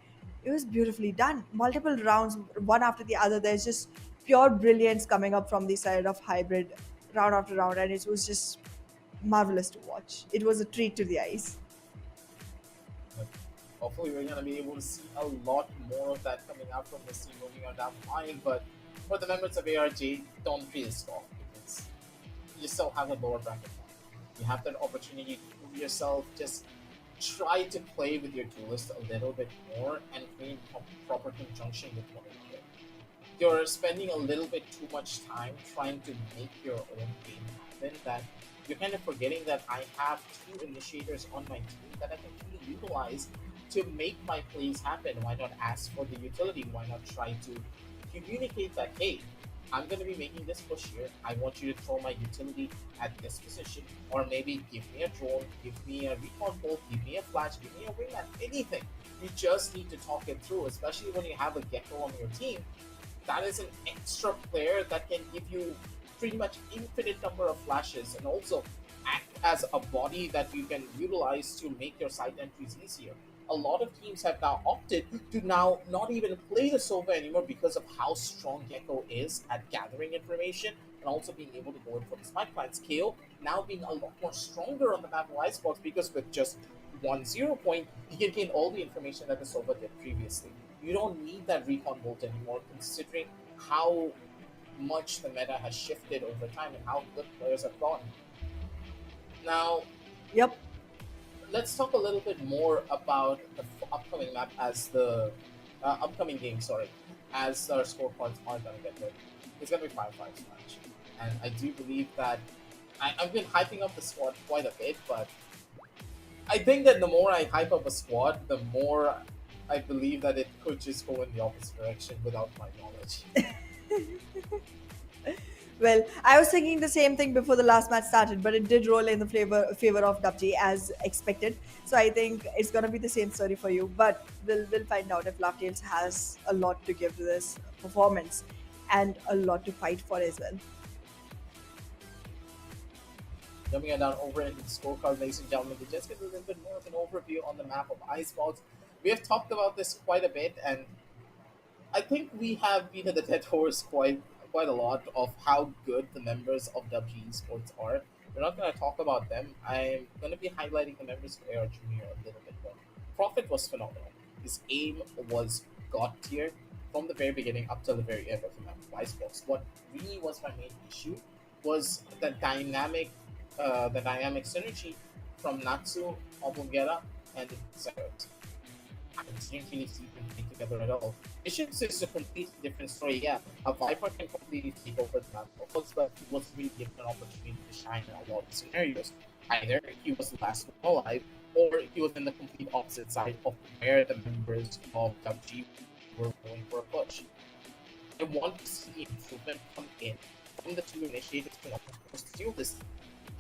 It was beautifully done. Multiple rounds, one after the other. There's just pure brilliance coming up from the side of Hybrid round after round, and it was just marvelous to watch. It was a treat to the eyes. But hopefully, we're going to be able to see a lot more of that coming out from this team moving on down the line. But For the members of ARG, don't feel scoffed because you still have a lower bracket now. You have that opportunity to prove yourself. Just try to play with your duelist a little bit more and create proper conjunction with one another. You're spending a little bit too much time trying to make your own game happen that you're kind of forgetting that I have two initiators on my team that I can truly utilize to make my plays happen. Why not ask for the utility? Why not try to communicate that, hey, I'm going to be making this push here. I want you to throw my utility at this position, or maybe give me a drone, give me a recon bolt, give me a flash, give me a wingman, anything. You just need to talk it through, especially when you have a Gecko on your team. That is an extra player that can give you pretty much infinite number of flashes and also act as a body that you can utilize to make your side entries easier. A lot of teams have now opted to now not even play the Sova anymore because of how strong Gecko is at gathering information and also being able to go in for the spike plants. KO now being a lot more stronger on the map of Icebox because with just 1 0 point, he can gain all the information that the Sova did previously. You don't need that recon bolt anymore, considering how much the meta has shifted over time and how good players have gotten. Now, Yep. let's talk a little bit more about the upcoming map as the upcoming game. Sorry, as our scorecards are gonna get ready. It's gonna be 5-5 match, and I do believe that I've been hyping up the squad quite a bit, but I think that the more I hype up a squad, the more I believe that it could just go in the opposite direction without my knowledge. Well, I was thinking the same thing before the last match started, but it did roll in the favor of DUPG as expected. So I think it's gonna be the same story for you. But we'll find out if Lovetails has a lot to give to this performance and a lot to fight for as well. Jumping it down over into the scorecard, ladies and gentlemen, to just get a little bit more of an overview on the map of Icebox. We have talked about this quite a bit, and I think we have beaten the dead horse quite a lot of how good the members of WG Esports are. We're not going to talk about them. I'm going to be highlighting the members of AR Junior a little bit more. Prophet was phenomenal. His aim was god tier from the very beginning up till the very end of the map of Icebox. What really was my main issue was the dynamic synergy from Natsu, Obongera, and Zeros. I didn't really see them play together at all. Missions is a completely different story. Yeah, a Viper can completely take over the map, of course, but he was really given an opportunity to shine in a lot of scenarios. Either he was the last one alive, or he was in the complete opposite side of where the members of WG were going for a push. I want to see improvement come in from the two initiatives to steal this.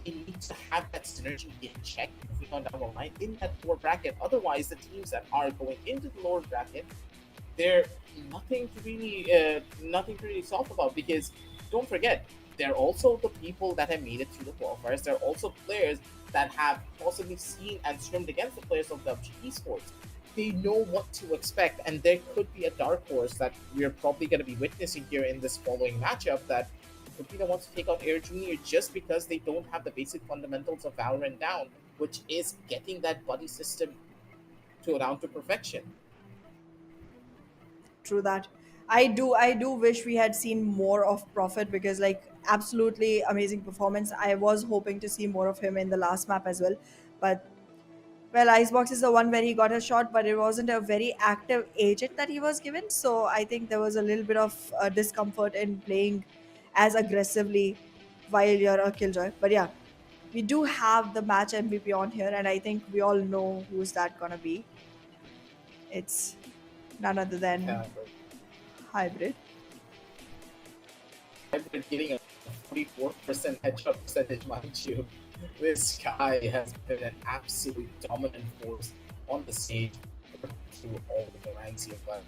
It needs to have that synergy in check moving on down the line in that lower bracket. Otherwise, the teams that are going into the lower bracket, they're nothing to really talk about because don't forget, they're also the people that have made it through the qualifiers. They're also players that have possibly seen and scrimmed against the players of WG Esports. They know what to expect, and there could be a dark horse that we're probably going to be witnessing here in this following matchup that could be the ones to take out Air Junior just because they don't have the basic fundamentals of Valorant down, which is getting that buddy system down to perfection. True that. I do wish we had seen more of Prophet because like absolutely amazing performance. I was hoping to see more of him in the last map as well. But well, Icebox is the one where he got a shot, but it wasn't a very active agent that he was given. So I think there was a little bit of discomfort in playing as aggressively while you're a killjoy. But yeah, we do have the match MVP on here, and I think we all know who's that gonna be. It's none other than Yeah, Hybrid. I've been getting a 44% headshot percentage, mind you. This guy has been an absolute dominant force on the stage through all of the ranks here. But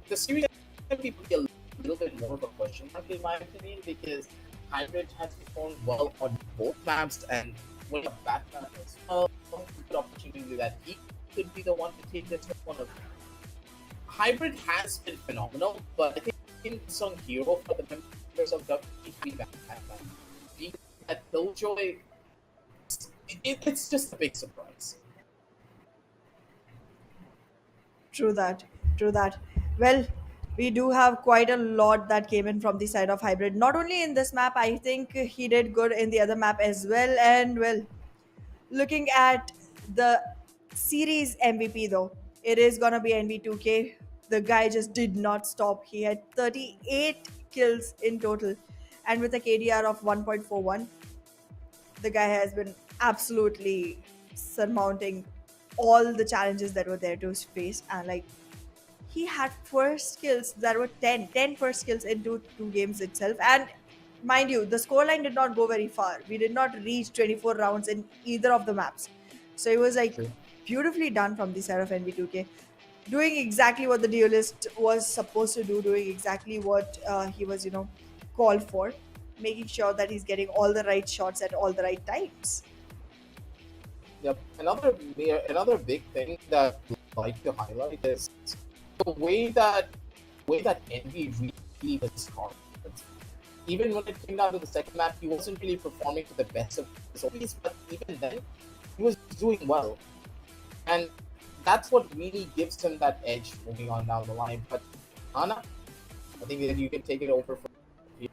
the series can be a little bit more of a question mark in my opinion because Hybrid has performed well on both maps and with a bad map as well. Good opportunity that he could be the one to take this one. Hybrid has been phenomenal, but I think unsung hero for the members of WG that being that Killjoy, it's just a big surprise. True that. True that. Well, We do have quite a lot that came in from the side of hybrid. Not only in this map, I think he did good in the other map as well. And well, looking at the series MVP though, it is gonna be NV2K. The guy just did not stop. He had 38 kills in total, and with a KDR of 1.41, the guy has been absolutely surmounting all the challenges that were there to face. And like, he had first skills that were 10 first skills in two games itself. And mind you, the scoreline did not go very far. We did not reach 24 rounds in either of the maps. So it was like True. beautifully done from the side of NV2K, doing exactly what the duelist was supposed to do, doing exactly what he was, called for, making sure that he's getting all the right shots at all the right times. Yep. Another big thing that I'd like to highlight is the way that Envy really was his confidence. Even when it came down to the second map, he wasn't really performing to the best of his abilities, but even then, he was doing well. And that's what really gives him that edge moving on down the line. But Anna, I think that you can take it over from here.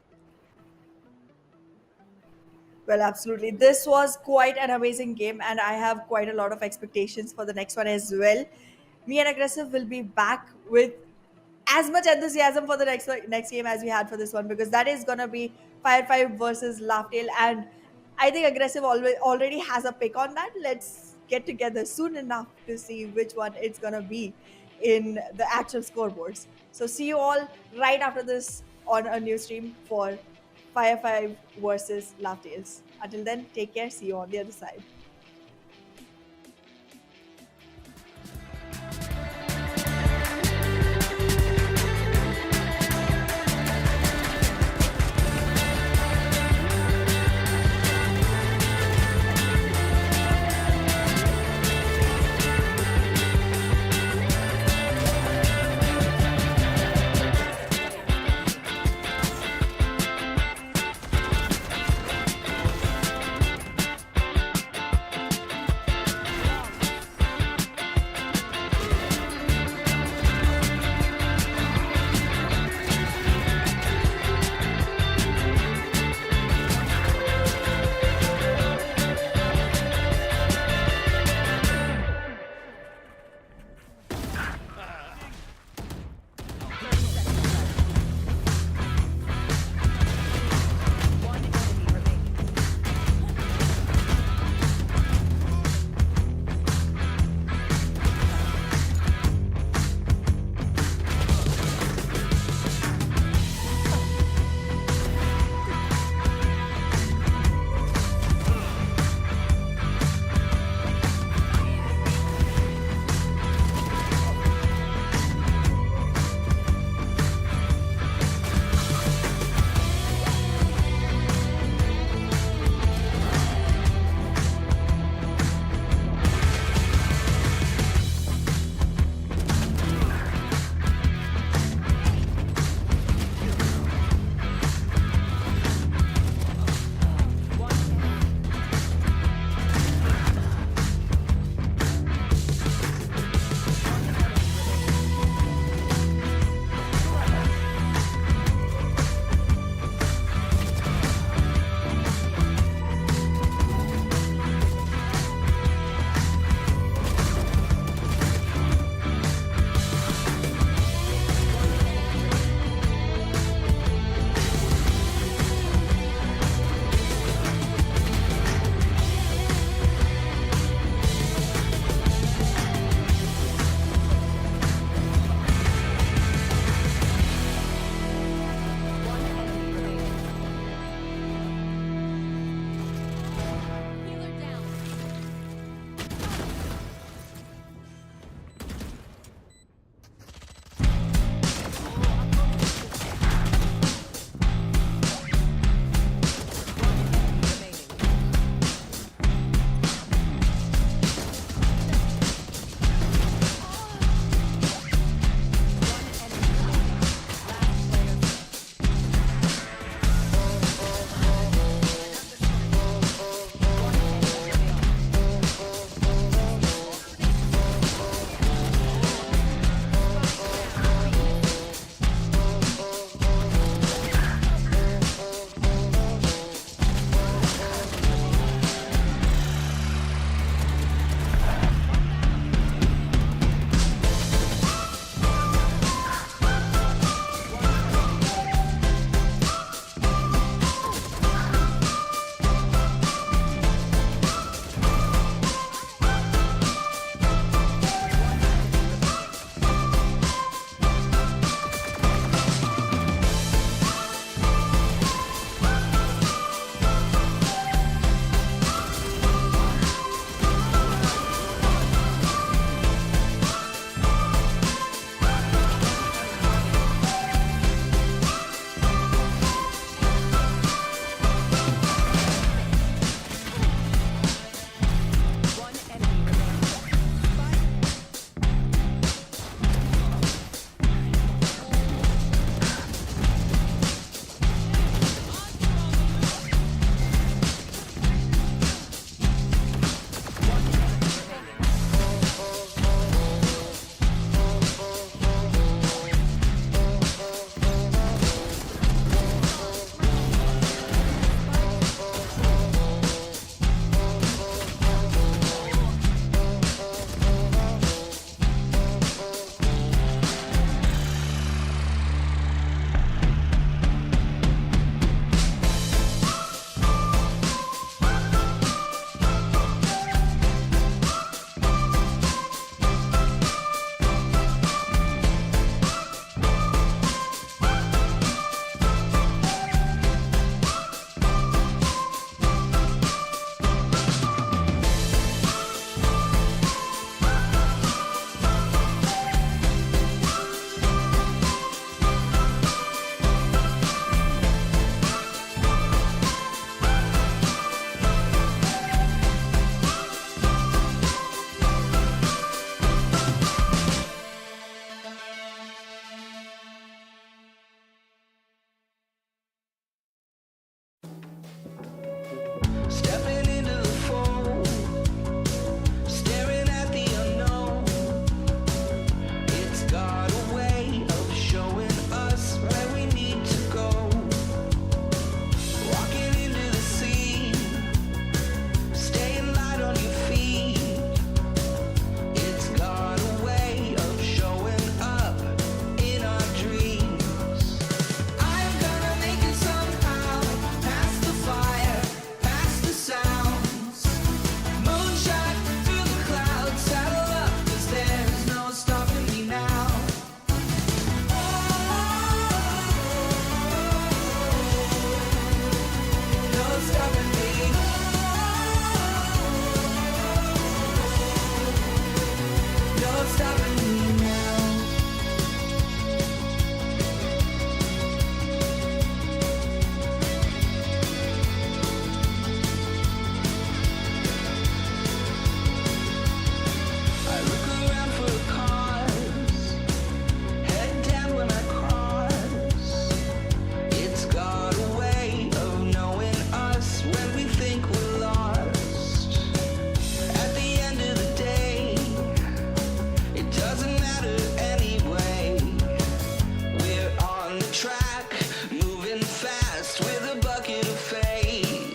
Well, absolutely. This was quite an amazing game, and I have quite a lot of expectations for the next one as well. Me and Aggressive will be back with as much enthusiasm for the next game as we had for this one, because that is gonna be Fire Five versus Laughtail, and I think Aggressive already has a pick on that. Let's get together soon enough to see which one it's gonna be in the actual scoreboards. So see you all right after this on a new stream for Fire Five versus Laughtails. Until then, take care. See you on the other side.